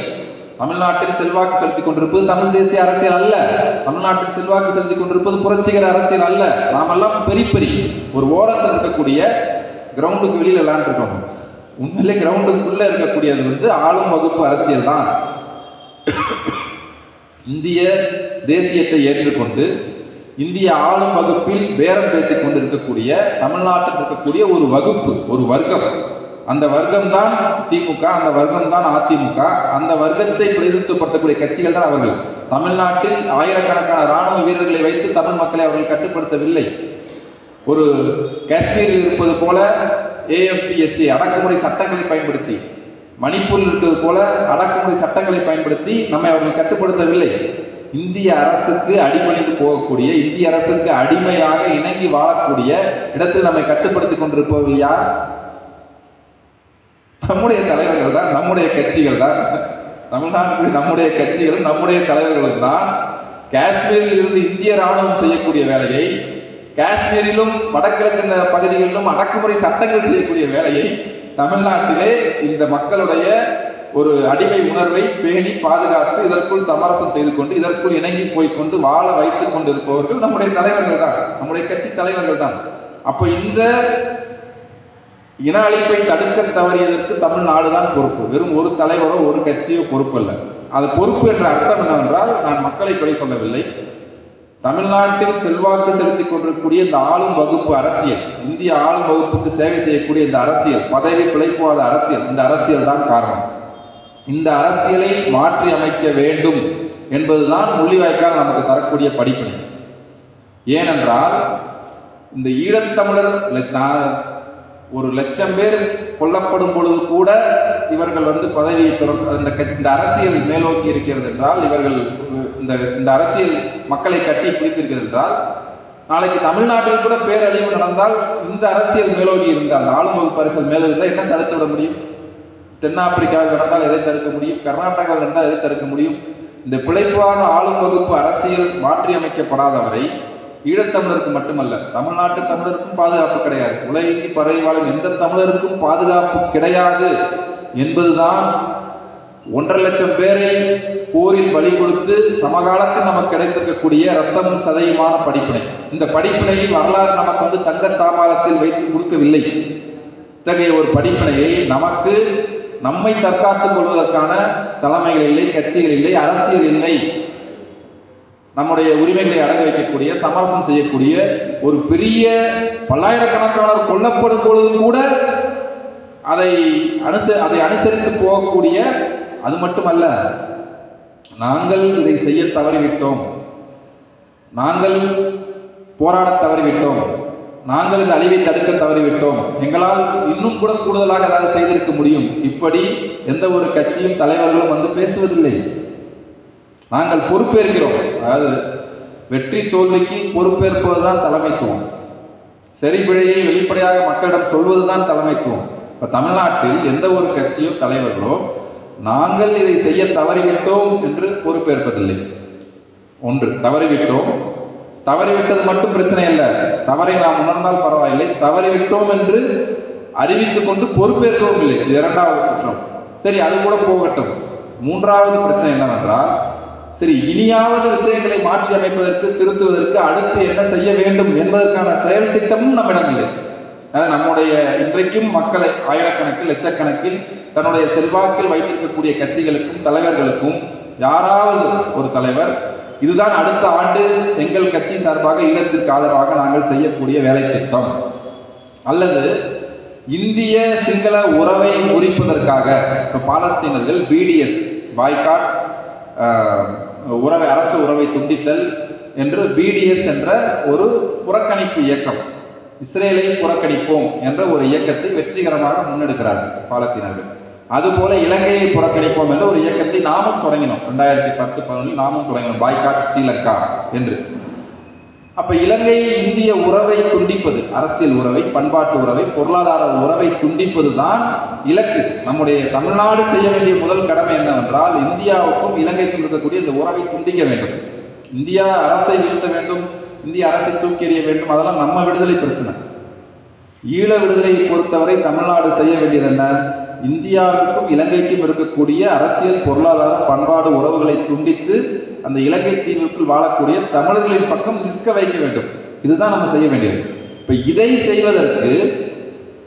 தமிழ்நாட்டில் செல்வாக்கு செலுத்திக் கொண்டிருப்பது தமிழ் தேசிய அரசியல் அல்ல, தமிழ்நாட்டில் செல்வாக்கு செலுத்திக் கொண்டிருப்பது புரட்சிகர அரசியல் அல்ல. நாமெல்லாம் பெரிய ஒரு ஓரத்தில் இருக்கக்கூடிய கிரவுண்டுக்கு வெளியில் விளையாண்டுருக்கோம். உண்மையிலே கிரவுண்டுக்குள்ள இருக்கக்கூடியது ஆளும் வகுப்பு அரசியல் தான். இந்திய தேசியத்தை ஏற்றுக்கொண்டு இந்திய ஆளும் வகுப்பில் பேரம் பேசிக் கொண்டிருக்கக்கூடிய தமிழ்நாட்டில் இருக்கக்கூடிய ஒரு வகுப்பு, ஒரு வர்க்கம், அந்த வர்க்கம் தான் திமுக, அந்த வர்க்கம் தான் அதிமுக, அந்த வர்க்கத்தை பிரதிநிதித்துவப்படுத்தக்கூடிய கட்சிகள் தான் அவர்கள். தமிழ்நாட்டில் ஆயிரக்கணக்கான ராணுவ வீரர்களை வைத்து தமிழ் மக்களை அவர்கள் கட்டுப்படுத்தவில்லை. ஒரு காஷ்மீரில் இருப்பது போல AFPSC அடக்குமுறை சட்டங்களை பயன்படுத்தி, மணிப்பூரில் இருப்பது போல அடக்குமுறை சட்டங்களை பயன்படுத்தி நம்மை அவர்கள் கட்டுப்படுத்தவில்லை. இந்திய அரசுக்கு அடிபணிந்து போகக்கூடிய, இந்திய அரசுக்கு அடிமையாக இணங்கி வாழக்கூடிய இடத்தில் நம்மை கட்டுப்படுத்திக் கொண்டிருப்பவர்கள் யார்? நம்முடைய தலைவர்கள் தான், நம்முடைய கட்சிகள் தான். தமிழ்நாட்டில் நம்முடைய கட்சிகளும் நம்முடைய தலைவர்களும் தான் காஷ்மீரில் இருந்து இந்திய ராணுவம் செய்யக்கூடிய வேலையை காஷ்மீரிலும் வடகிழக்கு பகுதிகளிலும் அடக்குமுறை சட்டங்கள் செய்யக்கூடிய வேலையை தமிழ்நாட்டிலே இந்த மக்களுடைய ஒரு அடிமை உணர்வை பேணி பாதுகாத்து இதற்குள் சமரசம் செய்து கொண்டு இதற்குள் இணங்கி போய்கொண்டு வாழ வைத்துக் கொண்டு இருப்பவர்கள் நம்முடைய தலைவர்கள் தான், நம்முடைய கட்சி தலைவர்கள் தான். அப்போ இந்த இன அழிப்பை தடுக்க தவறியதற்கு தமிழ்நாடு தான் பொறுப்பு. வெறும் ஒரு தலைவரோ ஒரு கட்சியோ பொறுப்பு அல்ல. அது பொறுப்பு என்ற அர்த்தம் என்னவென்றால், நான் மக்களை குறை சொல்லவில்லை. தமிழ்நாட்டில் செல்வாக்கு செலுத்திக் கொண்டிருக்கக்கூடிய இந்த ஆளும் வகுப்பு அரசியல், இந்திய ஆளும் வகுப்புக்கு சேவை செய்யக்கூடிய இந்த அரசியல், பதவி பிழைப்புவாத அரசியல், இந்த அரசியல் தான் காரணம். இந்த அரசியலை மாற்றி அமைக்க வேண்டும் என்பதுதான் முள்ளிவாய்க்கால் நமக்கு தரக்கூடிய படிப்பினை. ஏனென்றால் இந்த ஈழத்தமிழர் 1,00,000 பேர் கொல்லப்படும் பொழுது கூட இவர்கள் பதவியை இந்த அரசியல் மேலோக்கி இருக்கிறது என்றால், இவர்கள் இந்த அரசியல் மக்களை கட்டி பிடித்திருக்கிறது என்றால், நாளைக்கு தமிழ்நாட்டில் கூட பேரழிவு நடந்தால் இந்த அரசியல் மேலோக்கி இருந்தால், இந்த ஆளும் வகுப்பு அரசியல் மேலோக்கி இருந்தால் என்ன தடுத்து விட முடியும்? தென்னாப்பிரிக்காவில் நடந்தால் எதை தடுக்க முடியும்? கர்நாடகாவில் நடந்தால் எதை தடுக்க முடியும்? இந்த பிழைப்பான ஆளும் வகுப்பு அரசியல் மாற்றி அமைக்கப்படாதவரை ஈழத்தமிழருக்கு மட்டுமல்ல, தமிழ்நாட்டு தமிழருக்கும் பாதுகாப்பு கிடையாது. உலகி பரவி வாழும் எந்த தமிழருக்கும் பாதுகாப்பு கிடையாது என்பதுதான் 1,50,000 பேரை போரில் பலி கொடுத்து சமகாலத்தில் நமக்கு கிடைத்திருக்கக்கூடிய ரத்தமும் சதையுமான படிப்பினை. இந்த படிப்பினையை வரலாறு நமக்கு தங்க தாமாரத்தில் வைத்து கொடுக்கவில்லை. இத்தகைய ஒரு படிப்பினையை நமக்கு நம்மை தற்காத்துக் கொள்வதற்கான தலைமைகள் இல்லை, கட்சிகள் இல்லை, அரசியல் இல்லை, நம்முடைய உரிமைகளை அடங்க வைக்கக்கூடிய சமரசம் செய்யக்கூடிய ஒரு பெரிய பல்லாயிரக்கணக்கானோர் கொல்லப்படும் பொழுது கூட அதை அனுசரித்து போகக்கூடிய, அது மட்டுமல்ல, நாங்கள் இதை செய்ய தவறிவிட்டோம், நாங்கள் போராட தவறிவிட்டோம், நாங்கள் இந்த அழிவை தடுக்க தவறிவிட்டோம், எங்களால் இன்னும் கூட கூடுதலாக ஏதாவது செய்திருக்க முடியும், இப்படி எந்த ஒரு கட்சியும் தலைவர்களும் பேசுவதில்லை. நாங்கள் பொறுப்பேற்கிறோம். அதாவது வெற்றி தோல்விக்கு பொறுப்பேற்பதுதான் தலைமைத்துவம். சரிபிழையை வெளிப்படையாக மக்களிடம் சொல்வதுதான் தலைமைத்துவம். இப்ப தமிழ்நாட்டில் எந்த ஒரு கட்சியோ தலைவர்களோ நாங்கள் இதை செய்ய தவறிவிட்டோம் என்று பொறுப்பேற்பதில்லை. ஒன்று, தவறிவிட்டோம். தவறிவிட்டது மட்டும் பிரச்சனை அல்ல, தவறை நாம் உணர்ந்தால் பரவாயில்லை, தவறிவிட்டோம் என்று அறிவித்துக் கொண்டு பொறுப்பேற்கவும் இல்லை. இது 2வது குற்றம். சரி, அது கூட போகட்டும். 3வது பிரச்சனை என்னவென்றால், சரி, இனியாவது விஷயங்களை மாற்றி அமைப்பதற்கு, திருத்துவதற்கு அடுத்து என்ன செய்ய வேண்டும் என்பதற்கான செயல் திட்டமும் நம்மிடம் இல்லை. நம்முடைய இன்றைக்கும் மக்களை ஆயிரக்கணக்கில் லட்சக்கணக்கில் தன்னுடைய செல்வாக்கில் வைத்திருக்கக்கூடிய கட்சிகளுக்கும் தலைவர்களுக்கும் யாராவது ஒரு தலைவர் இதுதான் அடுத்த ஆண்டு எங்கள் கட்சி சார்பாக ஈழத்திற்கு ஆதரவாக நாங்கள் செய்யக்கூடிய வேலை திட்டம், அல்லது இந்திய சிங்கள உறவை முறிப்பதற்காக இப்ப பாலஸ்தீனர்கள் BDS பாய்காட், அரசு உறவை துண்டித்தல் என்று BDS என்ற ஒரு புறக்கணிப்பு இயக்கம், இஸ்ரேலை புறக்கணிப்போம் என்ற ஒரு இயக்கத்தை வெற்றிகரமாக முன்னெடுக்கிறார்கள் பாலஸ்தீனர்கள். அதுபோல இலங்கையை புறக்கணிப்போம் என்ற ஒரு இயக்கத்தை நாமும் தொடங்கினோம். 2010-11 நாமும் தொடங்கினோம், பாய்காட் ஸ்ரீலங்கா என்று. அப்ப இலங்கை இந்திய உறவை துண்டிப்பது, அரசியல் உறவை, பண்பாட்டு உறவை, பொருளாதார உறவை துண்டிப்பது தான் இலக்கு. நம்முடைய தமிழ்நாடு செய்ய வேண்டிய முதல் கடமை என்னவென்றால், இந்தியாவுக்கும் இலங்கைக்கும் இருக்கக்கூடிய இந்த உறவை துண்டிக்க வேண்டும். இந்தியா அரசை வீழ்த்த வேண்டும், இந்திய அரசை தூக்கி எறிய வேண்டும், அதெல்லாம் நம்ம விடுதலை பிரச்சனை. ஈழ விடுதலையை பொறுத்தவரை தமிழ்நாடு செய்ய வேண்டியது என்ன? இந்தியாவுக்கும் இலங்கைக்கும் இருக்கக்கூடிய அரசியல், பொருளாதார, பண்பாடு உறவுகளை துண்டித்து அந்த இலங்கை தீவிற்குள் வாழக்கூடிய தமிழர்களின் பக்கம் நிற்க வைக்க வேண்டும். இதுதான் நம்ம செய்ய வேண்டியது. இப்ப இதை செய்வதற்கு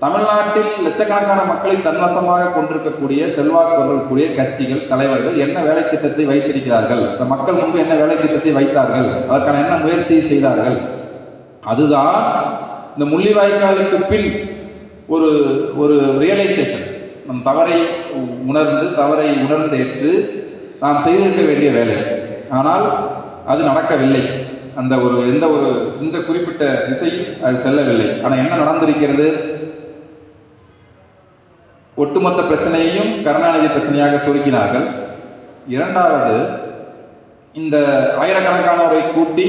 தமிழ்நாட்டில் லட்சக்கணக்கான மக்களை தன்வசமாக கொண்டிருக்கக்கூடிய, செல்வாக்கு கொண்டிருக்கக்கூடிய கட்சிகள், தலைவர்கள் என்ன வேலை திட்டத்தை வைத்திருக்கிறார்கள், இந்த மக்கள் முன்பு என்ன வேலை திட்டத்தை வைத்தார்கள், அதற்கான என்ன முயற்சியை செய்தார்கள், அதுதான் இந்த முள்ளிவாய்க்காலுக்கு பின் ஒரு ரியலைசேஷன், நம் தவறை உணர்ந்து ஏற்று நாம் செய்திருக்க வேண்டிய வேலை. ஆனால் அது நடக்கவில்லை. இந்த குறிப்பிட்ட திசையில் அது செல்லவில்லை. ஆனால் என்ன நடந்திருக்கிறது? ஒட்டுமொத்த பிரச்சனையையும் கருணாநிதி பிரச்சனையாக சுருக்கினார்கள். 2வது, இந்த ஆயிரக்கணக்கானவரை கூட்டி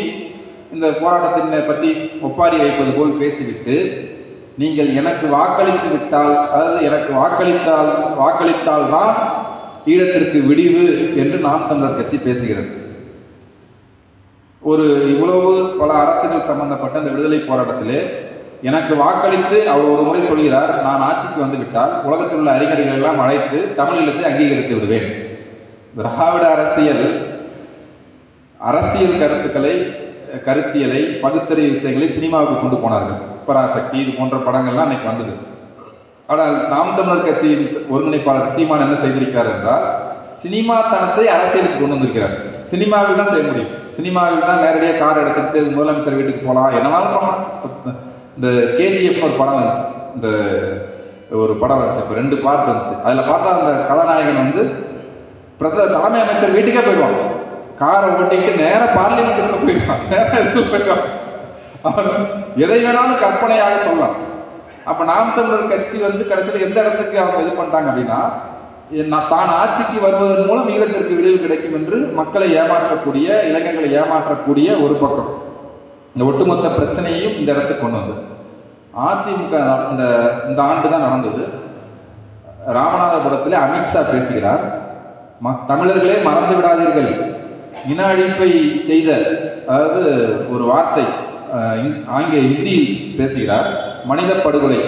இந்த போராட்டத்தினை பற்றி ஒப்பாரி வைப்பது போல் பேசிவிட்டு, நீங்கள் எனக்கு வாக்களித்து விட்டால், அதாவது எனக்கு வாக்களித்தால் தான் ஈழத்திற்கு விடிவு என்று நாம் தமிழர் கட்சி பேசுகிறது. ஒரு இவ்வளவு பல அரசுகள் சம்பந்தப்பட்ட இந்த விடுதலை போராட்டத்திலே எனக்கு வாக்களித்து அவர் ஒரு முறை சொல்கிறார், நான் ஆட்சிக்கு வந்து விட்டால் உலகத்தில் உள்ள அறிஞர்கள் எல்லாம் அழைத்து தமிழீழத்தை அங்கீகரித்து விடுவேன். திராவிட அரசியல் கருத்தியலை பகுத்தறிவு விஷயங்களை சினிமாவுக்கு கொண்டு போனார்கள். பராசக்தி இது போன்ற படங்கள்லாம் அன்னைக்கு வந்தது. ஆனால் நாம் தமிழர் கட்சியின் ஒருங்கிணைப்பாளர் சீமான் என்ன செய்திருக்கிறார் என்றால், சினிமா தனத்தை அரசியலுக்கு கொண்டு வந்திருக்கிறார். சினிமாவில் தான் செய்ய முடியும். சினிமாவில் தான் நேரடியாக கார் எடுத்துட்டு முதலமைச்சர் வீட்டுக்கு போகலாம், என்னவாலும் பண்ணலாம். இந்த KGF ஒரு படம் வந்துச்சு, இந்த ஒரு படம் வந்துச்சு, இப்போ 2 பார்ட் வந்துச்சு. அதில் பார்த்தா அந்த கதாநாயகன் வந்து தலைமை அமைச்சர் வீட்டுக்கே போயிடுவான். காரை ஓட்டிக்கிட்டு நேராக பார்லிமெண்ட்டுக்கு போயிடுவான், நேராக இதுக்கு போயிடுவான். அவன் எதை வேணாலும் கற்பனையாக சொல்லலாம். அப்போ நாம் தமிழர் கட்சி வந்து கடைசியில் எந்த இடத்துக்கு அவங்க இது பண்ணிட்டாங்க அப்படின்னா, தான் ஆட்சிக்கு வருவதன் மூலம் ஈழத்திற்கு விடுதலை கிடைக்கும் என்று மக்களை ஏமாற்றக்கூடிய, இளைஞர்களை ஏமாற்றக்கூடிய ஒரு பக்கம் இந்த ஒட்டுமொத்த பிரச்சனையையும் இந்த இடத்துக்கு கொண்டு வந்து அதிமுக இந்த ஆண்டு தான் நடந்தது. ராமநாதபுரத்தில் அமித்ஷா பேசுகிறார், தமிழர்களே மறந்து விடாதீர்கள், இன அழிப்பை செய்த, அதாவது ஒரு வார்த்தை ஹிந்தி பேசுகிறார், மனித படுகொலை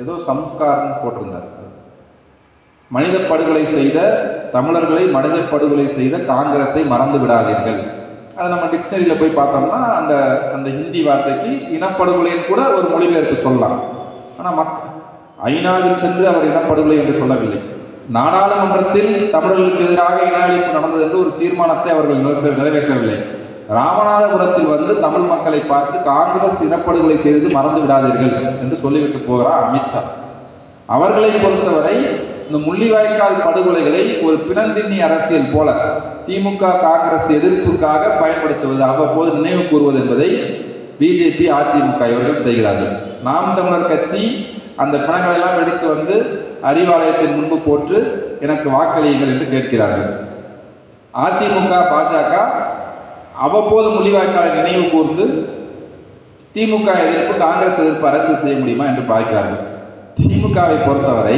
ஏதோ சம்ஸ்காரம் போட்டிருந்தார், மனித படுகொலை செய்த தமிழர்களை மனித படுகொலை செய்த காங்கிரஸை மறந்து விடாதீர்கள். அதை நம்ம டிக்ஷனரியில் போய் பார்த்தோம்னா அந்த ஹிந்தி வார்த்தைக்கு இனப்படுகொலைன்னு கூட ஒரு மொழிபெயர்ப்பு சொல்லலாம். ஆனால் ஐநாவில் சென்று அவர் இனப்படுகொலை என்று சொல்லவில்லை. நாடாளுமன்றத்தில் தமிழர்களுக்கு எதிராக இன அழிப்பு நடந்தது என்று ஒரு தீர்மானத்தை அவர்கள் நிறைவேற்றவில்லை. ராமநாதபுரத்தில் வந்து தமிழ் மக்களை பார்த்து காங்கிரஸ் இனப்படுகொலை செய்தது மறந்து விடாதீர்கள் என்று சொல்லிவிட்டு போகிறார் அமித்ஷா. அவர்களை பொறுத்தவரை இந்த முள்ளிவாய்க்கால் படுகொலைகளை ஒரு பிணந்திண்ணி அரசியல் போல திமுக காங்கிரஸ் எதிர்ப்புக்காக பயன்படுத்துவது, அவ்வப்போது நினைவு கூறுவது என்பதை பிஜேபி அதிமுக இவர்கள் செய்கிறார்கள். நாம் தமிழர் கட்சி அந்த பிணங்களை எல்லாம் எடுத்து வந்து அறிவாலயத்தின் முன்பு போட்டு எனக்கு வாக்களியுங்கள் என்று கேட்கிறார்கள். அதிமுக பாஜக அவ்வப்போது முள்ளிவாய்க்காலை நினைவு கூர்ந்து திமுக எதிர்ப்பு காங்கிரஸ் எதிர்ப்பு அரசியல் செய்ய முடியுமா என்று பார்க்கிறார்கள். திமுகவை பொறுத்தவரை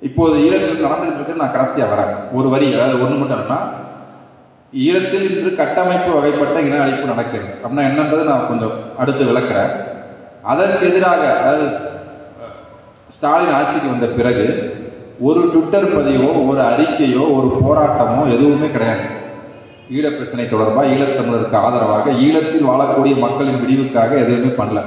இப்போது ஈழத்தில் நடந்துகிட்டு இருக்கு. நான் கடைசியாக வரேன் ஒரு வரி, அதாவது ஒன்று மட்டும்னா, ஈழத்தில் இன்று கட்டமைப்பு வகைப்பட்ட இன அழிப்பு நடக்கிறது அப்படின்னா என்னன்றது நான் கொஞ்சம் அடுத்து விளக்குறேன். அதற்கு எதிராக, அதாவது ஸ்டாலின் ஆட்சிக்கு வந்த பிறகு ஒரு ட்விட்டர் பதிவோ ஒரு அறிக்கையோ ஒரு போராட்டமோ எதுவுமே கிடையாது. ஈழ பிரச்சனை தொடர்பாக, ஈழத்தமிழருக்கு ஆதரவாக, ஈழத்தில் வாழக்கூடிய மக்களின் விடிவுக்காக எதுவுமே பண்ணல.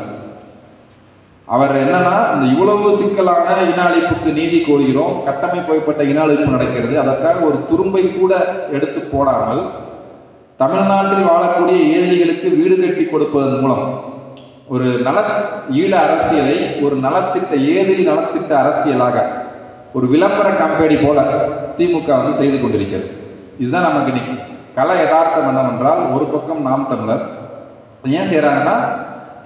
அவர் என்னன்னா, இந்த இவ்வளவு சிக்கலான இன அழிப்புக்கு நீதி கோருகிறோம், கட்டமைப்பு வகைப்பட்ட இன அழிப்பு நடக்கிறது, அதற்காக ஒரு துரும்பை கூட எடுத்து போடாமல் தமிழ்நாட்டில் வாழக்கூடிய ஏழைகளுக்கு வீடு கட்டி கொடுப்பதன் மூலம் ஒரு ஈழ அரசியலை ஒரு ஏதிரி நலத்திட்ட அரசியலாக ஒரு விளம்பர கம்பெனி போல திமுக வந்து செய்து கொண்டிருக்கிறது. இதுதான் நமக்கு இன்னைக்கு கலை யதார்த்தம் என்னவென்றால், ஒரு பக்கம் நாம் தமிழர் ஏன் செய்யறாங்கன்னா,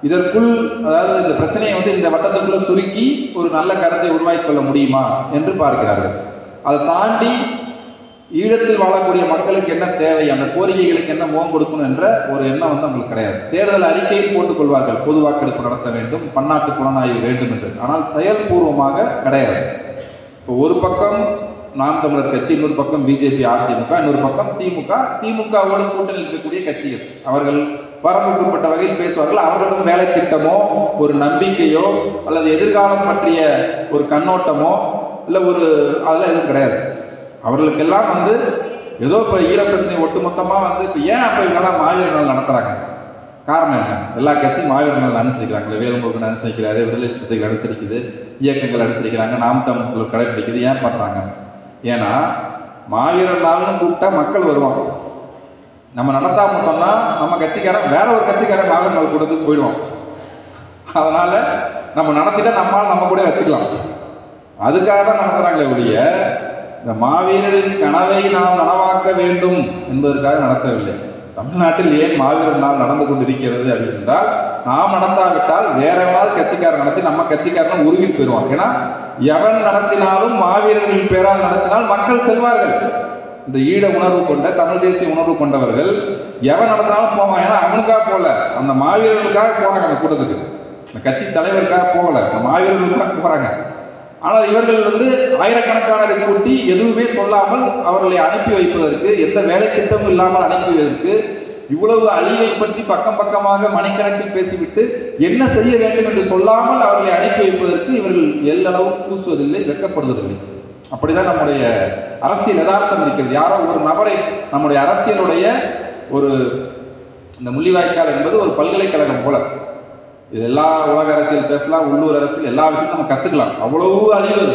இதற்குள், அதாவது இந்த பிரச்சனையை வந்து இந்த வட்டத்துக்குள்ள சுருக்கி ஒரு நல்ல கருத்தை உருவாக்கி கொள்ள முடியுமா என்று பார்க்கிறார்கள். அதை தாண்டி ஈழத்தில் வாழக்கூடிய மக்களுக்கு என்ன தேவை, அந்த கோரிக்கைகளுக்கு என்ன முகம் கொடுக்கணும் என்ற ஒரு எண்ணம் வந்து அவங்களுக்கு கிடையாது. தேர்தல் அறிக்கையில் போட்டுக் கொள்வார்கள், பொது வாக்கெடுப்பு நடத்த வேண்டும், பன்னாட்டு புலனாய்வு வேண்டும் என்று. ஆனால் செயல்பூர்வமாக கிடையாது. இப்போ ஒரு பக்கம் நாம் தமிழர் கட்சி, இன்னொரு பக்கம் பிஜேபி அதிமுக, இன்னொரு பக்கம் திமுகவோடு கூட்டணி இருக்கக்கூடிய கட்சிகள், அவர்கள் வரம்புக்குட்பட்ட வகையில் பேசுவார்கள். அவர்களிடம் வேலை திட்டமோ ஒரு நம்பிக்கையோ அல்லது எதிர்காலம் பற்றிய ஒரு கண்ணோட்டமோ இல்லை அதெல்லாம் எதுவும் கிடையாது. அவர்களுக்கெல்லாம் வந்து ஏதோ இப்போ ஈழ பிரச்சனை ஒட்டுமொத்தமாக வந்து இப்போ ஏன் அப்போ இவங்கெல்லாம் மாவீரர் நாள் நடத்துகிறாங்க? காரணம் என்ன? எல்லா கட்சியும் மாவீரர் நாள் அனுசரிக்கிறாங்களே, வேலுமுருகன் அனுசரிக்கிறாரு, விடுதலை சிறுத்தைகள் அனுசரிக்குது, இயக்கங்கள் அனுசரிக்கிறாங்க, நாம் தமிழர் கடைபிடிக்குது. ஏன் பண்ணுறாங்க? ஏன்னா மாவீரர் நாள்னு கூப்பிட்டா மக்கள் வருவாங்க. நம்ம நடத்தாம சொன்னா நம்ம கட்சிக்காரன் வேற ஒரு கட்சிக்காரன் மாவீரர் நாள் கூட்டத்துக்கு போயிடுவோம். அதனால நம்ம நடத்திட்டா நம்ம கூட வச்சுக்கலாம். அதுக்காக தான் நடத்துறாங்களே ஒழிய இந்த மாவீரரின் கனவை நாம் நனவாக்க வேண்டும் என்பதற்காக நடத்தவில்லை. தமிழ்நாட்டில் ஏன் மாவீரர் நாள் நடந்து கொண்டிருக்கிறது அப்படின்றால், நாம் நடத்தாவிட்டால் வேற ஏதாவது கட்சிக்காரன் நடத்தி நம்ம கட்சிக்காரன் உருவில் போயிடுவான். ஏன்னா எவன் நடத்தினாலும் மாவீரர்களின் பேரால் நடத்தினால் மக்கள் செல்வார்கள். இந்த ஈழ உணர்வு கொண்ட, தமிழ் தேசிய உணர்வு கொண்டவர்கள் எவன் நடத்தினாலும் போவான். ஏன்னா அவனுக்காக போகல, அந்த மாவீரர்களுக்காக போறாங்க. அந்த கூட்டத்துக்கு இந்த கட்சி தலைவருக்காக போகல, அந்த மாவீரர்களுக்காக போறாங்க. ஆனால் இவர்கள் வந்து ஆயிரக்கணக்கானரை கூட்டி எதுவுமே சொல்லாமல் அவர்களை அனுப்பி வைப்பதற்கு, எந்த வேலை திட்டமும் இல்லாமல் அனுப்பி வைப்பதற்கு இவ்வளவு அழிவை பற்றி பக்கம் பக்கமாக மணிக்கணக்கில் பேசிவிட்டு என்ன செய்ய வேண்டும் என்று சொல்லாமல் அவர்களை அனுப்பி வைப்பதற்கு இவர்கள் எல்லளவு பூசுவதில்லை, வெட்கப்படுவதில்லை. அப்படிதான் நம்முடைய அரசியல் யதார்த்தம் இருக்கிறது. யாரோ ஒரு நபரை நம்முடைய அரசியலுடைய ஒரு இந்த முள்ளிவாய்க்கால் என்பது ஒரு பல்கலைக்கழகம் போல. இது எல்லா உலக அரசியல் பேசலாம், உள்ளூர் அரசியல், எல்லா விஷயத்தையும் நம்ம கற்றுக்கலாம். அவ்வளவு அழிவு,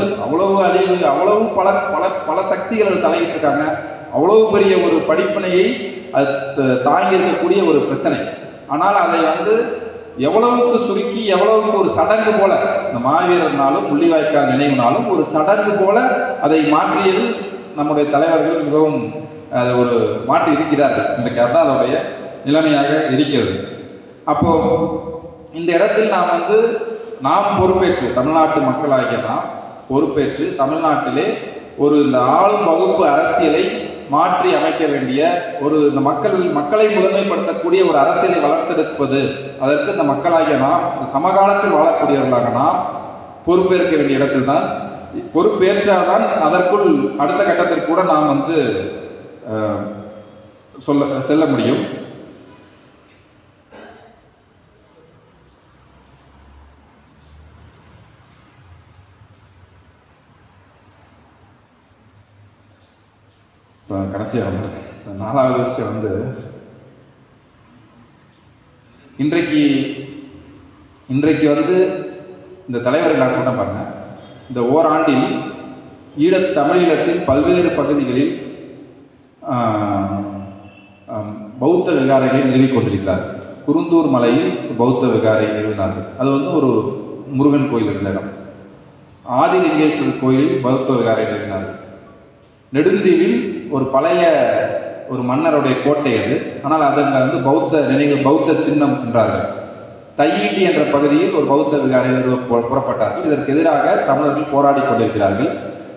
அவ்வளவு பல பல பல சக்திகள் அது தலையிட்டு இருக்காங்க. அவ்வளவு பெரிய ஒரு படிப்பினையை அது தாங்கி இருக்கக்கூடிய ஒரு பிரச்சனை. ஆனால் அதை எவ்வளவுக்கு சுருக்கி, எவ்வளவுக்கு ஒரு சடங்கு போல, இந்த மாவீரர் நாளும் முள்ளிவாய்க்கால் நினைவு நாளும் ஒரு சடங்கு போல அதை மாற்றியது நம்முடைய தலைவர்கள் மிகவும் அதை ஒரு மாற்றி இருக்கிறார்கள். இன்றைக்கு அதுதான் அதோடைய நிலைமையாக இருக்கிறது. அப்போ இந்த இடத்தில் நாம் பொறுப்பேற்று, தமிழ்நாட்டு மக்களாகிய நாம் பொறுப்பேற்று தமிழ்நாட்டிலே ஒரு இந்த ஆளும் வகுப்பு அரசியலை மாற்றி அமைக்க வேண்டிய ஒரு இந்த மக்களை முதன்மைப்படுத்தக்கூடிய ஒரு அரசியலை வளர்த்தெடுப்பது, அதற்கு இந்த மக்களாகிய நாம், இந்த சமகாலத்தில் வாழக்கூடியவர்களாக நாம் பொறுப்பேற்க வேண்டிய இடத்தில் தான், பொறுப்பேற்றால்தான் அதற்குள் அடுத்த கட்டத்திற்கு கூட நாம் செல்ல முடியும். கடைசியாக 4வது விஷயம் இன்றைக்கு இந்த தலைவரை நான் சொன்ன பாருங்க, இந்த ஓராண்டில் தமிழீழத்தின் பல்வேறு பகுதிகளில் பௌத்த விகாரைகளை நிறுவிக் கொண்டிருக்கிறார். குருந்தூர் மலையில் பௌத்த விகாரை நிறுவினார்கள். அது ஒரு முருகன் கோயில் இருந்த இடம். ஆதிலிங்கேஸ்வரர் கோயிலில் பௌத்த விகாரை நிறுவினார்கள். நெடுந்தீவில் ஒரு பழைய ஒரு மன்னருடைய கோட்டை அது. ஆனால் அது பௌத்த சின்னம் என்றார்கள். தையீட்டி என்ற பகுதியில் ஒரு பௌத்த விகாரை புறப்பட்டார்கள். இதற்கு எதிராக தமிழர்கள் போராடி கொண்டிருக்கிறார்கள்.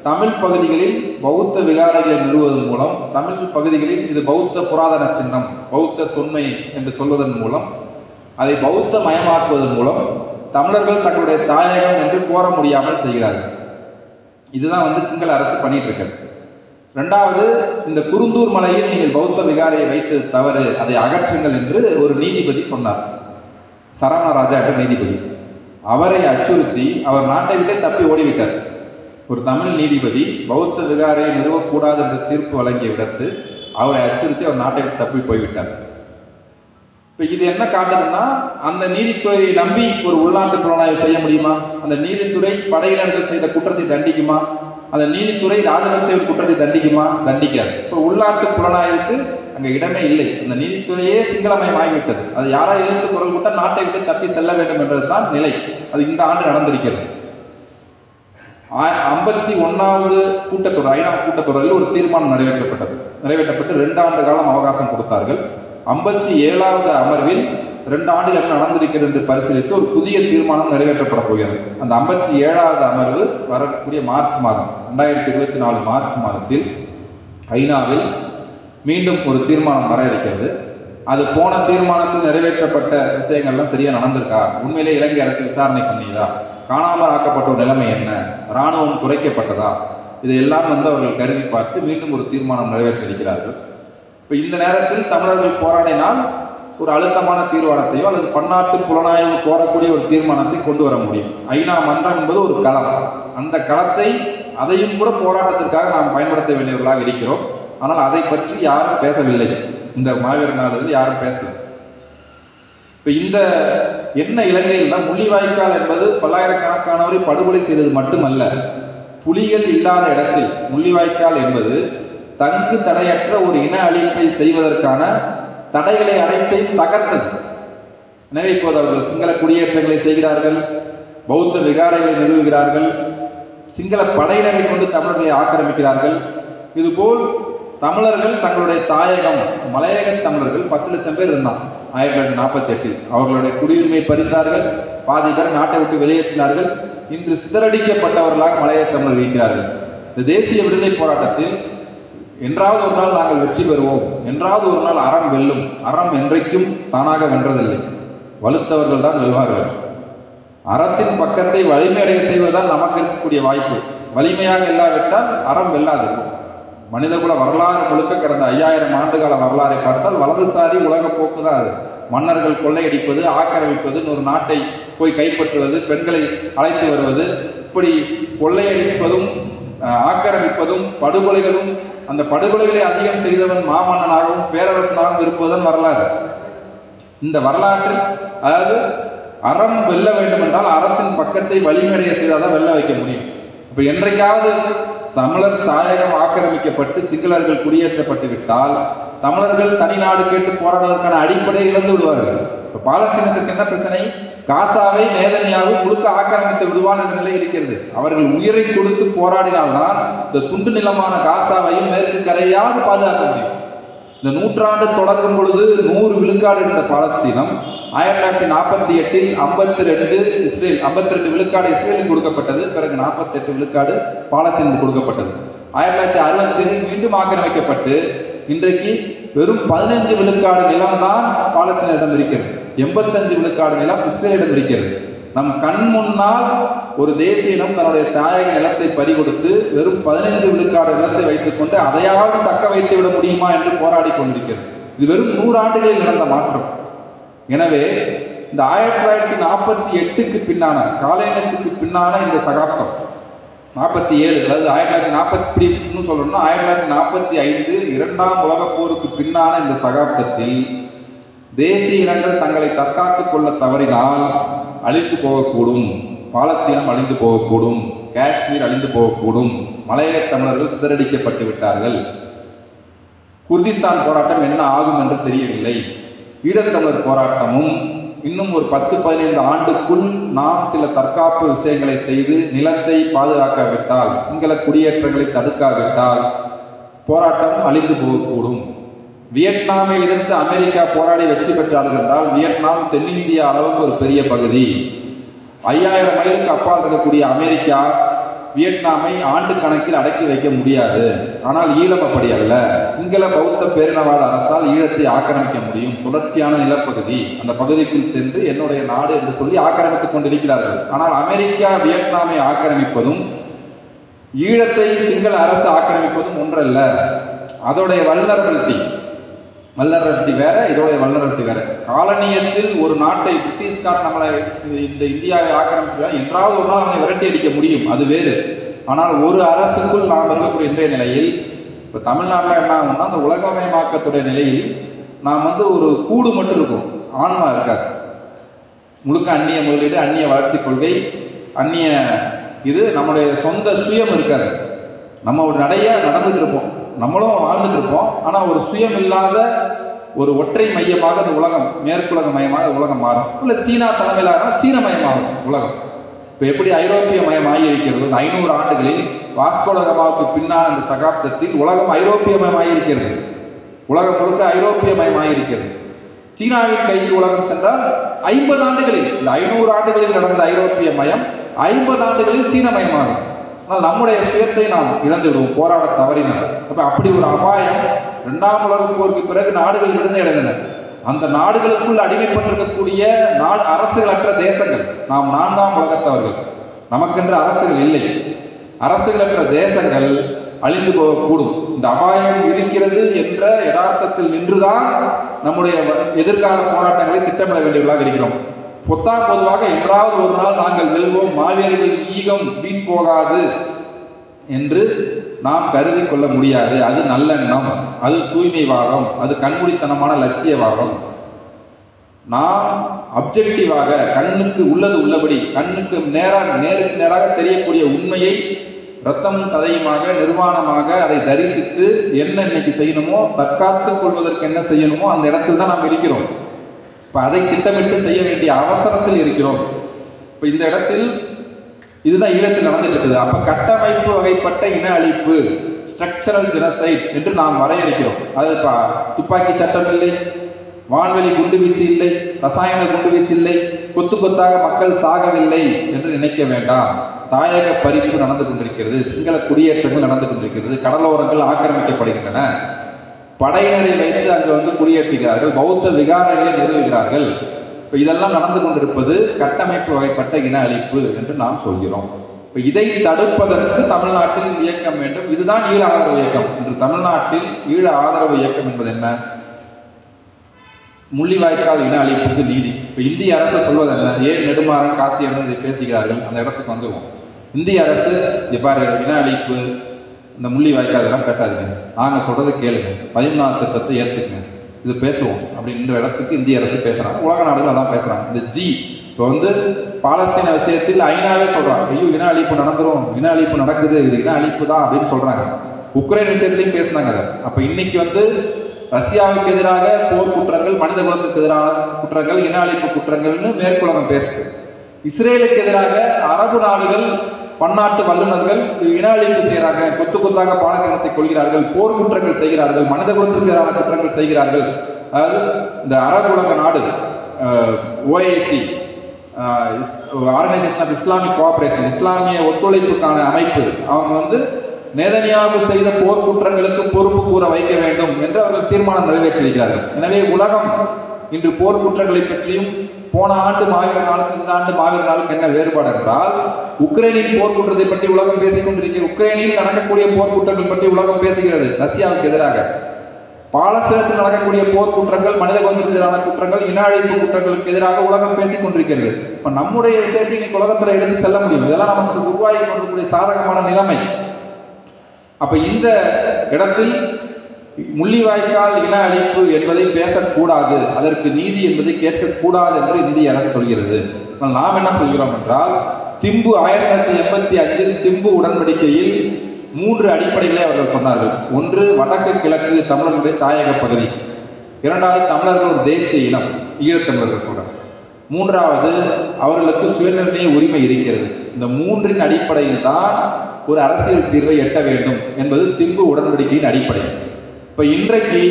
தமிழ் பகுதிகளில் பௌத்த விகாரைகளை நிறுவுவதன் மூலம், தமிழ் பகுதிகளில் இது பௌத்த புராதன சின்னம், பௌத்த தொன்மை என்று சொல்வதன் மூலம், அதை பௌத்த மயமாக்குவதன் மூலம் தமிழர்கள் தங்களுடைய தாயகம் என்று கோர முடியாமல் செய்கிறார்கள். இதுதான் சிங்கள அரசு பண்ணிட்டு இருக்கிறது. 2வது, இந்த குருந்தூர் மலையில் நீங்கள் பௌத்த விகாரையை வைத்து தவறு, அதை அகற்றுங்கள் என்று ஒரு நீதிபதி சொன்னார். சரவணராஜா என்ற நீதிபதி. அவரை அச்சுறுத்தி அவர் நாட்டை விட்டே தப்பி ஓடிவிட்டார். ஒரு தமிழ் நீதிபதி பௌத்த விகாரையை நிறுவக்கூடாது என்று தீர்ப்பு வழங்கிய விடத்து அவரை அச்சுறுத்தி அவர் நாட்டை விட்டு தப்பி போய்விட்டார். இப்போ இது என்ன காட்டுதுன்னா, அந்த நீதித்துறையை நம்பி ஒரு உள்நாட்டு புலனாய்வு செய்ய முடியுமா? அந்த நீதித்துறை படையினர்கள் செய்த குற்றத்தை தண்டிக்குமா? அந்த நீதித்துறை ராஜபக்சேவின் குற்றத்தை தண்டிக்குமா? தண்டிக்காது. இப்போ உள்நாட்டு புலனாய்வுக்கு அங்கே இடமே இல்லை. அந்த நீதித்துறையே சிங்களமயம் ஆகிவிட்டது. அது யாராவது எதிர்த்து குரல் கூட்ட நாட்டை விட்டு தப்பி செல்ல வேண்டும் என்றதுதான் நிலை. அது இந்த ஆண்டு நடந்திருக்கிறது. 51வது கூட்டத்தொடர், ஐநா கூட்டத்தொடரில் ஒரு தீர்மானம் நிறைவேற்றப்பட்டு 2 ஆண்டு காலம் அவகாசம் கொடுத்தார்கள். 57வது அமர்வில் 2 ஆண்டுகள் என்ன நடந்திருக்கிறது என்று பரிசீலித்து ஒரு புதிய தீர்மானம் நிறைவேற்றப்பட போகிறது. அந்த 57வது அமர்வு வரக்கூடிய மார்ச் மாதம் 2024 மார்ச் மாதத்தில் ஐநாவில் மீண்டும் ஒரு தீர்மானம் வர இருக்கிறது. அது போன தீர்மானத்தில் நிறைவேற்றப்பட்ட விஷயங்கள்லாம் சரியா நடந்திருக்கா, உண்மையிலே இலங்கை அரசு விசாரணை பண்ணியதா, காணாமல் ஆக்கப்பட்ட ஒரு நிலைமை என்ன, இராணுவம் குறைக்கப்பட்டதா, இதையெல்லாம் அவர்கள் கருதி பார்த்து மீண்டும் ஒரு தீர்மானம் நிறைவேற்றிருக்கிறார்கள். இப்போ இந்த நேரத்தில் தமிழர்கள் போராடினால் ஒரு அழுத்தமான தீர்மானத்தையோ அல்லது பன்னாட்டு புலனாய்வு கோரக்கூடிய ஒரு தீர்மானத்தை கொண்டு வர முடியும். ஐநா மன்றம் என்பது ஒரு களம். அந்த களத்தை அதையும் கூட போராட்டத்திற்காக நாம் பயன்படுத்த வேண்டியவர்களாக இருக்கிறோம். ஆனால் அதை பற்றி யாரும் பேசவில்லை. இந்த மாவீரர் நாளில் யாரும் பேசல. இப்போ இந்த என்ன இலங்கையில் தான் முள்ளிவாய்க்கால் என்பது பல்லாயிரக்கணக்கானவரை படுகொலை செய்தது மட்டுமல்ல, புலிகள் இல்லாத இடத்தில் முள்ளிவாய்க்கால் என்பது தங்கு தடையற்ற ஒரு இன அழிப்பை செய்வதற்கான தடைகளை அனைத்தையும் தகர்த்தது. எனவே இப்போது அவர்கள் சிங்கள குடியேற்றங்களை செய்கிறார்கள், பௌத்த விகாரைகளை நிறுவுகிறார்கள், சிங்கள படையினரை கொண்டு தமிழர்களை ஆக்கிரமிக்கிறார்கள். இதுபோல் தமிழர்கள் தங்களுடைய தாயகம், மலையக தமிழர்கள் 10 லட்சம் பேர் இருந்தான் 1948. அவர்களுடைய குடியுரிமை பறித்தார்கள், பாதி பேர் நாட்டை விட்டு வெளியேற்றினார்கள். இன்று சிதறடிக்கப்பட்டவர்களாக மலையக தமிழர்கள் இருக்கிறார்கள். இந்த தேசிய விடுதலை போராட்டத்தில் என்றாவது ஒரு நாள் நாங்கள் வெற்றி பெறுவோம், என்றாவது ஒரு நாள் அறம் வெல்லும். அறம் என்றைக்கும் தானாக வென்றதில்லை, வலுத்தவர்கள் தான் வெல்வார்கள். அறத்தின் பக்கத்தை வலிமையடைய செய்வதுதான் நமக்கு இருக்கக்கூடிய வாய்ப்பு. வலிமையாக இல்லாவிட்டால் அறம் வெல்லாது. மனிதகுல வரலாறு முழுக்க கடந்த 5000 ஆண்டுகால வரலாறை பார்த்தால் வலதுசாரி உலக போக்கு தான் அது. மன்னர்கள் கொள்ளையடிப்பது, ஆக்கிரமிப்பது, ஒரு நாட்டை போய் கைப்பற்றுவது, பெண்களை அழைத்து வருவது, இப்படி கொள்ளையடிப்பதும் ஆக்கிரமிப்பதும் படுகொலைகளும், அந்த படுகொலைகளை அதிகம் செய்தவன் மாமன்னனாகவும் பேரரசனாகவும் இருப்பதுதான் வரலாறு. இந்த வரலாற்றில் அதாவது அறம் வெல்ல வேண்டும் என்றால் அறத்தின் பக்கத்தை வலிமையடைய செய்தால்தான் வெல்ல வைக்க முடியும். இப்ப என்றைக்காவது தமிழர் தாயகம் ஆக்கிரமிக்கப்பட்டு சிங்களர்கள் குடியேற்றப்பட்டு விட்டால் தமிழர்கள் தனிநாடு கேட்டு போராடுவதற்கான அடிப்படையை இழந்து விடுவார்கள். இப்ப பாலஸ்தீனத்திற்கு என்ன பிரச்சனை? காசாவை நேதன்யாவு முழுக்க ஆக்கிரமித்து விடுவான் என்ற நிலை இருக்கிறது. அவர்கள் உயிரை கொடுத்து போராடினால்தான் இந்த துண்டு நிலமான காசாவையும் மேற்கு கரையாவது பாதுகாக்க முடியும். இந்த நூற்றாண்டு தொடங்கும் பொழுது 100 விழுக்காடு இருந்த பாலஸ்தீனம் 1948 52 இஸ்ரேல் 52 விழுக்காடு இஸ்ரேலுக்கு கொடுக்கப்பட்டது. பிறகு 48 விழுக்காடு பாலஸ்தீனுக்கு கொடுக்கப்பட்டது. 1967 மீண்டும் ஆக்கிரமிக்கப்பட்டு இன்றைக்கு வெறும் 15 விழுக்காடு நிலம் தான் பாலஸ்தீனிடம் இருக்கிறது. 85 விழுக்காடு நிலம் இஸ்ரேலிடம் இருக்கிறது. நம் கண் முன்னால் ஒரு தேசிய இனம் தன்னுடைய தாயக நிலத்தை பறிகொடுத்து வெறும் 15 விழுக்காடு நிலத்தை வைத்துக் கொண்டு அதையாவது தக்க வைத்து விட முடியுமா என்று போராடி கொண்டிருக்கிறது. இது வெறும் 100 ஆண்டுகளில் நடந்த மாற்றம். எனவே இந்த 1948க்கு பின்னான காலநிலத்துக்கு பின்னான இந்த சகாப்தம் 47, அதாவது 1940 சொல்லணும்னா 1945 2ஆம் உலகப் போருக்கு பின்னான இந்த சகாப்தத்தில் தேசிய இனங்கள் தங்களை தற்காத்துக் கொள்ள தவறினால் அழிந்து போகக்கூடும். பாலஸ்தீனம் அழிந்து போகக்கூடும், காஷ்மீர் அழிந்து போகக்கூடும், மலையக தமிழர்கள் சிதறடிக்கப்பட்டு விட்டார்கள். குர்திஸ்தான் போராட்டம் என்ன ஆகும் என்று தெரியவில்லை. ஈழத்தமிழர் போராட்டமும் இன்னும் ஒரு 10-15 ஆண்டுக்குள் நாம் சில தற்காப்பு விஷயங்களை செய்து நிலத்தை பாதுகாக்காவிட்டால், சிங்கள குடியேற்றங்களை தடுக்காவிட்டால் போராட்டம் அழிந்து போகக்கூடும். வியட்நாமை எதிர்த்து அமெரிக்கா போராடி வெற்றி பெற்றார்கள் என்றால் வியட்நாம் தென்னிந்தியா அளவுக்கு ஒரு பெரிய பகுதி. 5000 மைலுக்கு அப்பால் இருக்கக்கூடிய அமெரிக்கா வியட்நாமை ஆண்டு கணக்கில் அடக்கி வைக்க முடியாது. ஆனால் ஈழம் அப்படி அல்ல. சிங்கள பௌத்த பேரினவாத அரசால் ஈழத்தை ஆக்கிரமிக்க முடியும். தொடர்ச்சியான நிலப்பகுதி, அந்த பகுதிக்குள் சென்று என்னுடைய நாடு என்று சொல்லி ஆக்கிரமித்துக் கொண்டிருக்கிறார்கள். ஆனால் அமெரிக்கா வியட்நாமை ஆக்கிரமிப்பதும் ஈழத்தை சிங்கள அரசு ஆக்கிரமிப்பதும் ஒன்றல்ல. அதோடைய வல்னரபிலிட்டி வேற, இதோடைய வல்னரபிலிட்டி வேற. காலனியத்தில் ஒரு நாட்டை பிரிட்டிஷ்காரன் நம்மளை இந்த இந்தியாவை ஆக்கிரமிக்கிறார் என்றாவது ஒரு நாள் அவனை விரட்டி அடிக்க முடியும், அது வேறு. ஆனால் ஒரு அரசுக்குள் நாம் இருக்கக்கூடிய இன்றைய நிலையில் இப்போ தமிழ்நாட்டில் என்ன ஆகும்னா அந்த உலகமயமாக்கத்துடைய நிலையில் நாம் ஒரு கூடு மட்டும் இருக்கும், ஆன்மா இருக்காது. முழுக்க அந்நிய முதலீடு, அந்நிய வளர்ச்சி கொள்கை, அந்நிய இது, நம்முடைய சொந்த சுயம் இருக்காது. நம்ம ஒரு நடைய நடந்துட்டு இருப்போம், நம்மளும் வாழ்ந்துட்டு இருப்போம். ஆனால் ஒரு சுயம் இல்லாத ஒரு ஒற்றை மையமாக அந்த உலகம், மேற்குலக மயமாக உலகம் மாறும். இல்லை சீனா தலைமையிலாக சீன மயமாகும் உலகம். இப்போ எப்படி ஐரோப்பிய மயமாகி இருக்கிறது? 500 ஆண்டுகளில் வாஸ்கோடகமாவுக்கு பின்னால் அந்த சகாப்தத்தில் உலகம் ஐரோப்பிய மயமாகி இருக்கிறது. உலகம் முழுக்க ஐரோப்பிய மயமாகி இருக்கிறது. சீனாவின் கைக்கு உலகம் சென்றால் 50 ஆண்டுகளில், இந்த 500 ஆண்டுகளில் நடந்த ஐரோப்பிய மயம் 50 ஆண்டுகளில் சீன மயமாகும். ஆனால் நம்முடைய சுயத்தை நாம் இழந்து விடுவோம் போராட தவறினார். அப்ப அப்படி ஒரு அபாயம் 2ஆம் உலக போருக்கு பிறகு நாடுகள் விடுதலை அடைந்தன. அந்த நாடுகளுக்குள் அடிமைப்பட்டிருக்கக்கூடிய அரசுகளற்ற தேசங்கள், நாம் 4ஆம் உலகத்தவர்கள், நமக்கென்று அரசுகள் இல்லை, அரசுகளற்ற தேசங்கள் அழிந்து போகக்கூடும். இந்த அபாயம் இருக்கிறது என்ற யதார்த்தத்தில் நின்றுதான் நம்முடைய எதிர்கால போராட்டங்களை திட்டமிட வேண்டியவர்களாக இருக்கிறோம். பொதுவாக என்றாவது ஒரு நாள் நாங்கள் வெல்வோம், மாவீரர்கள் ஈகம் வீண் போகாது என்று நாம் கருதி கொள்ள முடியாது. அது நல்லெண்ணம், அது தூய்மைவாதம், அது கண்மூடித்தனமான லட்சியவாதம். நாம் அப்ஜெக்டிவாக கண்ணுக்கு உள்ளது உள்ளபடி, கண்ணுக்கு நேருக்கு நேராக தெரியக்கூடிய உண்மையை ரத்தம் சதையுமாக நிர்வாணமாக அதை தரிசித்து என்ன இன்னைக்கு செய்யணுமோ, தற்காத்துக் கொள்வதற்கு என்ன செய்யணுமோ அந்த இடத்தில் தான் நாம் இருக்கிறோம். இப்போ அதை திட்டமிட்டு செய்ய வேண்டிய அவசரத்தில் இருக்கிறோம். இப்போ இந்த இடத்தில் இதுதான் ஈழத்தில் நடந்துட்டு இருக்குது. அப்ப கட்டமைப்பு வகைப்பட்ட இன அழிப்பு, ஸ்ட்ரக்சரல் ஜெனோசைட் என்று நாம் வரையறுக்கிறோம். அது துப்பாக்கி சட்டம் இல்லை, வான்வெளி குண்டுவீச்சு இல்லை, ரசாயன குண்டுவீச்சு இல்லை, கொத்து கொத்தாக மக்கள் சாகவில்லை என்று நினைக்க வேண்டாம். தாயக பறிப்பு நடந்து கொண்டிருக்கிறது, சிங்கள குடியேற்றங்கள் நடந்து கொண்டிருக்கிறது, கடலோரங்கள் ஆக்கிரமிக்கப்படுகின்றன, படையினரை வைத்து அங்கு குடியேற்றுகிறார்கள், பௌத்த விகாரங்களை நிறுவுகிறார்கள். இப்போ இதெல்லாம் நடந்து கொண்டிருப்பது கட்டமைப்பு வகைப்பட்ட இன அழிப்பு என்று நாம் சொல்கிறோம். இதை தடுப்பதற்கு தமிழ்நாட்டில் இயக்கம் வேண்டும். இதுதான் ஈழ ஆதரவு இயக்கம். இன்று தமிழ்நாட்டில் ஈழ ஆதரவு இயக்கம் என்பது என்ன? முள்ளிவாய்க்கால் இன அழிப்புக்கு நீதி. இப்ப இந்திய அரசு சொல்வது என்ன? ஏன் நெடுமாறன் காசி இதை பேசுகிறார்கள்? அந்த இடத்துக்கு வந்துருவோம். இந்திய அரசு பாரு, இன அழிப்பு, இந்த முள்ளிவாய்க்கால் இதெல்லாம் பேசாதீங்க, நாங்க சொல்றது கேளுங்க, 13வது திட்டத்தை ஏற்றுக்குங்க, இது பேசுவோம் அப்படின்ற இடத்துக்கு இந்திய அரசு பேசுறாங்க. உலக நாடுகள் அதான் பேசுறாங்க. இந்த ஜி இப்போ பாலஸ்தீன விஷயத்தில் ஐநாவே சொல்றாங்க, ஐயோ இன அழிப்பு நடந்துரும், இன அழிப்பு நடக்குது, இது இன அழிப்பு தான் அப்படின்னு சொல்றாங்க. உக்ரைன் விஷயத்திலையும் பேசினாங்க அதை. அப்ப இன்னைக்கு ரஷ்யாவுக்கு எதிராக போர் குற்றங்கள், மனித குலத்துக்கு எதிரான குற்றங்கள், இன அழிப்பு குற்றங்கள்னு மேற்குலகம் பேசுது. இஸ்ரேலுக்கு எதிராக அரபு நாடுகள், பன்னாட்டு வல்லுநர்கள் இன அழிப்பு செய்யறாங்க, கொத்து கொத்தாக பாலஸ்தீனத்தை கொள்கிறார்கள், போர் குற்றங்கள் செய்கிறார்கள், மனித குலத்துக்கு எதிரான குற்றங்கள் செய்கிறார்கள். அதாவது இந்த அரபு உலக நாடு OIC, organisation of Islamic cooperation, இஸ்லாமிய ஒத்துழைப்புக்கான அமைப்பு, அவங்க நேதன்யாகு செய்த போர் குற்றங்களுக்கு பொறுப்பு கூற வைக்க வேண்டும் என்று அவர்கள் தீர்மானம் நிறைவேற்றியிருக்கிறார்கள். எனவே உலகம் இன்று போர் குற்றங்களை பற்றியும், போன ஆண்டு மாவீர நாளுக்கு இந்த ஆண்டு மாவீர நாளுக்கு என்ன வேறுபாடு என்றால், உக்ரைனின் போர் குற்றத்தை பற்றி உலகம் பேசிக் கொண்டிருக்கிறது. உக்ரைனில் நடக்கக்கூடிய போர் குற்றங்கள் பற்றி உலகம் பேசுகிறது ரஷ்யாவுக்கு எதிராக. பாலஸ்தீனத்தில் நடக்கக்கூடிய போர் குற்றங்கள், மனித குலத்திற்கு எதிரான குற்றங்கள், இன அழிப்பு குற்றங்களுக்கு எதிராக உலகம் பேசிக் கொண்டிருக்கிறது. இப்ப நம்முடைய விஷயத்தை இன்னைக்கு உலகத்துல எடுத்து செல்ல முடியும். இதெல்லாம் நமக்கு உருவாகி கொண்டிருக்கக்கூடிய சாதகமான நிலைமை. அப்ப இந்த இடத்தில் முள்ளிவாய்க்கால் இன அழிப்பு என்பதை பேசக்கூடாது, அதற்கு நீதி என்பதை கேட்கக்கூடாது என்று இந்திய அரசு சொல்கிறது. நாம் என்ன சொல்கிறோம் என்றால், திம்பு 1985 திம்பு உடன்படிக்கையில் 3 அடிப்படைகளை அவர்கள் சொன்னார்கள். ஒன்று, வடக்கு கிழக்கு தமிழர்களுடைய தாயக பகுதி. இரண்டாவது, தமிழர்கள் ஒரு தேசிய இனம், ஈழத்தமிழர்கள் சொல்றாங்க. மூன்றாவது, அவர்களுக்கு சுயநிர்ணய உரிமை இருக்கிறது. இந்த 3 அடிப்படையில் தான் ஒரு அரசியல் தீர்வை எட்ட வேண்டும் என்பது திம்பு உடன்படிக்கையின் அடிப்படை. இப்ப இன்றைக்கு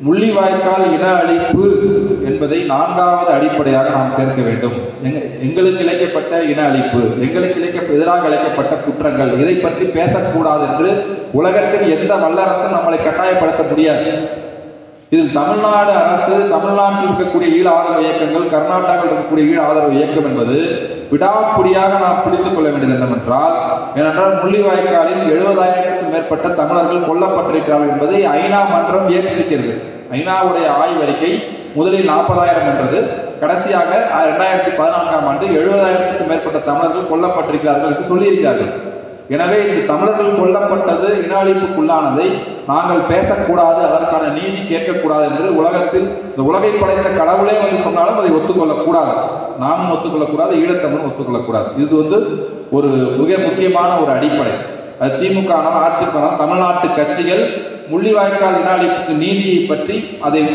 முள்ளிவாய்க்கால் இன அழிப்பு என்பதை 4வது அடிப்படையாக நாம் சேர்க்க வேண்டும். எங்களுக்கு இழைக்கப்பட்ட இன அழிப்பு, எங்களுக்கு எதிராக இழைக்கப்பட்ட குற்றங்கள், இதை பற்றி பேசக்கூடாது என்று உலகத்தின் எந்த வல்லரசும் நம்மளை கட்டாயப்படுத்த முடியாது. இதில் தமிழ்நாடு அரசு, தமிழ்நாட்டில் இருக்கக்கூடிய ஈழ ஆதரவு இயக்கங்கள், கர்நாடகாவில் இருக்கக்கூடிய ஈழ ஆதரவு இயக்கம் என்பது விடாப்பிடியாக நாம் பிடித்துக் கொள்ள வேண்டியது என்னவென்றால், ஏனென்றால் முள்ளிவாய்க்காலில் 70,000க்கும் மேற்பட்ட தமிழர்கள் கொல்லப்பட்டிருக்கிறார்கள் என்பதை ஐநா மன்றம் ஏற்றிருக்கிறது. ஐநாவுடைய ஆய்வறிக்கை முதலில் 40,000 என்றது, கடைசியாக 2014ஆம் ஆண்டு 70,000க்கும் மேற்பட்ட தமிழர்கள் கொல்லப்பட்டிருக்கிறார்கள் என்று சொல்லியிருக்கிறார்கள். எனவே இந்த தமிழர்கள் கொல்லப்பட்டது, இன அழிப்புக்குள்ளானதை நாங்கள் பேசக்கூடாது, அதற்கான நீதி கேட்கக்கூடாது என்று உலகத்தில் இந்த உலகை படைத்த கடவுளே சொன்னாலும் அதை ஒத்துக்கொள்ளக்கூடாது. நாமும் ஒத்துக்கொள்ளக்கூடாது, ஈழத்தமிழும் ஒத்துக்கொள்ளக்கூடாது. இது ஒரு மிக முக்கியமான ஒரு அடிப்படை. அது திமுக அதிமுக தமிழ்நாட்டு கட்சிகள் முள்ளிவாய்க்கால் இன அழிப்புக்கு நீதியை பற்றி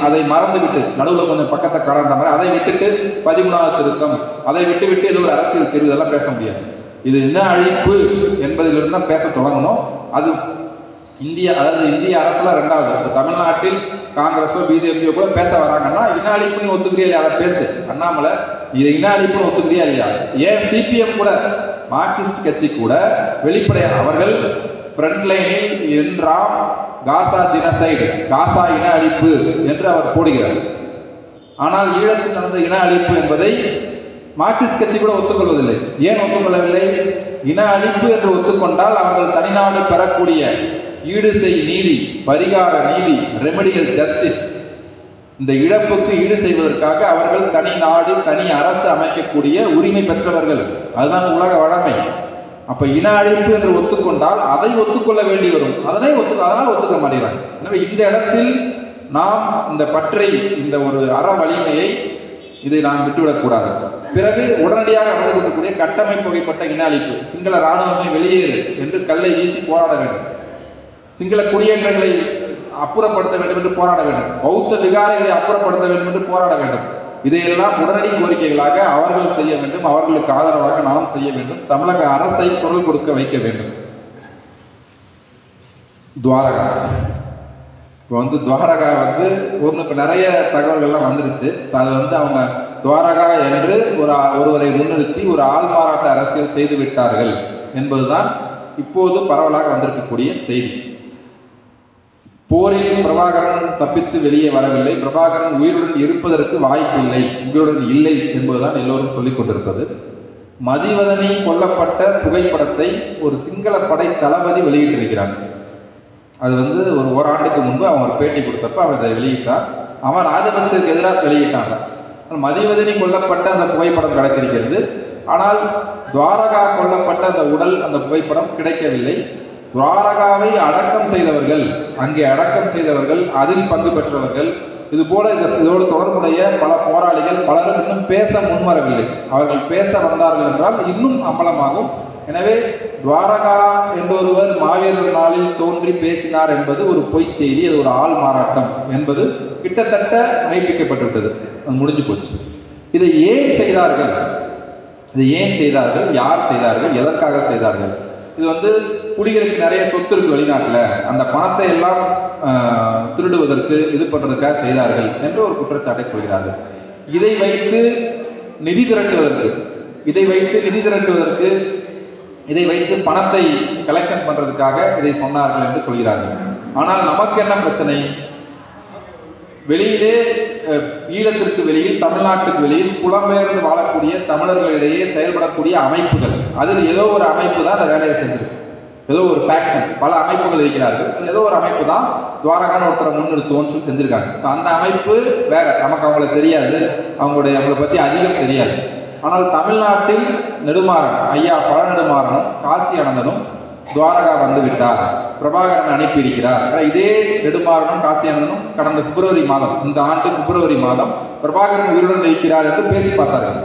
அதை மறந்துவிட்டு, நடுவில் கொஞ்சம் பக்கத்தை கடந்த மாதிரி அதை விட்டுட்டு 13வது திருத்தம், அதை விட்டு ஏதோ ஒரு அரசியல் தீர்வு, இதெல்லாம் பேச முடியாது. இது இன அழிப்பு என்பதிலிருந்து தான் பேச தொடங்கணும். அது இந்திய அரசுல 2வது. தமிழ்நாட்டில் காங்கிரஸோ பிஜேபியோ கூட பேச வராங்கன்னா, இன அழிப்புன்னு ஒத்துக்கிறியா இல்லையா, அதை பேசு. அண்ணாமலை இது இன அழிப்புன்னு ஒத்துக்கிறியா இல்லையா? ஏன் சிபிஎம் கூட, மார்க்சிஸ்ட் கட்சி கூட வெளிப்படையாக அவர்கள் ஃப்ரண்ட் லைனில் என்றாம் காசா ஜினசைடு, காசா இன அழிப்பு என்று அவர் போடுகிறார். ஆனால் ஈழத்தில் நடந்த இன அழிப்பு என்பதை மார்க்சிஸ்ட் கட்சி கூட ஒத்துக்கொள்வதில்லை. ஏன் ஒத்துக்கொள்ளவில்லை? இன அழிப்பு என்று ஒத்துக்கொண்டால் அவர்கள் தனிநாடு பெறக்கூடிய ஈடுசெய் நீதி, பரிகார நீதி, ரெமடியல் ஜஸ்டிஸ், இந்த இழப்புக்கு ஈடு செய்வதற்காக அவர்கள் தனி நாடு, தனி அரசு அமைக்கக்கூடிய உரிமை பெற்றவர்கள். அதுதான் உலக வழமை. அப்ப இன அழிப்பு என்று ஒத்துக்கொண்டால் அதை ஒத்துக்கொள்ள வேண்டி வரும். அதனால் ஒத்துக்க மாட்டேங்கிறாங்க. எனவே இந்த இடத்தில் நாம் இந்த பற்றை, இந்த ஒரு அற வலிமையை, இதை நாம் விட்டுவிடக்கூடாது. பிறகு உடனடியாக நடந்து கொண்டிருக்கக்கூடிய கட்டமைப்பு வகைப்பட்ட இன அழிப்பு, சிங்கள இராணுவமே வெளியேறு என்று கல்லை வீசி போராட வேண்டும், சிங்கள குடியேற்றங்களை அப்புறப்படுத்த வேண்டும் என்று போராட வேண்டும், பௌத்த விகாரைகளை அப்புறப்படுத்த வேண்டும் என்று போராட வேண்டும். இதையெல்லாம் உடனடி கோரிக்கைகளாக அவர்கள் செய்ய வேண்டும், அவர்களுக்கு ஆதரவாக நாம் செய்ய வேண்டும், தமிழக அரசை குரல் கொடுக்க வைக்க வேண்டும். துவாரகா துவாரகா இப்போ நிறைய தகவல்கள்லாம் வந்துருச்சு. அது அவங்க துவாரகா என்று ஒருவரை முன்னிறுத்தி ஒரு ஆள்மாறாட்ட அரசியல் செய்து விட்டார்கள் என்பதுதான் இப்போது பரவலாக வந்திருக்கக்கூடிய செய்தி. போரில் பிரபாகரன் தப்பித்து வெளியே வரவில்லை, பிரபாகரன் உயிருடன் இருப்பதற்கு வாய்ப்பில்லை, உயிருடன் இல்லை என்பதுதான் எல்லோரும் சொல்லிக் கொண்டிருப்பது. மதிவதனி கொல்லப்பட்ட புகைப்படத்தை ஒரு சிங்கள படை தளபதி வெளியிட்டிருக்கிறார். அது வந்து ஒரு ஓராண்டுக்கு முன்பு அவன் ஒரு பேட்டி கொடுத்தப்ப அவன் அதை வெளியிட்டான். அவன் ராஜபக்சேக்கு எதிராக வெளியிட்டாங்க. மதிவதனி கொல்லப்பட்ட அந்த புகைப்படம் கிடைத்திருக்கிறது. ஆனால் துவாரகா கொல்லப்பட்ட அந்த உடல், அந்த புகைப்படம் கிடைக்கவில்லை. துவாரகாவை அடக்கம் செய்தவர்கள், அங்கே அடக்கம் செய்தவர்கள், அதில் பங்கு பெற்றவர்கள், இது போல இதோடு தொடர்புடைய பல போராளிகள் பலரும் இன்னும் பேச முன்வரவில்லை. அவர்கள் பேச வந்தார்கள் என்றால் இன்னும் அம்பலமாகும். எனவே துவாரகா என்றொருவர் மாவீரர் நாளில் தோன்றி பேசினார் என்பது ஒரு பொய் செய்தி, அது ஒரு ஆள் மாறாட்டம் என்பது கிட்டத்தட்ட மெய்ப்பிக்கப்பட்டுவிட்டது, அது முடிஞ்சு போச்சு. இதை ஏன் செய்தார்கள்? இதை ஏன் செய்தார்கள்? யார் செய்தார்கள்? எதற்காக செய்தார்கள்? இது வந்து புலிகளுக்கு நிறைய சொத்து இருக்கு வெளிநாட்டில், அந்த பணத்தை எல்லாம் திருடுவதற்கு இது பண்றதுக்காக செய்தார்கள் என்று ஒரு குற்றச்சாட்டை சொல்கிறார்கள். இதை வைத்து நிதி திரட்டுவதற்கு, இதை வைத்து பணத்தை கலெக்ஷன் பண்றதுக்காக இதை சொன்னார்கள் என்று சொல்கிறார்கள். ஆனால் நமக்கு என்ன பிரச்சனை? வெளியிலே, ஈழத்திற்கு வெளியில், தமிழ்நாட்டுக்கு வெளியில் புலம்பெயர்ந்து வாழக்கூடிய தமிழர்களிடையே செயல்படக்கூடிய அமைப்புகள், அதில் ஏதோ ஒரு அமைப்பு தான் அந்த வேலையை செஞ்சிருக்கு. ஏதோ ஒரு ஃபேக்ஷன், பல அமைப்புகள் இருக்கிறார்கள், ஏதோ ஒரு அமைப்பு தான் துவாரகான ஒருத்தரை முன்னிறுத்துவோன்னு சொல்லி செஞ்சிருக்காங்க. ஸோ அந்த அமைப்பு வேற, நமக்கு அவங்கள தெரியாது, அவங்கள பற்றி அதிகம் தெரியாது. ஆனால் தமிழ்நாட்டில் நெடுமாறன் ஐயா, பழ நெடுமாறனும் காசி அனந்தனும் துவாரகா வந்து விட்டார், பிரபாகரன் அனுப்பியிருக்கிறார். இதே நெடுமாறனும் காசி அனந்தனும் கடந்த பிப்ரவரி மாதம், இந்த ஆண்டு பிப்ரவரி மாதம் பிரபாகரன் உயிருடன் இருக்கிறார் என்று பேசி பார்த்தார்கள்.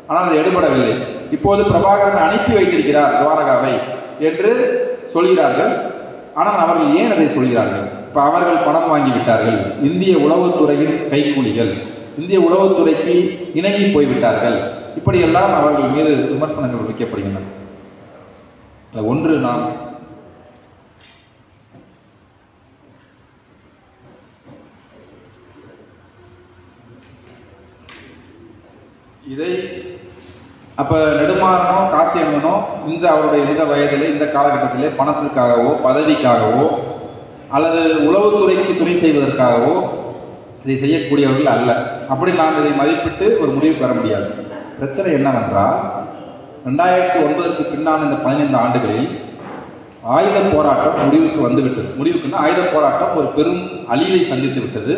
ஆனால் அது எடுபடவில்லை. இப்போது பிரபாகரன் அனுப்பி வைத்திருக்கிறார் துவாரகாவை என்று சொல்கிறார்கள். ஆனால் அவர்கள் ஏன் அதை சொல்கிறார்கள்? இப்ப அவர்கள் பணம் வாங்கிவிட்டார்கள், இந்திய உளவுத்துறையின் கைக்கூலிகள், இந்திய உளவுத்துறைக்கு இணங்கி போய்விட்டார்கள், இப்படியெல்லாம் அவர்கள் மீது விமர்சனங்கள் வைக்கப்படுகின்றன. ஒன்று, நாம் இதை அப்ப நெடுமாறனோ காசி அண்ணனோ இந்த அவருடைய இந்த வயதிலே, இந்த காலகட்டத்திலே பணத்திற்காகவோ பதவிக்காகவோ அல்லது உளவுத்துறைக்கு துணை செய்வதற்காகவோ இதை செய்யக்கூடியவர்கள் அல்ல. அப்படி நாம் இதை மதிப்பிட்டு ஒரு முடிவு பெற முடியாது. பிரச்சனை என்னவென்றால், 2009 பின்னான இந்த 15 ஆண்டுகளில் ஆயுத போராட்டம் முடிவுக்கு வந்துவிட்டது. முடிவுக்குன்னா ஆயுத போராட்டம் ஒரு பெரும் அழிவை சந்தித்து விட்டது.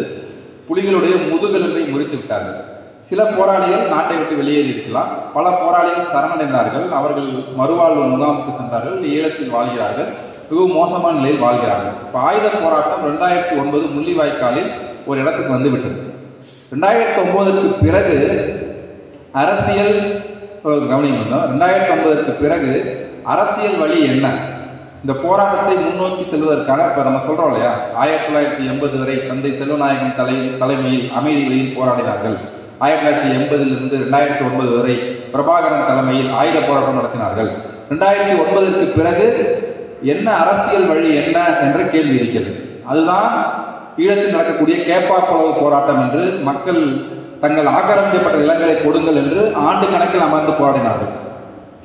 புலிகளுடைய முதுகெலும்பை முறித்து விட்டார்கள். சில போராளிகள் நாட்டை விட்டு வெளியேறி இருக்கலாம், பல போராளிகள் சரணடைந்தார்கள், அவர்கள் மறுவாழ்வு முகாமுக்கு சென்றார்கள், ஈழத்தில் வாழ்கிறார்கள், மிகவும் மோசமான நிலையில் வாழ்கிறார்கள். இப்போ ஆயுத போராட்டம் 2009 முள்ளிவாய்க்காலில் ஒரு இடத்துக்கு வந்து விட்டது. 2009 பிறகு அரசியல் கவனிக்கணும். 2009 பிறகு அரசியல் வழி என்ன? இந்த போராட்டத்தை முன்னோக்கி செல்வதற்கான, இப்போ நம்ம சொல்றோம் இல்லையா, 1980 வரை தந்தை செல்வநாயகன் தலைமையில் அமைதி வழியில் போராடினார்கள். 1980 2009 வரை பிரபாகரன் தலைமையில் ஆயுத போராட்டம் நடத்தினார்கள். 2009 பிறகு என்ன அரசியல் வழி என்ன என்ற கேள்வி இருக்கிறது. அதுதான் ஈழத்தில் நடக்கக்கூடிய கேப்பாப்புலவு போராட்டம் என்று மக்கள் தங்கள் ஆக்கிரமிக்கப்பட்ட நிலங்களை கொடுங்கள் என்று ஆண்டு கணக்கில் அமர்ந்து போராடினார்கள்.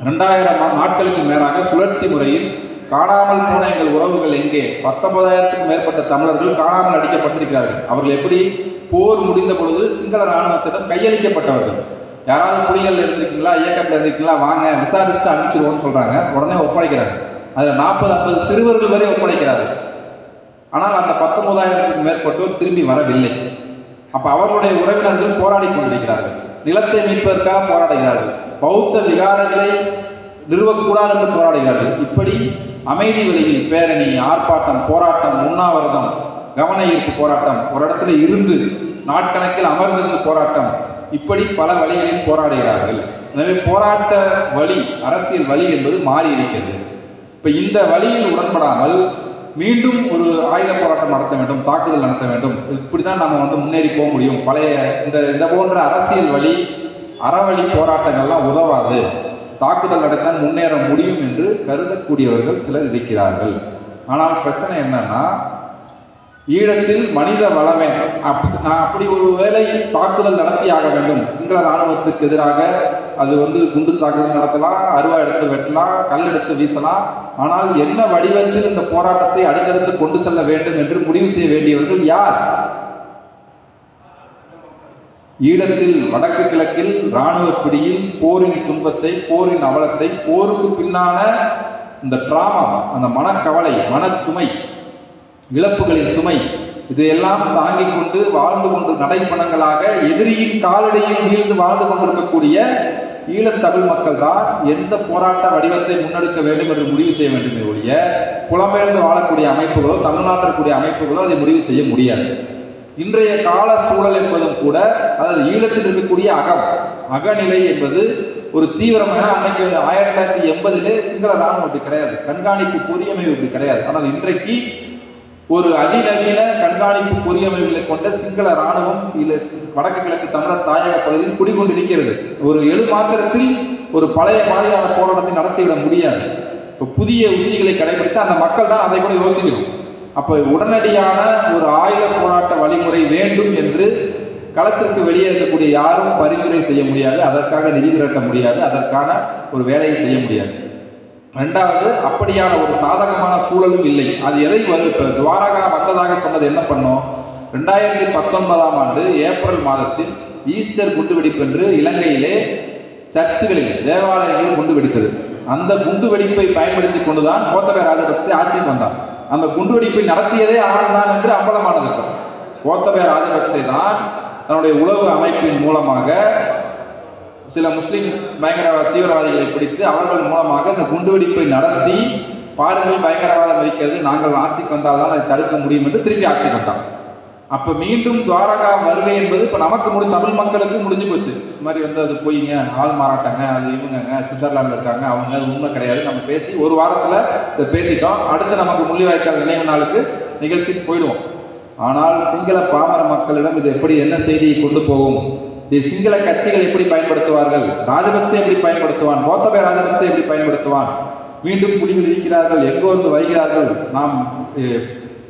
2000 நாட்களுக்கு மேலாக சுழற்சி முறையில் காணாமல் போன எங்கள் உறவுகள் எங்கே, 19,000க்கும் மேற்பட்ட தமிழர்கள் காணாமல் அடிக்கப்பட்டிருக்கிறார்கள். அவர்கள் எப்படி போர் முடிந்த பொழுது சிங்கள இராணுவத்திடம் கையளிக்கப்பட்டவர்கள். யாராவது புலிகள் இருந்திருக்கீங்களா, இயக்கத்தில் இருந்திருக்கீங்களா, வாங்க விசாரிச்சுட்டு அனுப்பிச்சிருவோம்னு சொல்றாங்க, உடனே ஒப்படைக்கிறாங்க. அதில் 40-50 சிறுவர்கள் வரை ஒப்படைக்கிறார்கள். ஆனால் அந்த 19,000க்கும் மேற்பட்டோர் திரும்பி வரவில்லை. அப்ப அவர்களுடைய உறவினர்கள் போராடி கொண்டிருக்கிறார்கள், நிலத்தை மீட்பதற்காக போராடுகிறார்கள், பௌத்த விகாரங்களை நிறுவக்கூடாது என்று போராடுகிறார்கள். இப்படி அமைதி வழியில் பேரணி, ஆர்ப்பாட்டம், போராட்டம், உண்ணாவிரதம், கவன ஈர்ப்பு போராட்டம், ஒரு இடத்துல இருந்து நாட்கணக்கில் அமர்ந்திருந்து போராட்டம், இப்படி பல வழிகளில் போராடுகிறார்கள். எனவே போராட்ட வழி, அரசியல் வழி என்பது மாறி இருக்கிறது. இப்ப இந்த வழியில் உடன்படாமல் மீண்டும் ஒரு ஆயுத போராட்டம் நடத்த வேண்டும், தாக்குதல் நடத்த வேண்டும், இப்படிதான் நம்ம முன்னேறி போக முடியும். பழைய இந்த போன்ற அரசியல் வழி, அறவழி போராட்டங்கள்லாம் உதவாது, தாக்குதல் நடத்த முன்னேற முடியும் என்று கருதக்கூடியவர்கள் சிலர் இருக்கிறார்கள். ஆனால் பிரச்சனை என்னன்னா, ஈழத்தில் மனித வளமே நான் அப்படி ஒரு வேளை தாக்குதல் நடத்தியாக வேண்டும். சிங்கள இராணுவத்துக்கு எதிராக அது குண்டு தாக்குதல் நடத்தலாம், அருவா எடுத்து வெட்டலாம், கல் எடுத்து வீசலாம். ஆனால் என்ன வடிவத்தில் இந்த போராட்டத்தை அடுத்தடுத்து கொண்டு செல்ல வேண்டும் என்று முடிவு செய்ய வேண்டியவர்கள் யார்? ஈழத்தில் வடக்கு கிழக்கில் இராணுவ பிடியில் போரின் துன்பத்தை, போரின் அவலத்தை, போருக்கு பின்னான இந்த டிராமா, அந்த மனக்கவலை, மனச்சுமை, இழப்புகளின் சுமை, இதையெல்லாம் தாங்கிக் கொண்டு வாழ்ந்து கொண்டு நடைப்பணங்களாக எதிரியின் காலடியில் வீழ்ந்து வாழ்ந்து கொண்டிருக்கக்கூடிய ஈழத்தமிழ் மக்கள் தான் எந்த போராட்ட வடிவத்தை முன்னெடுக்க வேண்டும் என்று முடிவு செய்ய வேண்டுமே ஒழிய புலம்பெயர்ந்து வாழக்கூடிய அமைப்புகளோ தமிழ்நாட்டில் கூடிய அமைப்புகளோ அதை முடிவு செய்ய முடியாது. இன்றைய கால சூழல் என்பதும் கூட, அதாவது ஈழத்தில் இருக்கக்கூடிய அகநிலை என்பது ஒரு தீவிரமான, அன்னைக்கு 1980 சிங்கள ராணுவம் இப்படி கிடையாது, கண்காணிப்பு பொறியமைவு இப்படி கிடையாது. ஆனால் இன்றைக்கு ஒரு அதிநவீன கண்காணிப்பு பொறியமைவுகளை கொண்ட சிங்கள ராணுவம் வடக்கு கிழக்கு தமிழர் தாயக பகுதியில் குடிகொண்டிருக்கிறது. ஒரு மாத்திரத்தில் ஒரு பழைய மாதிரியான போராட்டத்தை நடத்திவிட முடியாது. இப்போ புதிய உத்திகளை கடைபிடித்து அந்த மக்கள் தான் அதை கூட யோசிக்கணும். அப்போ உடனடியான ஒரு ஆயுத போராட்ட வழிமுறை வேண்டும் என்று களத்திற்கு வெளியே இருக்கக்கூடிய யாரும் பரிந்துரை செய்ய முடியாது, அதற்காக நிதி திரட்ட முடியாது, அதற்கான ஒரு வேலையை செய்ய முடியாது. ரெண்டாவது, அப்படியான ஒரு சாதகமான சூழலும் இல்லை. அது எதை இப்போ துவாரகா வந்ததாக சொன்னது என்ன பண்ணோம்? 2019ஆம் ஆண்டு ஏப்ரல் மாதத்தில் ஈஸ்டர் குண்டுவெடிப்பு என்று இலங்கையிலே சர்ச்சுகளில், தேவாலயங்களில் குண்டு வெடித்தது. அந்த குண்டு வெடிப்பை பயன்படுத்தி கொண்டுதான் கோத்தபய ராஜபக்சே ஆட்சிக்கு வந்தார். அந்த குண்டுவெடிப்பை நடத்தியதே அவன் தான் என்று அம்பலமானது. கோத்தபய ராஜபக்சே தான் தன்னுடைய உளவு அமைப்பின் மூலமாக சில முஸ்லிம் பயங்கரவாத தீவிரவாதிகளை பிடித்து அவர்கள் மூலமாக இந்த குண்டுவெடிப்பை நடத்தி, பாருங்கள் பயங்கரவாதம் இருக்கிறது, நாங்கள் ஆட்சிக்கு வந்தால் தான் அதை தடுக்க முடியும் என்று திருப்பி ஆட்சிக்கு வந்தான். அப்போ மீண்டும் துவாரகா வருகை என்பது இப்போ நமக்கு தமிழ் மக்களுக்கு முடிஞ்சு போச்சு. இந்த மாதிரி அது போயிங்க, ஆள் மாறாட்டங்க, அது இவங்க சுவிட்சர்லாண்டில் இருக்காங்க, அவங்க அது உண்மை கிடையாது, நம்ம பேசி ஒரு வாரத்தில் இதை பேசிட்டோம், அடுத்து நமக்கு முள்ளிவாய்க்கால் நினைவு நாளுக்கு நிகழ்ச்சிக்கு போயிடுவோம். ஆனால் சிங்கள பாமர மக்களிடம் இது எப்படி, என்ன செய்தியை கொண்டு போகும்? சிங்கள கட்சிகள் எப்படி பயன்படுத்துவார்கள்? ராஜபக்சே எப்படி பயன்படுத்துவான்? கோத்தபய ராஜபக்சே எப்படி பயன்படுத்துவான்? மீண்டும் புலிகள் இருக்கிறார்கள், எங்கோ வந்து வருகிறார்கள்,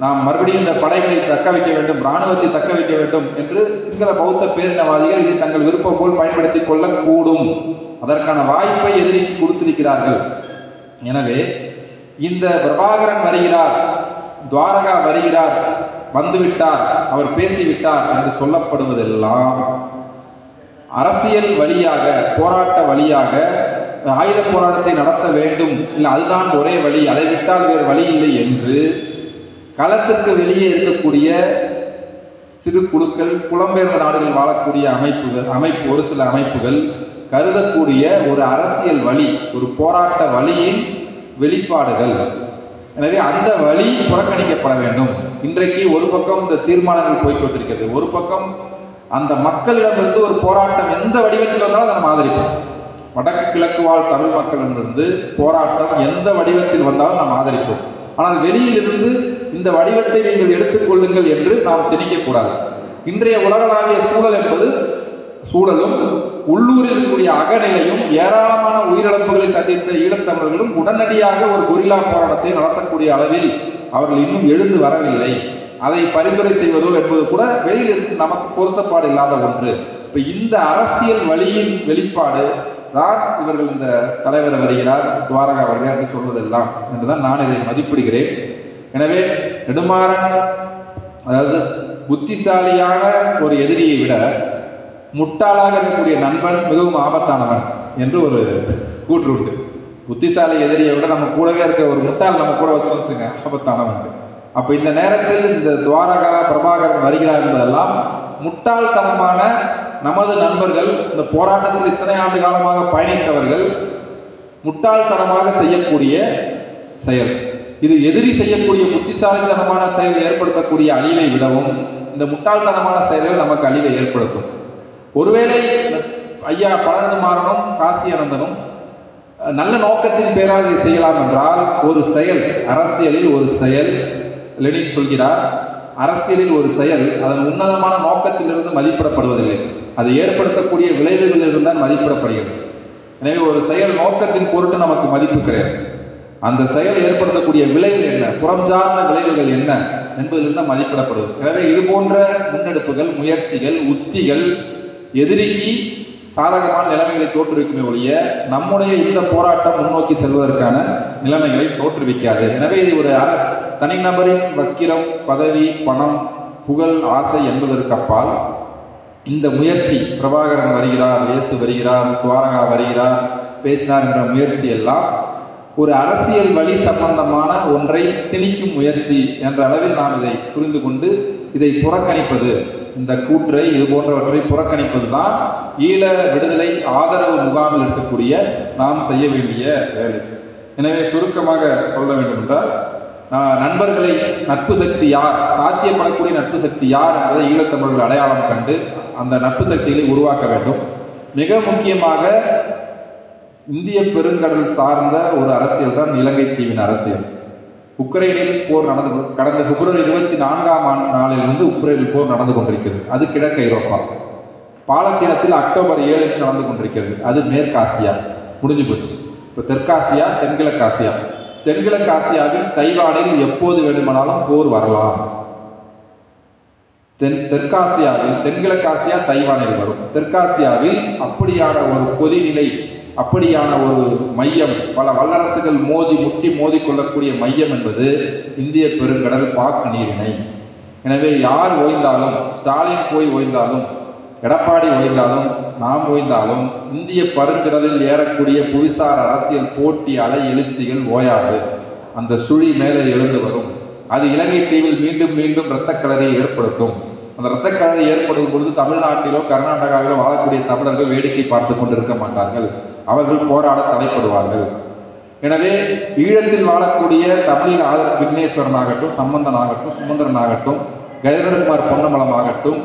நாம் மறுபடியும் இந்த படைகளை தக்க வைக்க வேண்டும், இராணுவத்தை தக்க வைக்க வேண்டும் என்று சிங்கள பௌத்த பேரினவாதிகள் இதை தங்கள் விருப்பம் போல் பயன்படுத்திக் கொள்ளக்கூடும். அதற்கான வாய்ப்பை எதிரிக்கு கொடுத்திருக்கிறார்கள். எனவே இந்த பிரபாகரன் வருகிறார், துவாரகா வருகிறார், வந்துவிட்டார், அவர் பேசிவிட்டார் என்று சொல்லப்படுவதெல்லாம் அரசியல் வழியாக, போராட்ட வழியாக ஆயுத போராட்டத்தை நடத்த வேண்டும், இல்லை அதுதான் ஒரே வழி, அதை விட்டால் வேறு வழி இல்லை என்று களத்திற்கு வெளியே இருக்கக்கூடிய சிறு குழுக்கள், புலம்பெயர்ந்த நாடுகளில் வாழக்கூடிய அமைப்பு ஒரு சில அமைப்புகள் கருதக்கூடிய ஒரு அரசியல் வழி, ஒரு போராட்ட வழியின் வெளிப்பாடுகள். எனவே அந்த வழி புறக்கணிக்கப்பட வேண்டும். இன்றைக்கு ஒரு பக்கம் இந்த தீர்மானங்கள் போய்கொண்டிருக்கிறது, ஒரு பக்கம் அந்த மக்களிடமிருந்து ஒரு போராட்டம் எந்த வடிவத்தில் வந்தாலும் நம்ம ஆதரிப்போம். வடக்கு கிழக்கு வாழ் தமிழ் மக்களிடமிருந்து போராட்டம் எந்த வடிவத்தில் வந்தாலும் நாம் ஆதரிப்போம். ஆனால் வெளியிலிருந்து இந்த வடிவத்தை நீங்கள் எடுத்துக்கொள்ளுங்கள் என்று நாம் திணிக்கக்கூடாது. இன்றைய உலகளாவிய சூழல் என்பது சூழலும் உள்ளூரில் இருக்கக்கூடிய அகநிலையும் ஏராளமான உயிரிழப்புகளை சந்தித்த ஈழத்தமிழர்களும் உடனடியாக ஒரு கொரில்லா போராட்டத்தை நடத்தக்கூடிய அளவில் அவர்கள் இன்னும் எழுந்து வரவில்லை. அதை பரிந்துரை செய்வதோ என்பது கூட வெளியில் நமக்கு பொருத்தப்பாடு இல்லாத ஒன்று. இப்ப இந்த அரசியல் வழியின் வெளிப்பாடு தான் இவர்கள் இந்த தலைவர் வருகிறார், துவாரகா வருகிறார் என்று சொல்வதெல்லாம் என்றுதான் நான் இதை மதிப்பிடுகிறேன். எனவே நெடுமாறன், அதாவது புத்திசாலியான ஒரு எதிரியை விட முட்டாளாக இருக்கக்கூடிய நண்பன் மிகவும் ஆபத்தானவன் என்று ஒரு கூற்று உண்டு. புத்திசாலி எதிரியை விட நம்ம கூடவே இருக்க ஒரு முட்டாள் நம்ம கூட வச்சுங்க ஆபத்தானவன். அப்ப இந்த நேரத்தில் இந்த துவாரகா பிரபாகரன் வருகிறார் என்பதெல்லாம் முட்டாள்தனமான நமது நண்பர்கள், இந்த போராட்டத்தில் இத்தனை ஆண்டு காலமாக பயணித்தவர்கள் முட்டாள்தனமாக செய்யக்கூடிய செயல். இது எதிரி செய்யக்கூடிய புத்திசாலித்தனமான செயல் ஏற்படுத்தக்கூடிய அழிவை விடவும் இந்த முட்டாள்தனமான செயல்கள் நமக்கு அழிவை ஏற்படுத்தும். ஒருவேளை ஐயா பழனிமாறனும் காசியானந்தனும் நல்ல நோக்கத்தின் பேரால் இதை செய்யலாம் என்றால், ஒரு செயல், அரசியலில் ஒரு செயல், லெனின் சொல்கிறார், அரசியலில் ஒரு செயல் அதன் உன்னதமான நோக்கத்திலிருந்து மதிப்பிடப்படுவதில்லை, அது ஏற்படுத்தக்கூடிய விளைவுகளில் இருந்தால் மதிப்பிடப்படுகிறது. எனவே ஒரு செயல் நோக்கத்தின் பொருட்டு நமக்கு மதிப்பு கிடையாது, அந்த செயல் ஏற்படுத்தக்கூடிய விளைவு என்ன, புறம் சார்ந்த விளைவுகள் என்ன என்பதிலிருந்து மதிப்பிடப்படுவது. எனவே இது போன்ற முன்னெடுப்புகள், முயற்சிகள், உத்திகள் எதிரிக்கு சாதகமான நிலைமைகளை தோற்றுவிக்குமே ஒழிய நம்முடைய இந்த போராட்டம் முன்னோக்கி செல்வதற்கான நிலைமைகளை தோற்றுவிக்காது. எனவே இது ஒரு தனிநபரின் வக்கிரம், பதவி, பணம், புகழ், ஆசை என்பதற்கு அப்பால் இந்த முயற்சி, பிரபாகரன் வருகிறார், இயேசு வருகிறார், துவாரகா வருகிறார், பேசினார் என்ற முயற்சி எல்லாம் ஒரு அரசியல் வழி சம்பந்தமான ஒன்றை திணிக்கும் முயற்சி என்ற அளவில் நாம் இதை புரிந்து கொண்டு இதை புறக்கணிப்பது, இந்த கூற்றை இது போன்றவற்றை புறக்கணிப்பது தான் ஈழ விடுதலை ஆதரவு முகாமில் இருக்கக்கூடிய நாம் செய்ய வேண்டிய வேலை. எனவே சுருக்கமாக சொல்ல வேண்டும் என்றால், நண்பர்களை, நட்பு சக்தி யார், சாத்தியப்படக்கூடிய நட்பு சக்தி யார் என்பதை ஈழத்தமிழர்கள் அடையாளம் கண்டு அந்த நட்பு சக்திகளை உருவாக்க வேண்டும். மிக முக்கியமாக இந்திய பெருங்கடல் சார்ந்த ஒரு அரசியல் தான் இலங்கை தீவின் அரசியல். உக்ரைனில் போர் கடந்த பிப்ரவரி 24ஆம் நாளிலிருந்து உக்ரைனில் போர் நடந்து கொண்டிருக்கிறது. அது கிழக்கு ஐரோப்பா. பாலத்தீனத்தில் அக்டோபர் 7 நடந்து கொண்டிருக்கிறது. அது மேற்காசியா, முடிஞ்சு போச்சு. இப்போ தெற்காசியா, தென்கிழக்கு ஆசியா. தென்கிழக்கு ஆசியாவில் தைவானில் எப்போது வேண்டுமானாலும் போர் வரலாம். தெற்காசியாவில், தென்கிழக்கு ஆசியா தைவானில் வரும். தெற்காசியாவில் அப்படியான ஒரு கொதிநிலை, அப்படியான ஒரு மையம், பல வல்லரசுகள் முட்டி மோதி கொள்ளக்கூடிய மையம் என்பது இந்திய பெருங்கடல் பாக் நீரிணை. எனவே யார் ஓய்ந்தாலும், ஸ்டாலின் போய் ஓய்ந்தாலும், எடப்பாடி ஓய்ந்தாலும், நாம் ஓய்ந்தாலும் இந்திய பெருங்கடலில் ஏறக்கூடிய புவிசார் அரசியல் போட்டி அலை எழுச்சிகள் ஓயாது. அந்த சுழி மேலே எழுந்து வரும். அது இலங்கை தீவில் மீண்டும் மீண்டும் இரத்தக்கலரையை ஏற்படுத்தும். அந்த இரத்தக்கலரை ஏற்படும் பொழுது தமிழ்நாட்டிலோ கர்நாடகாவிலோ வாழக்கூடிய தமிழர்கள் வேடிக்கை பார்த்து கொண்டிருக்க மாட்டார்கள். அவர்கள் போராட தடைப்படுவார்கள். எனவே ஈழத்தில் வாழக்கூடிய தமிழில் ஆதரவு விக்னேஸ்வரன் ஆகட்டும், சம்பந்தன் ஆகட்டும், சுமந்திரன் ஆகட்டும், கஜேந்திரகுமார் பொன்னம்பலம் ஆகட்டும்,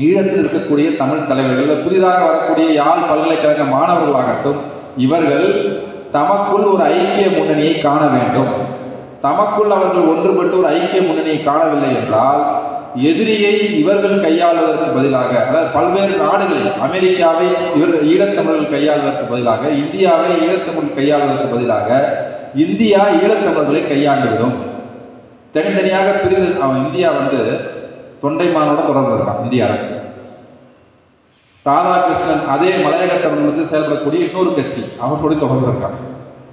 ஈழத்தில் இருக்கக்கூடிய தமிழ் தலைவர்கள், புதிதாக வரக்கூடிய யாழ் பல்கலைக்கழக மாணவர்களாகட்டும், இவர்கள் தமக்குள் ஒரு ஐக்கிய முன்னணியை காண வேண்டும். தமக்குள் அவர்கள் ஒன்றுபட்டு ஒரு ஐக்கிய முன்னணியை காணவில்லை என்றால் எதிரியை இவர்கள் கையாளுவதற்கு பதிலாக, அதாவது பல்வேறு நாடுகளில் அமெரிக்காவை ஈழத்தமிழர்கள் கையாளுவதற்கு பதிலாக, இந்தியாவை ஈழத்தமிழ் கையாளுவதற்கு பதிலாக இந்தியா ஈழத்தமிழர்களை கையாண்டுவிடும். தனித்தனியாக பிரிந்து இந்தியா தொண்டைமானோட தொடர்பு இருக்கான் இந்திய அரசு. ராதாகிருஷ்ணன் அதே மலையக தமிழகத்தில் செயல்படக்கூடிய இன்னொரு கட்சி, அவர்களோட தொடர்பு இருக்கான்.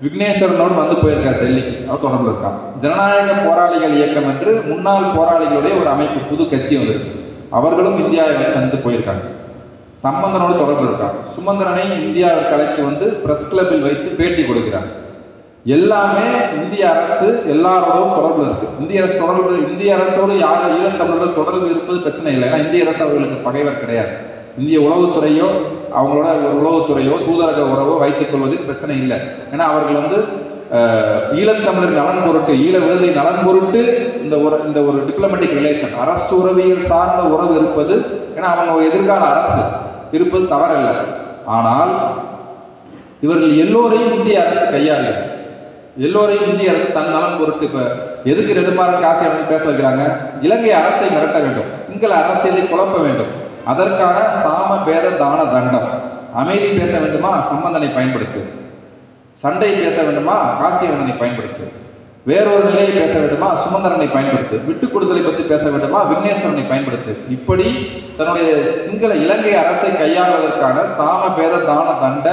விக்னேஸ்வரனோடு போயிருக்கார் டெல்லிக்கு, அவர் தொடர்பு இருக்கான். ஜனநாயக போராளிகள் இயக்கம் என்று முன்னாள் போராளிகளுடைய ஒரு அமைப்பு, புது கட்சி வந்திருக்கு. அவர்களும் இந்தியாவை வந்து போயிருக்காங்க. சம்பந்தனோடு தொடர்பு இருக்காங்க. சுமந்திரனை இந்தியாவிற்கு அழைத்து பிரஸ் கிளப்பில் வைத்து பேட்டி கொடுக்கிறார். எல்லாமே இந்திய அரசு எல்லாரோடும் தொடர்புல இருக்கு. இந்திய அரசோடு யார் ஈழத்தமிழர்கள் தொடர்பு இருப்பது பிரச்சனை இல்லை. ஏன்னா இந்திய அரசு அவர்களுக்கு பகைவர் கிடையாது. இந்திய உளவுத்துறையோ அவங்களோட உளவுத்துறையோ தூதரக உறவோ வைத்துக் கொள்வதில் பிரச்சனை இல்லை. ஏன்னா அவர்கள் ஈழத்தமிழர் நலன் பொருட்டு, ஈழ விடுதலை நலன் பொருட்டு இந்த ஒரு டிப்ளமேட்டிக் ரிலேஷன், அரசு உறவியல் சார்ந்த உறவு இருப்பது, ஏன்னா அவங்க எதிர்கால அரசு இருப்பது தவறல்ல. ஆனால் இவர்கள் எல்லோரையும் இந்திய அரசு கையாளுகிறது. எல்லோரையும் இந்திய அரசு தன் நலன் பொருட்டு. இப்ப எதுக்கு நெடுமாறன் காசி பேச வைக்கிறாங்க? இலங்கை அரசை மிரட்ட வேண்டும், சிங்கள அரசியலை குழப்ப வேண்டும். அதற்கான சாம பேத தான தண்டம். அமைதி பேச வேண்டுமா, சம்பந்தனை பயன்படுத்து. சண்டை பேச வேண்டுமா, காசியவனை பயன்படுத்து. வேறொரு நிலையை பேச வேண்டுமா, சுமந்திரனை பயன்படுத்து. விட்டுக் கொடுத்தலை பற்றி பேச வேண்டுமா, விக்னேஸ்வரனை பயன்படுத்து. இப்படி தன்னுடைய சிங்கள இலங்கை அரசை கையாளுவதற்கான சாம பேத தான தண்ட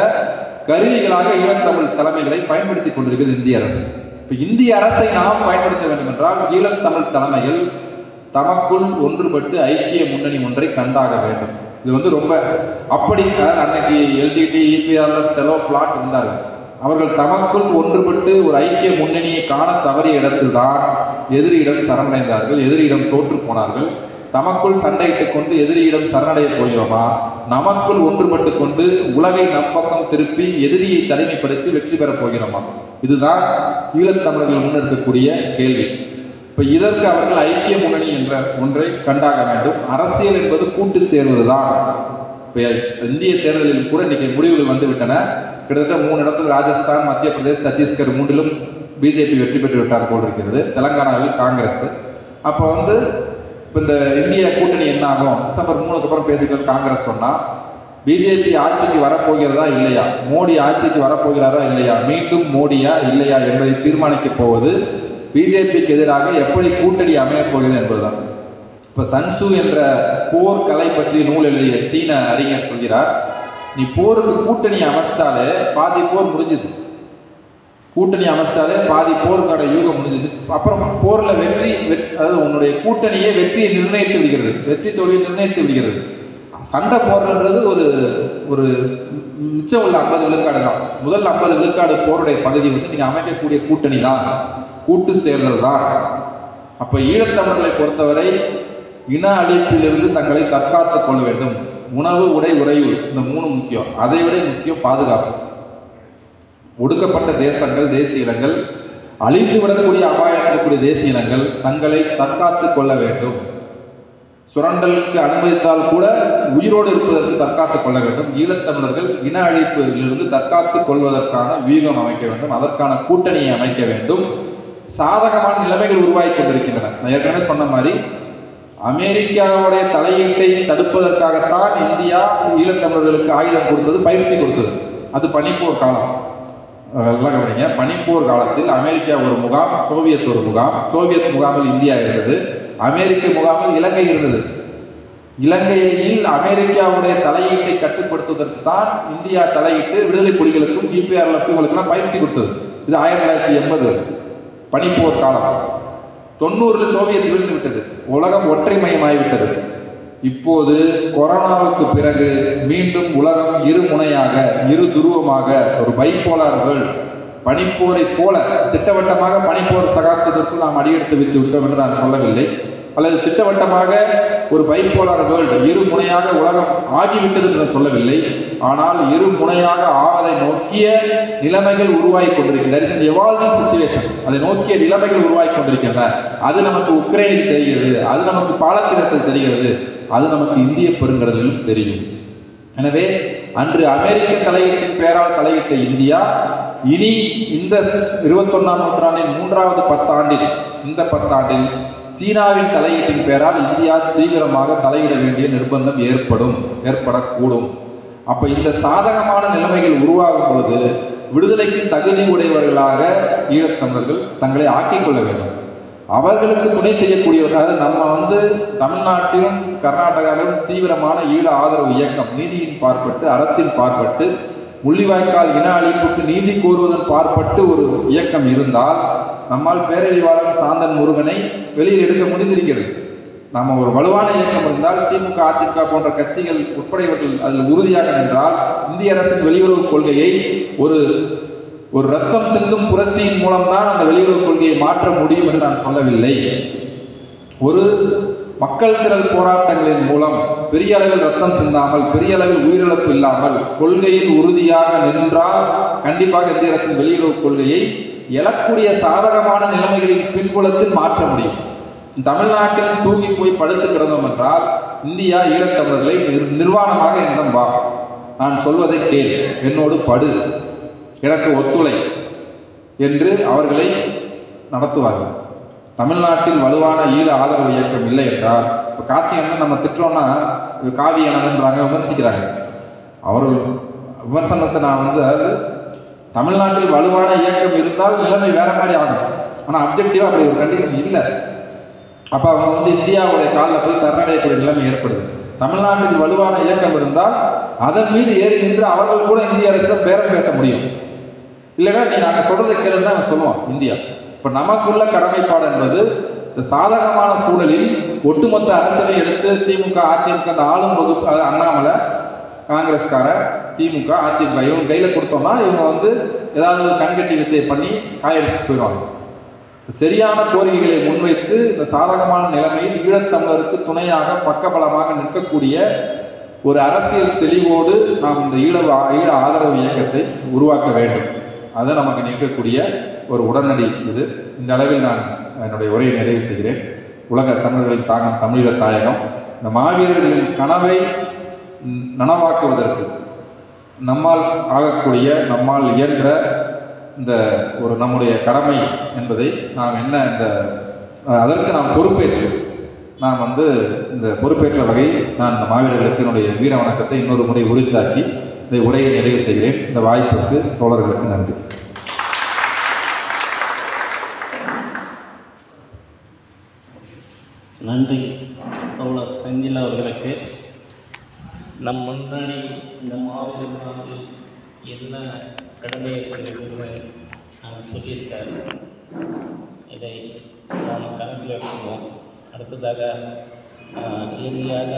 கருவிகளாக ஈழத்தமிழ் தலைமைகளை பயன்படுத்தி கொண்டிருக்கிறது இந்திய அரசு. இப்ப இந்திய அரசை நாம் பயன்படுத்த வேண்டும் என்றால் ஈழத்தமிழ் தலைமைகள் தமக்குள் ஒன்றுபட்டு ஐக்கிய முன்னணி ஒன்றை கண்டாக வேண்டும். இது ரொம்ப அப்படி அன்னைக்கு எல்டிடி இபிஆர்எஃப்டெலோ பிளாட் இருந்தார்கள். அவர்கள் தமக்குள் ஒன்றுபட்டு ஒரு ஐக்கிய முன்னணியை காண தவறிய இடத்தில் தான் எதிரியிடம் சரணடைந்தார்கள், எதிரியிடம் தோற்று போனார்கள். தமக்குள் சண்டையிட்டுக் கொண்டு எதிரியிடம் சரணடைய போகிறோமா, நமக்குள் ஒன்றுபட்டு கொண்டு உலகை நம்பக்கம் திருப்பி எதிரியை தனிமைப்படுத்தி வெற்றி பெறப் போகிறோமா? இதுதான் ஈழத்தமிழர்கள் முன்னெடுக்கக்கூடிய கேள்வி. இப்ப இதற்கு அவர்கள் ஐக்கிய முன்னணி என்ற ஒன்றை கண்டாக வேண்டும். அரசியல் என்பது கூட்டு சேர்வதுதான். இப்ப இந்திய தேர்தலில் கூட இன்னைக்கு முடிவுகள் வந்துவிட்டன. கிட்டத்தட்ட 3 இடத்தில் ராஜஸ்தான், மத்திய பிரதேஷ், சத்தீஸ்கர் 3லும் பிஜேபி வெற்றி பெற்று விட்டார் போல் இருக்கிறது. தெலங்கானாவில் காங்கிரஸ். அப்போ இப்போ இந்த இந்திய கூட்டணி என்ன ஆகும்? டிசம்பர் 3க்கு அப்புறம் பேசிக்கிறது காங்கிரஸ் சொன்னா பிஜேபி ஆட்சிக்கு வரப்போகிறதா இல்லையா, மோடி ஆட்சிக்கு வரப்போகிறாரா இல்லையா, மீண்டும் மோடியா இல்லையா என்பதை தீர்மானிக்க போவது பிஜேபிக்கு எதிராக எப்படி கூட்டணி அமையப் போகிறது என்பதுதான். இப்ப சன்சு என்ற போர் கலை பற்றிய நூல் எழுதிய சீன அறிஞர் சொல்கிறார், நீ போருக்கு கூட்டணி அமைச்சிட்டாலே பாதி போர் முடிஞ்சுது. கூட்டணி அமைச்சிட்டாலே பாதி போருக்கான யூகம் முடிஞ்சது. அப்புறம் போர்ல வெற்றி, அதாவது உன்னுடைய கூட்டணியே வெற்றியை நிர்ணயித்து விடுகிறது, வெற்றி தோல்வியை நிர்ணயித்து விடுகிறது. சண்டை போடுறது ஒரு ஒரு மிச்சம் உள்ள 50 விழுக்காடு தான். முதல் 50 விழுக்காடு போருடைய பகுதி வந்து நீங்கள் அமைக்கக்கூடிய கூட்டணி தான், கூட்டு சேர்தல் தான். அப்போ ஈழத்தமிழர்களை பொறுத்தவரை இன அழிப்பிலிருந்து தங்களை தற்காத்துக் கொள்ள வேண்டும். உணவு, உடை, உறைவு, இந்த 3 முக்கியம். அதை விட முக்கியம் பாதுகாப்பு. ஒடுக்கப்பட்ட தேசங்கள், தேசிய இனங்கள், அழிந்து விடக்கூடிய அபாயம் இருக்கக்கூடிய தேசிய இனங்கள் தங்களை தற்காத்துக் கொள்ள வேண்டும். சுரண்டலுக்கு அனுமதித்தால் கூட உயிரோடு இருப்பதற்கு தற்காத்துக் கொள்ள வேண்டும். ஈழத்தமிழர்கள் இன அழிப்பிலிருந்து தற்காத்துக் கொள்வதற்கான வியூகம் அமைக்க வேண்டும், அதற்கான கூட்டணியை அமைக்க வேண்டும். சாதகமான நிலைமைகள் உருவாகி கொண்டிருக்கின்றன. நான் ஏற்கனவே சொன்ன மாதிரி அமெரிக்காவுடைய தலையீட்டை தடுப்பதற்காகத்தான் இந்தியா ஈழத்தமிழர்களுக்கு ஆயுதம் கொடுத்தது, பயிற்சி கொடுத்தது. அது பனிப்போர் காலம். கவனிங்க, பனிப்போர் காலத்தில் அமெரிக்கா ஒரு முகாம், சோவியத் ஒரு முகாம். சோவியத் முகாமில் இந்தியா இருந்தது, அமெரிக்க முகாமில் இலங்கை இருந்தது. இலங்கையில் அமெரிக்காவுடைய தலையீட்டை கட்டுப்படுத்துவதற்கு தான் இந்தியா தலையிட்டு விடுதலை புலிகளுக்கும் GPRF பயிற்சி கொடுத்தது. இது 1980 பனிப்போர் காலம். 90 சோவியத் வீழ்ந்து விட்டது, உலகம் ஒற்றைமயமாகிவிட்டது. இப்போது கொரோனாவுக்கு பிறகு மீண்டும் உலகம் இருமுனையாக, இரு துருவமாக, ஒரு பைப்போலார் வேர்ல்ட், பனிப்போரை போல திட்டவட்டமாக பனிப்போர் சகாப்தத்திற்குள் நாம் அடியெடுத்து வைத்து விட்டோம் என்று நான் சொல்லவில்லை, அல்லது திட்டவட்டமாக ஒரு பைப்போலார் வேர்ல்டு, இரு முனையாக உலகம் ஆகிவிட்டது என்று சொல்லவில்லை. ஆனால் இரு முனையாக ஆவதை நோக்கிய நிலைமைகள் உருவாகி கொண்டிருக்கின்றன. எவால்விங் சிச்சுவேஷன், அதை நோக்கிய நிலைமைகள் உருவாகி கொண்டிருக்கின்றன. அது நமக்கு உக்ரைனில் தெரிகிறது, அது நமக்கு பாலஸ்தீனத்தில் தெரிகிறது, அது நமக்கு இந்திய பெருங்கடலிலும் தெரியும். எனவே அன்று அமெரிக்க தலையீட்டின் பெயரால் தலையிட்ட இந்தியா இனி இந்த 21ஆம் நூற்றாண்டின் 3வது பத்தாண்டில், இந்த பத்தாண்டில் சீனாவின் தலையீட்டின் பெயரால் இந்தியா தீவிரமாக தலையிட வேண்டிய நிர்பந்தம் ஏற்படக்கூடும். அப்ப இந்த சாதகமான நிலைமைகள் உருவாகும் பொழுது விடுதலைக்கு தகுதி உடையவர்களாக ஈழத்தமிழர்கள் தங்களை ஆக்கிக் கொள்ள வேண்டும். அவர்களுக்கு துணை செய்யக்கூடியவர்கள் நம்ம தமிழ்நாட்டிலும் கர்நாடகாவிலும் தீவிரமான ஈழ ஆதரவு இயக்கம், நீதியின் பார்ப்பட்டு, அறத்தின் பார்ப்பட்டு, முள்ளிவாய்க்கால் இன அழிப்புக்கு நீதி கோருவதன் பார்ப்பட்டு ஒரு இயக்கம் இருந்தால் நம்மால் பேரறிவாளர் சாந்தன் முருகனை வெளியில் எடுக்க முடிந்திருக்கிறது. நம்ம ஒரு வலுவான இயக்கம் இருந்தால் திமுக, அதிமுக போன்ற கட்சிகள் உட்படையவர்கள் அதில் உறுதியாக நின்றால் இந்திய அரசின் வெளியுறவு கொள்கையை ஒரு ரத்தம் சிந்தும் புரட்சியின் மூலம்தான் அந்த வெளியுறவு கொள்கையை மாற்ற முடியும் என்று நான் சொல்லவில்லை. ஒரு மக்கள் திரள் போராட்டங்களின் மூலம் பெரிய அளவில் ரத்தம் சிந்தாமல், பெரிய அளவில் உயிரிழப்பு இல்லாமல் கொள்கையில் உறுதியாக நின்றால் கண்டிப்பாக இந்திய அரசின் வெளியுறவு கொள்கையை எழக்கூடிய சாதகமான நிலைமைகளின் பின்புலத்தில் மாற்ற முடியும். தமிழ்நாட்டில் தூங்கி போய் படுத்து கிடந்தோம் என்றால் இந்தியா ஈழத்தமிழர்களை நிர்வாணமாக என்னிடம் வா, நான் சொல்வதை கேள், என்னோடு படு, எனக்கு ஒத்துழை என்று அவர்களை நடத்துவார்கள். தமிழ்நாட்டில் வலுவான ஈழ ஆதரவு இயக்கம் இல்லை என்றால், இப்போ காசி அண்ணன் நம்ம திட்டோம்னா காவி அண்ணன்றாங்க, விமர்சிக்கிறாங்க. அவர்கள் விமர்சனத்தை நான் அதாவது தமிழ்நாட்டில் வலுவான இயக்கம் இருந்தால் நிலைமை வேற மாதிரி ஆகும். ஆனால் அப்ஜெக்டிவாக அப்படி ஒரு கண்டிஷன் இல்லை. அப்போ அவங்க இந்தியாவுடைய காலில் போய் சரணடையக்கூடிய நிலைமை ஏற்படுது. தமிழ்நாட்டில் வலுவான இயக்கம் இருந்தால் அதன் மீது ஏறி நின்று அவர்கள் கூட இந்திய அரசிடம் பேரம் பேச முடியும். இல்லைன்னா நீ நாங்கள் சொல்றதை கேளுன்னு தான் சொல்லுவோம் இந்தியா. இப்போ நமக்குள்ள கடமைப்பாடு என்பது இந்த சாதகமான சூழலில் ஒட்டுமொத்த அரசியலை எடுத்து திமுக, அதிமுக, அந்த ஆளும் வகுப்பு, அண்ணாமலை, காங்கிரஸ்கார, திமுக, அதிமுக இவங்க கையில் கொடுத்தோம்னா இவங்க ஏதாவது கண்கட்டி வித்தையை பண்ணி காயடிச்சு போயிடுவாங்க. சரியான கோரிக்கைகளை முன்வைத்து இந்த சாதகமான நிலைமையில் ஈழத்தமிழருக்கு துணையாக பக்கபலமாக நிற்கக்கூடிய ஒரு அரசியல் தெளிவோடு நாம் இந்த ஈழ ஆதரவு இயக்கத்தை உருவாக்க வேண்டும். அது நமக்கு நிற்கக்கூடிய ஒரு உடனடி இது. இந்த அளவில் நான் என்னுடைய உரையை நிறைவு செய்கிறேன். உலக தமிழர்களின் தாகம் தமிழீழ தாயகம், இந்த மாவீரர்களின் கனவை நனவாக்குவதற்கு நம்மால் ஆகக்கூடிய, நம்மால் இயன்ற இந்த ஒரு நம்முடைய கடமை என்பதை நாம் அதற்கு நாம் பொறுப்பேற்று நாம் இந்த பொறுப்பேற்ற வகையில் நான் இந்த மாவீரர்களுக்கு என்னுடைய வீர வணக்கத்தை இன்னொரு முறை உறுதியாக்கி இந்த உரையை நிறைவு செய்கிறேன். இந்த வாய்ப்புக்கு தோழர்களுக்கு நன்றி. நன்றி தோழர் செந்தில் அவர்களுக்கு. நம் முன்னாடி இந்த மாவீரர்கள் என்ன கடமை இருக்கிறது நாம் சொல்லியிருக்காரு. இதை நாம் கணக்கில் எடுத்துவோம். அடுத்ததாக இறுதியாக